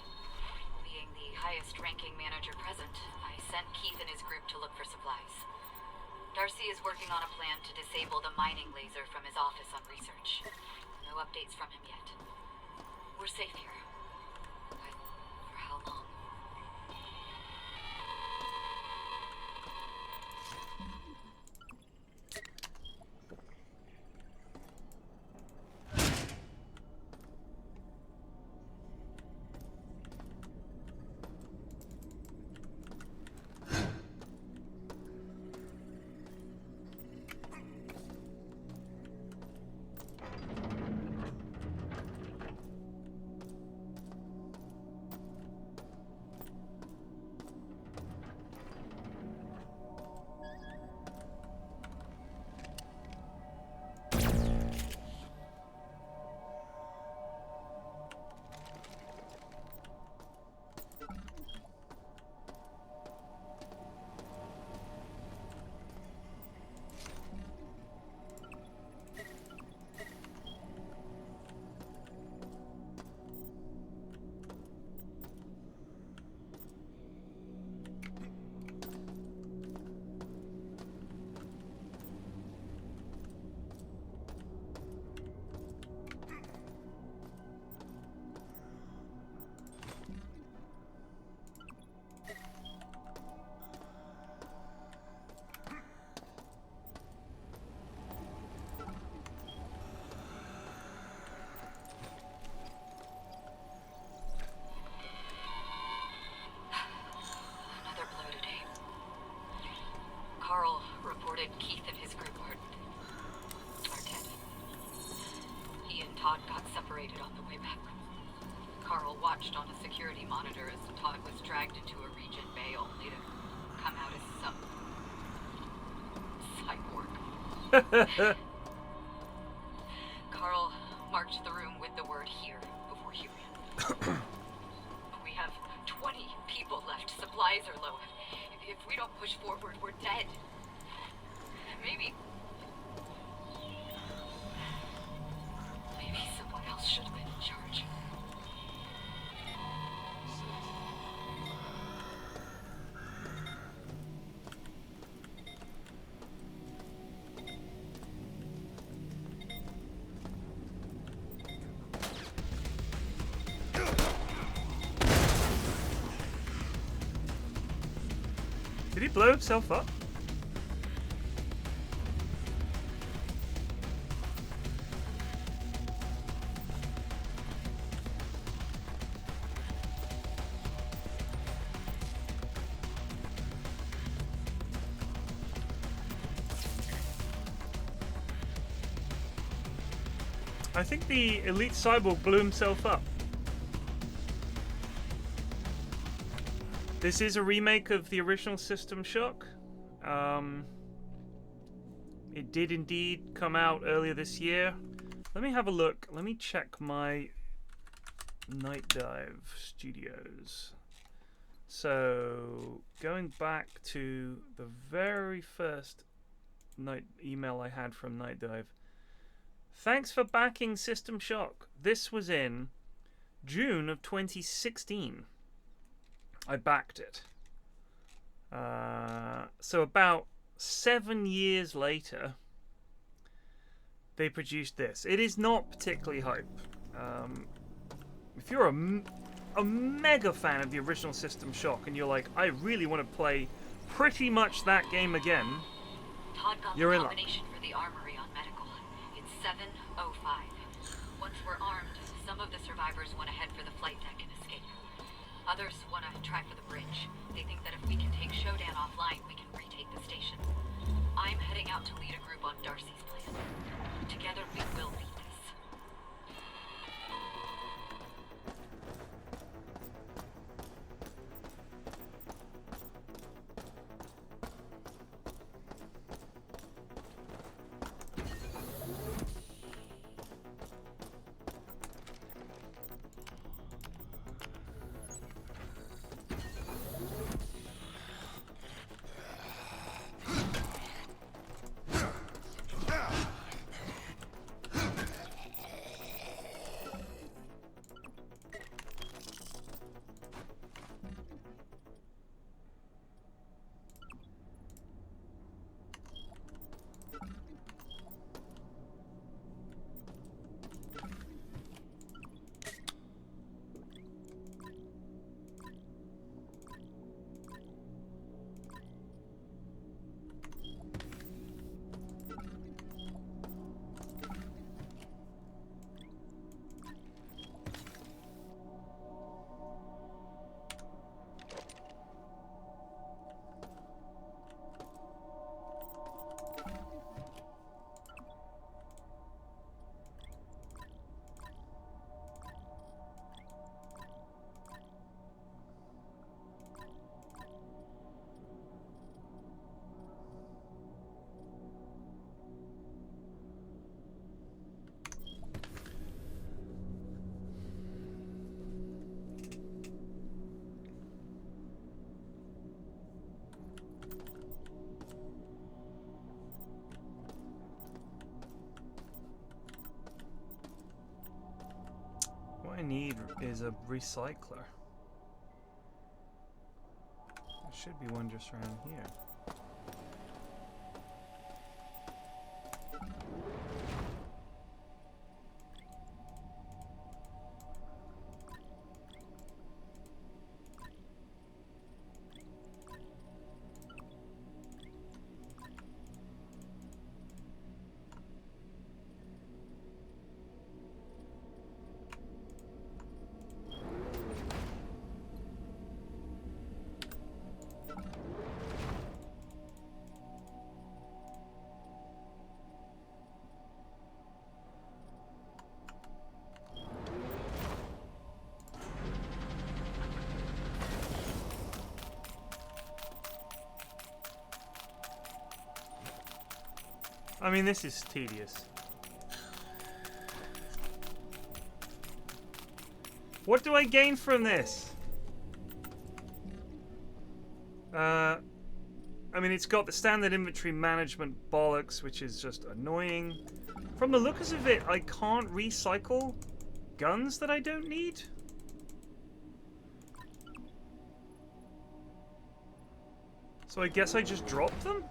Being the highest-ranking manager present, I sent Keith and his group to look for supplies. Darcy is working on a plan to disable the mining laser from his office on research. No updates from him yet. We're safe here. But for how long? Todd got separated on the way back. Carl watched on a security monitor as Todd was dragged into a region bay only to come out as some cyborg. Carl marked the room with the word "here" before he ran. We have 20 people left. Supplies are low. If we don't push forward, we're dead. Maybe someone else should have been in charge. Did he blow himself up? I think the elite cyborg blew himself up. This is a remake of the original System Shock. It did indeed come out earlier this year. Let me have a look. Let me check my Nightdive Studios. So, going back to the very first email I had from Nightdive. Thanks for backing System Shock. This was in June of 2016. I backed it. So about 7 years later, they produced this. It is not particularly hype. If you're a mega fan of the original System Shock and you're like, I really want to play pretty much that game again, Todd got you're the in luck. combination for the armory on medical. It's 7:05. Once we're armed, some of the survivors want to head for the flight deck and escape. Others want to try for the bridge. They think that if we can take Shodan offline, we can retake the station. I'm heading out to lead a group on Darcy's plan. Together we will beat this. What I need is a recycler. There should be one just around here. I mean, this is tedious. What do I gain from this? I mean, it's got the standard inventory management bollocks, which is just annoying. From the looks of it, I can't recycle guns that I don't need. So I guess I just drop them?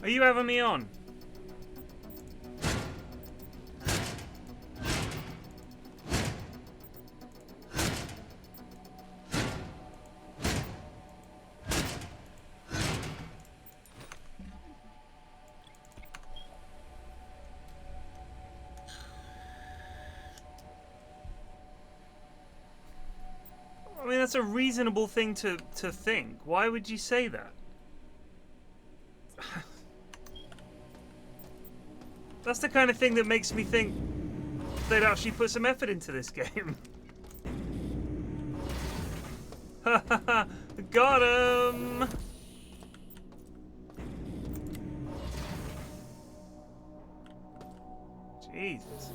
Are you having me on? I mean, that's a reasonable thing to think. Why would you say that? That's the kind of thing that makes me think they'd actually put some effort into this game. Got him! Jesus.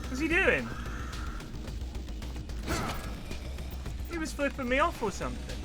What's he doing? was flipping me off or something.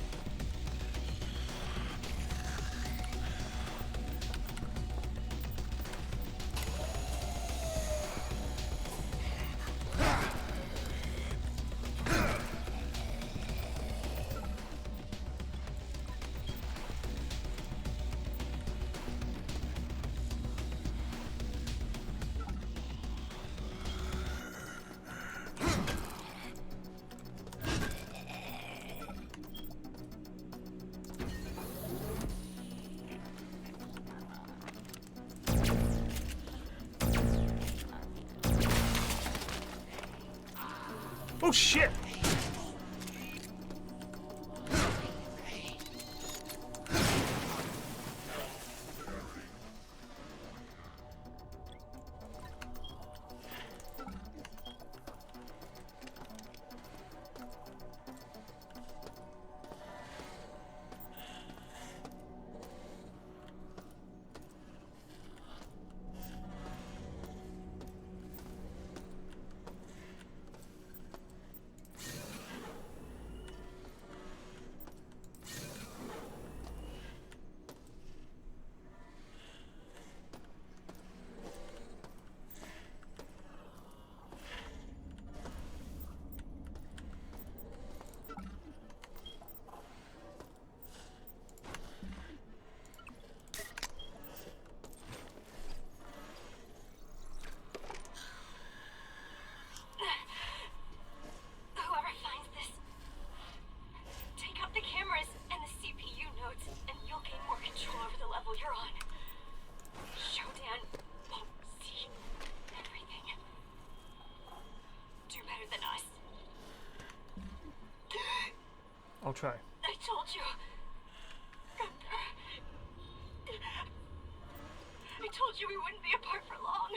Oh shit! I'll try. I told you. I told you we wouldn't be apart for long.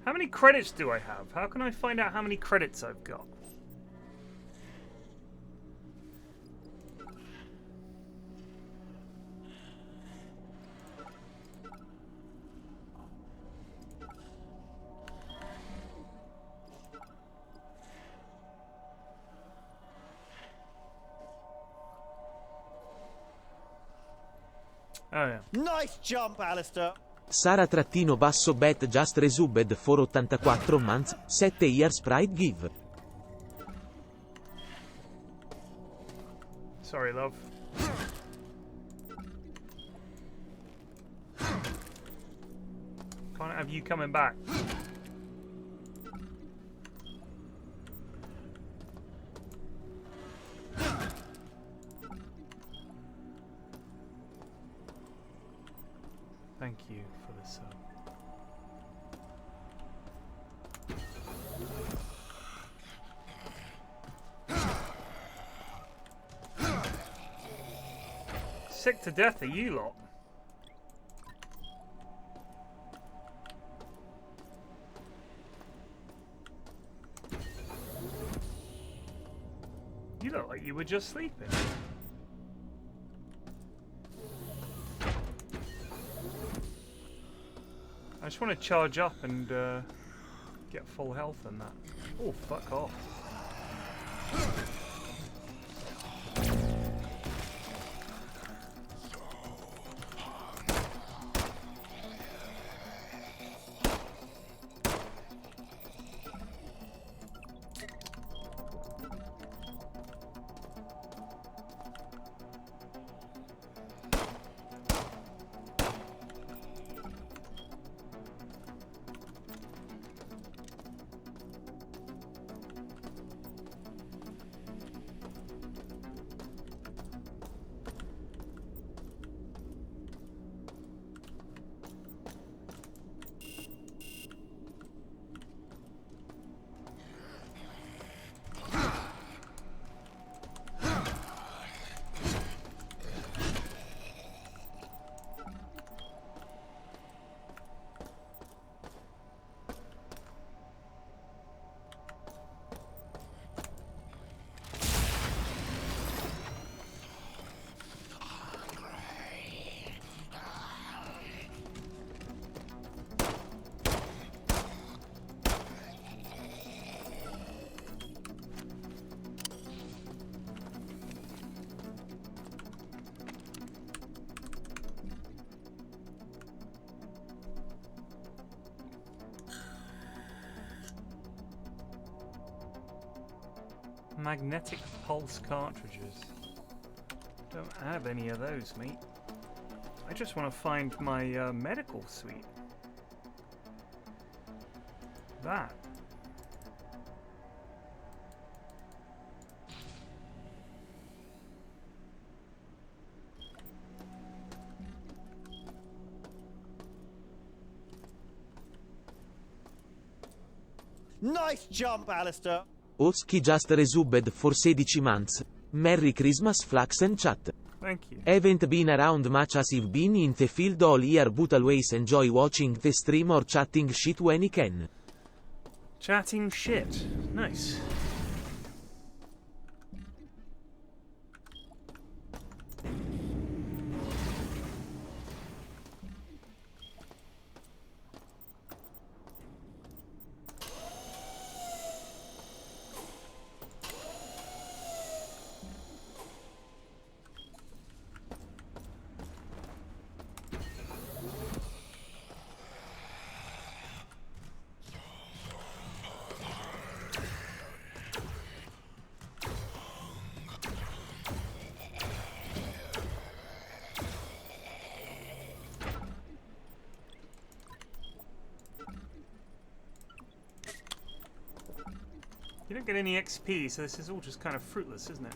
How many credits do I have? How can I find out how many credits I've got? Oh yeah. Nice jump, Alistair. Sara-bet just resubbed for 84 months, 7 years pride give. Sorry, love. Can't have you coming back. Thank you for the sub. Sick to death are you lot. You look like you were just sleeping. I just want to charge up and get full health and that. Oh, fuck off. magnetic pulse cartridges. Don't have any of those, mate. I just want to find my medical suite. That. Nice jump, Alistair. Oski just resubbed for 16 months. Merry Christmas Flax and chat. Thank you. Haven't been around much as I've been in the field all year, but always enjoy watching the stream or chatting shit when I can. Chatting shit. Nice. You don't get any XP, so this is all just kind of fruitless, isn't it?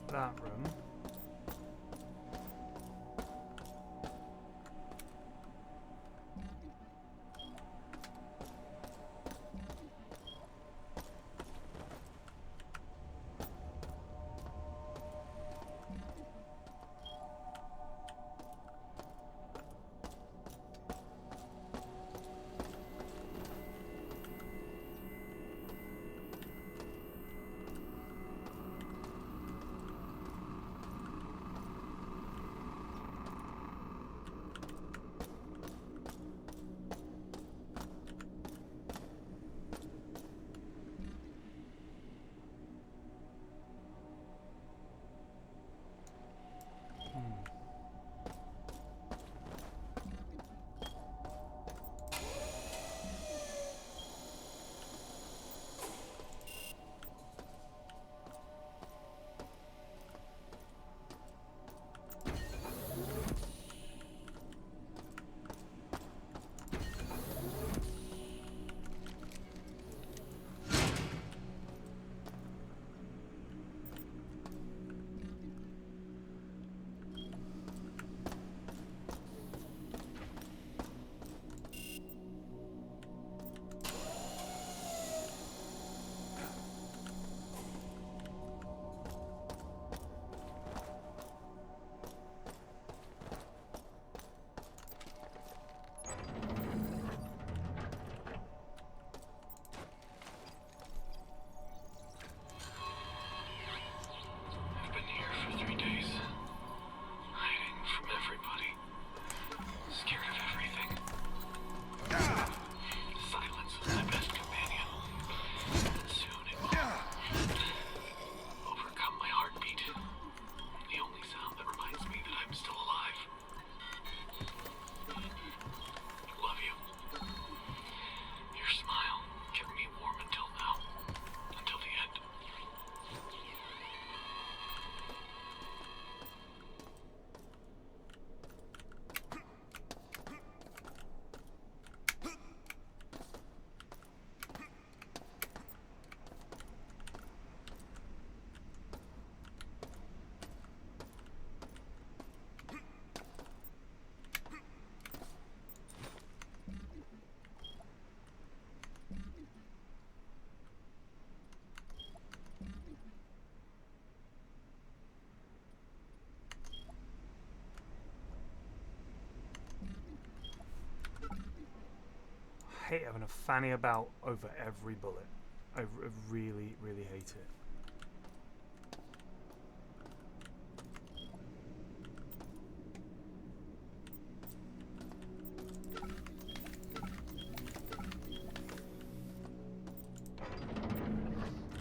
That room. hate having a fanny about over every bullet. I really, really hate it.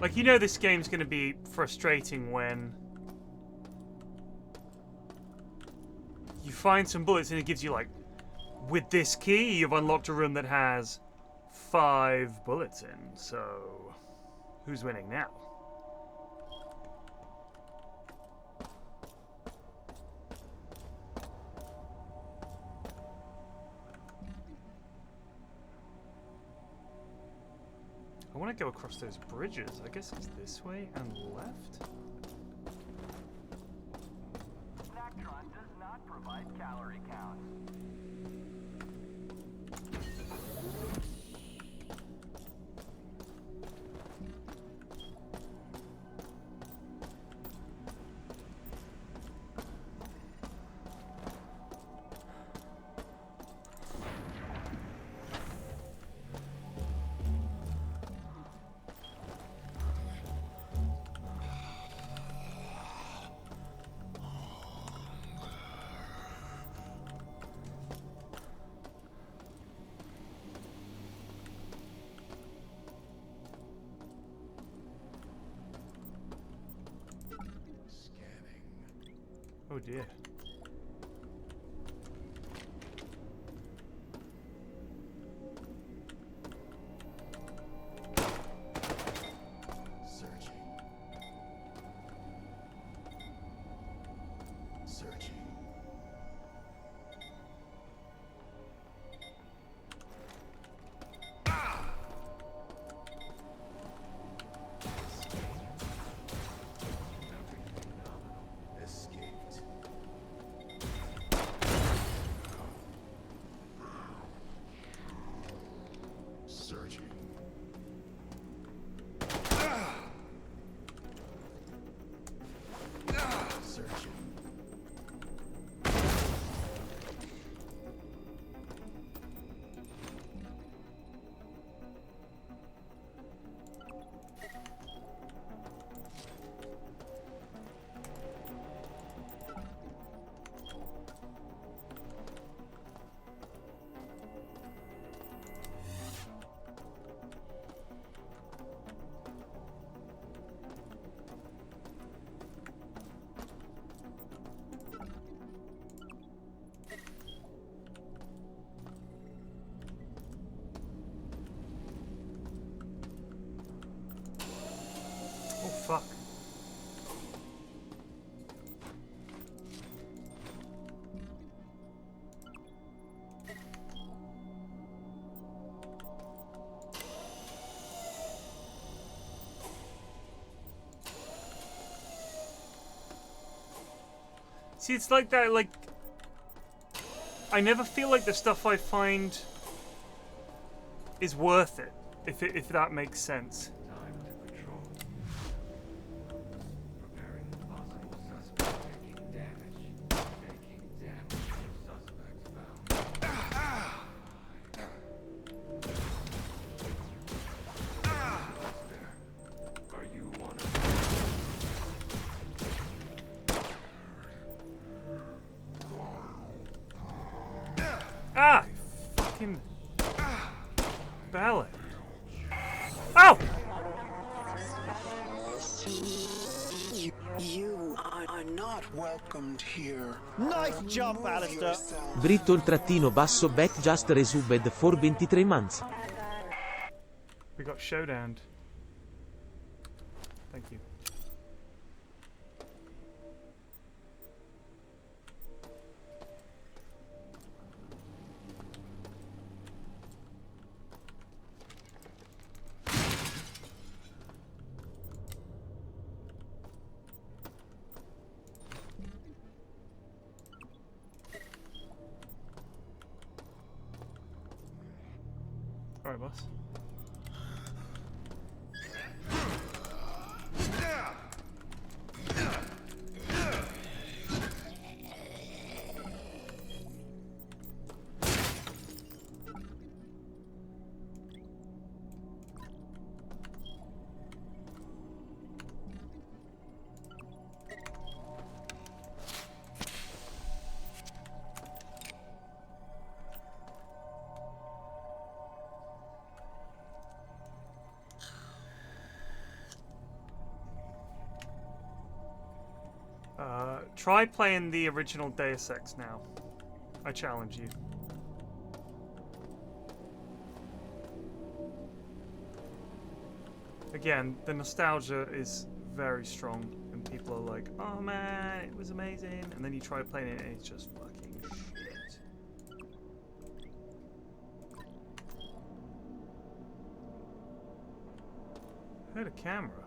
Like, you know this game's going to be frustrating when you find some bullets and it gives you, like, with this key, you've unlocked a room that has 5 bullets in. So, who's winning now? I want to go across those bridges. I guess it's this way and left. Snacktron does not provide calorie counts. Oh dear. Searching. Escaped. Searching. Searching. Oh fuck. See, it's like that, like, I never feel like the stuff I find is worth it, if that makes sense. Ah! Fucking ballad. Ow! You are not welcomed here. Nice jump, Alistair. Britton-basso back just resubbed for 23 months. We got showdowned. Thank you. All right, boss. Try playing the original Deus Ex now. I challenge you. Again, the nostalgia is very strong, and people are like, "Oh man, it was amazing," and then you try playing it, and it's just fucking shit. I heard a camera.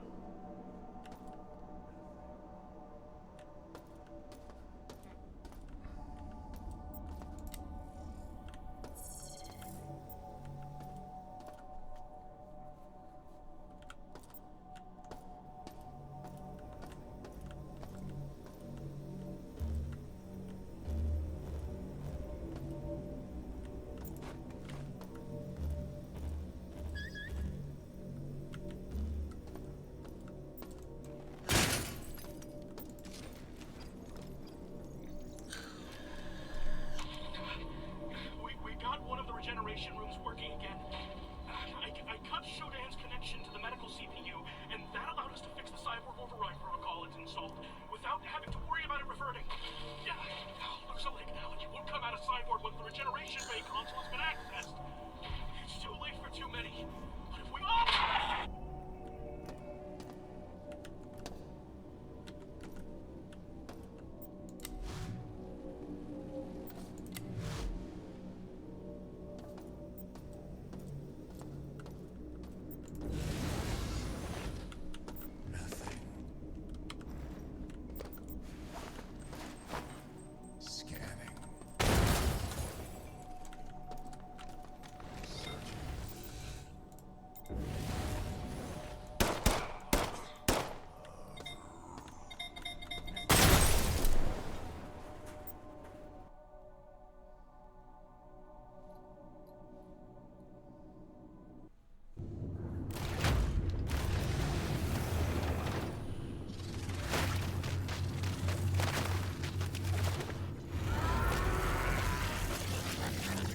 Regeneration room's working again. I cut Shodan's connection to the medical CPU, and that allowed us to fix the cyborg override protocol it's installed without having to worry about it reverting. Yeah, looks like you won't come out of cyborg once the regeneration bay console has been accessed. It's too late for too many. But if we...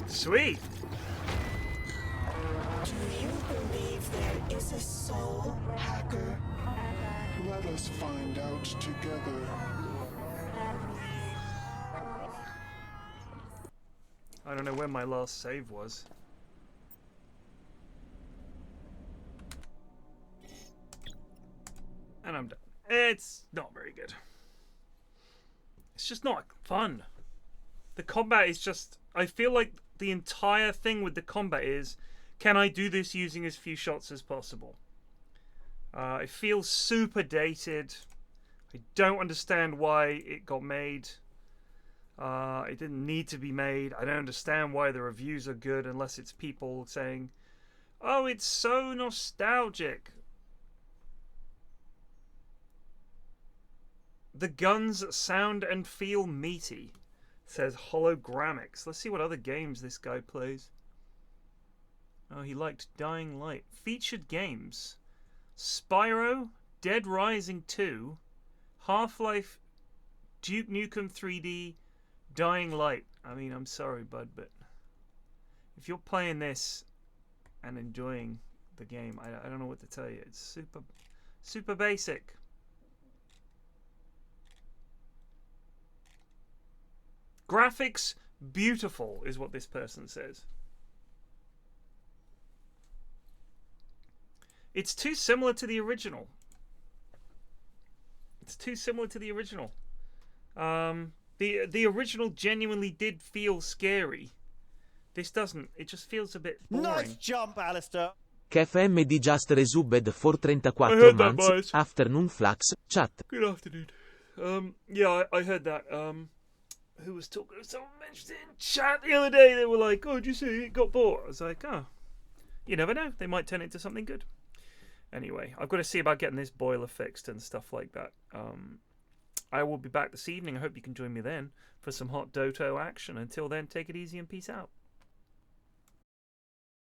Sweet. Do you believe there is a soul hacker? Let us find out together. I don't know where my last save was. And I'm done. It's not very good. It's just not fun. The combat is just... I feel like the entire thing with the combat is, can I do this using as few shots as possible? It feels super dated. I don't understand why it got made. It didn't need to be made. I don't understand why the reviews are good unless it's people saying, oh, it's so nostalgic. The guns sound and feel meaty. Says Hologramics. Let's see what other games this guy plays. Oh, he liked Dying Light. Featured games. Spyro, Dead Rising 2, Half-Life, Duke Nukem 3D, Dying Light. I mean, I'm sorry, bud, but if you're playing this and enjoying the game, I don't know what to tell you. It's super basic. Graphics beautiful is what this person says. It's too similar to the original. It's too similar to the original. The original genuinely did feel scary. This doesn't. It just feels a bit boring. Nice jump, Alistair. KFMD just resubbed for 34 months. Boys. Afternoon Flux, chat. Good afternoon. Yeah, I heard that. Who was talking? Someone mentioned it in chat the other day. They were like, "Oh, did you see it got bought?" I was like, "Oh, you never know. They might turn it into something good." Anyway, I've got to see about getting this boiler fixed and stuff like that. I will be back this evening. I hope you can join me then for some hot Doto action. Until then, take it easy and peace out.